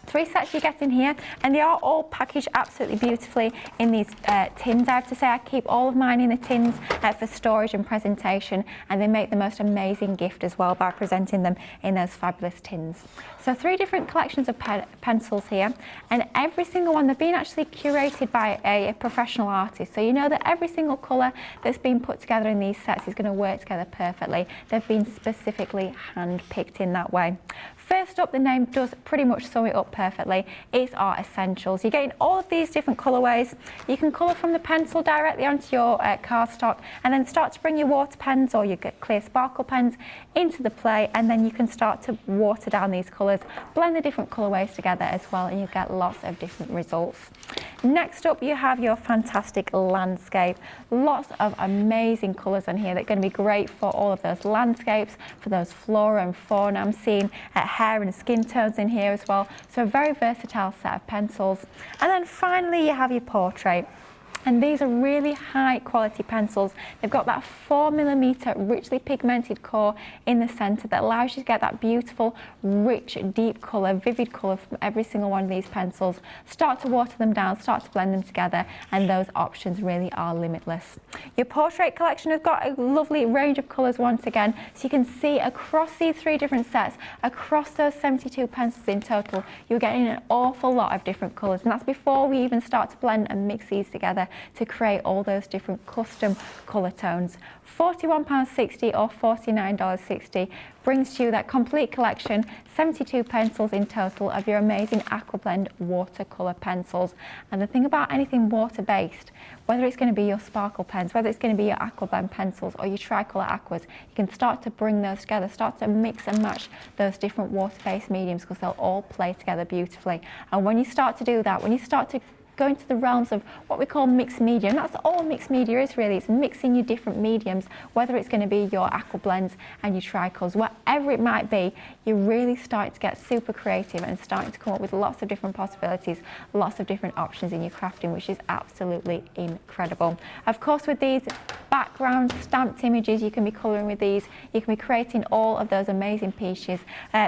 3 sets you get in here, and they are all packaged absolutely beautifully in these tins. I have to say I keep all of mine in the tins for storage and presentation, and they make the most amazing gift as well by presenting them in those fabulous tins. So 3 different collections of pencils here, and every single one, they've been actually curated by a professional artist. So you know that every single colour that's been put together in these sets is going to work together perfectly. They've been specifically hand-picked in that way. First up, the name does pretty much sum it up perfectly. It's our essentials. You're getting all of these different colourways. You can colour from the pencil directly onto your cardstock, and then start to bring your water pens or your clear sparkle pens into the play, and then you can start to water down these colours, blend the different colourways together as well, and you get lots of different results. Next up, you have your fantastic landscape. Lots of amazing colours on here that are going to be great for all of those landscapes, for those flora and fauna. I'm seeing hair and skin tones in here as well. So a very versatile set of pencils. And then finally, you have your portrait. And these are really high quality pencils. They've got that 4mm richly pigmented core in the centre that allows you to get that beautiful, rich, deep colour, vivid colour from every single one of these pencils. Start to water them down, start to blend them together, and those options really are limitless. Your portrait collection has got a lovely range of colours once again, so you can see across these 3 different sets, across those 72 pencils in total, you're getting an awful lot of different colours, and that's before we even start to blend and mix these together to create all those different custom colour tones. £41.60 or $49.60 brings you that complete collection, 72 pencils in total of your amazing Aqua Blend watercolour pencils. And the thing about anything water-based, whether it's going to be your sparkle pens, whether it's going to be your Aqua Blend pencils or your Tricolor aquas, you can start to bring those together, start to mix and match those different water-based mediums, because they'll all play together beautifully. And when you start to do that, when you start to go into the realms of what we call mixed media, and that's all mixed media is really. It's mixing your different mediums, whether it's going to be your Aqua Blends and your Tricolors, whatever it might be. You're really starting to get super creative and starting to come up with lots of different possibilities, lots of different options in your crafting, which is absolutely incredible. Of course, with these background stamped images, you can be colouring with these. You can be creating all of those amazing pieces.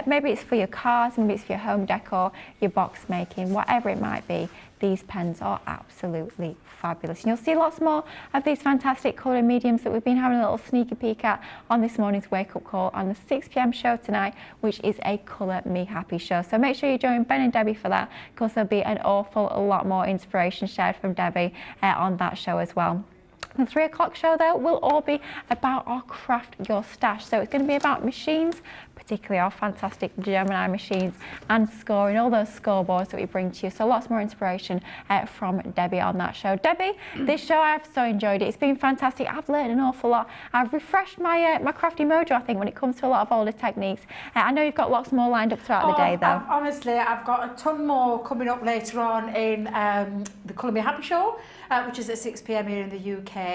Maybe it's for your cards, maybe it's for your home decor, your box making, whatever it might be. These pens are absolutely fabulous. And you'll see lots more of these fantastic colouring mediums that we've been having a little sneaky peek at on this morning's Wake Up Call on the 6 p.m. show tonight, which is a Colour Me Happy show. So make sure you join Ben and Debbie for that, because there'll be an awful lot more inspiration shared from Debbie on that show as well. The 3 o'clock show, though, will all be about our Craft Your Stash. So it's going to be about machines, particularly our fantastic Gemini machines, and scoring, all those scoreboards that we bring to you. So lots more inspiration from Debbie on that show. Debbie, this show, I've so enjoyed it. It's been fantastic. I've learned an awful lot. I've refreshed my my crafty mojo, I think, when it comes to a lot of older techniques. I know you've got lots more lined up throughout the day, though. Honestly, I've got a ton more coming up later on in the Colour Me Happy show, which is at 6 p.m. here in the UK.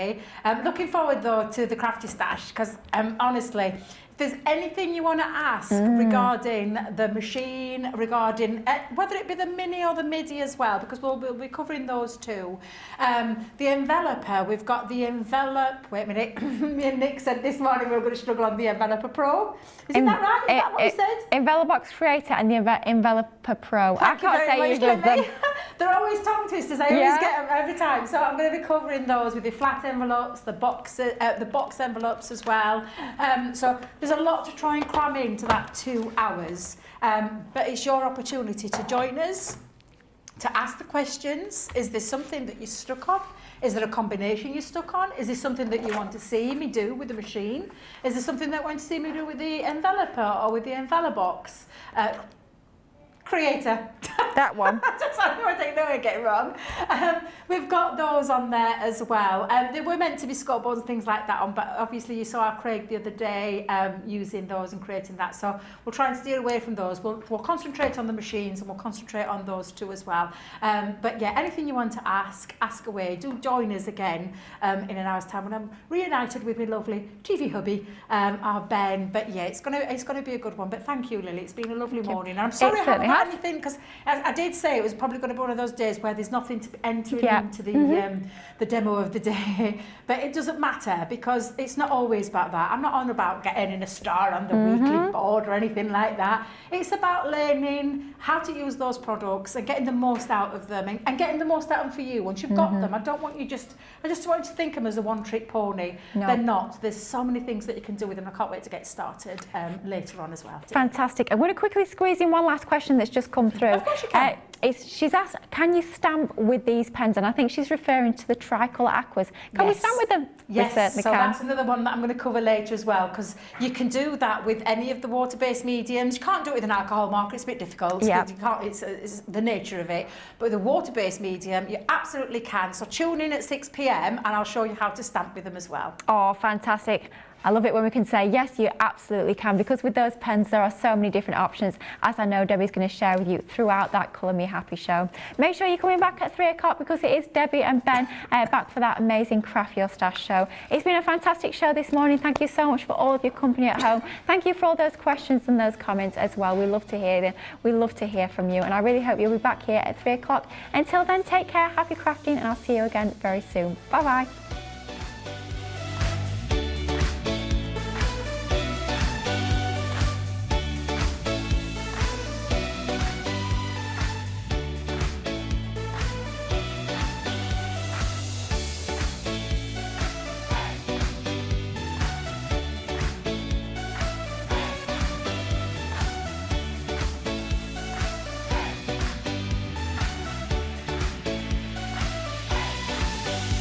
Looking forward, though, to the Crafty Stash, because honestly, if there's anything you want to ask regarding the machine, regarding whether it be the mini or the midi as well, because we'll be covering those too. The enveloper, we've got the envelope. Wait a minute, me and Nick said this morning we were going to struggle on the enveloper pro. Isn't that right? Is that what we said? Envelope Creator and the Enveloper Pro. I can't say either of them. They're always tongue twisters. I always get them every time. So I'm going to be covering those with the flat envelopes, the box envelopes as well. So there's a lot to try and cram into that 2 hours. But it's your opportunity to join us, to ask the questions. Is there something that you're stuck on? Is there a combination you're stuck on? Is there something that you want to see me do with the machine? Is there something that you want to see me do with the enveloper or with the envelope box? Creator. That one. Just I don't know, I get it wrong. We've got those on there as well. They were meant to be scoreboards and things like that on, but obviously you saw Craig the other day using those and creating that. So we'll try and steer away from those. We'll concentrate on the machines and we'll concentrate on those too as well. But yeah, anything you want to ask away. Do join us again in an hour's time when I'm reunited with my lovely TV hubby, our Ben. But yeah, it's gonna be a good one. But thank you, Lily. It's been a lovely morning. And I'm sorry I haven't got anything, because I did say it was probably going to be one of those days where there's nothing to enter into the demo of the day. But it doesn't matter, because it's not always about that. I'm not on about getting a star on the weekly board or anything like that. It's about learning how to use those products and getting the most out of them and getting the most out of them for you once you've got them. I just want you to think of them as a one-trick pony. No. They're not. There's so many things that you can do with them. I can't wait to get started later on as well. Fantastic. I'm going to quickly squeeze in one last question that's just come through. Of course you can. She's asked, can you stamp with these pens? And I think she's referring to the Tricolor Aquas. Can we stamp with them? Yes, we certainly so can. That's another one that I'm going to cover later as well, because you can do that with any of the water-based mediums. You can't do it with an alcohol marker, it's a bit difficult. Yeah. You can't, it's the nature of it. But with a water-based medium, you absolutely can. So tune in at 6 p.m. and I'll show you how to stamp with them as well. Oh, fantastic. I love it when we can say, yes, you absolutely can, because with those pens, there are so many different options, as I know Debbie's going to share with you throughout that Colour Me Happy show. Make sure you're coming back at 3 o'clock, because it is Debbie and Ben back for that amazing Craft Your Stash show. It's been a fantastic show this morning. Thank you so much for all of your company at home. Thank you for all those questions and those comments as well. We love to hear them. We love to hear from you, and I really hope you'll be back here at 3 o'clock. Until then, take care, happy crafting, and I'll see you again very soon. Bye-bye.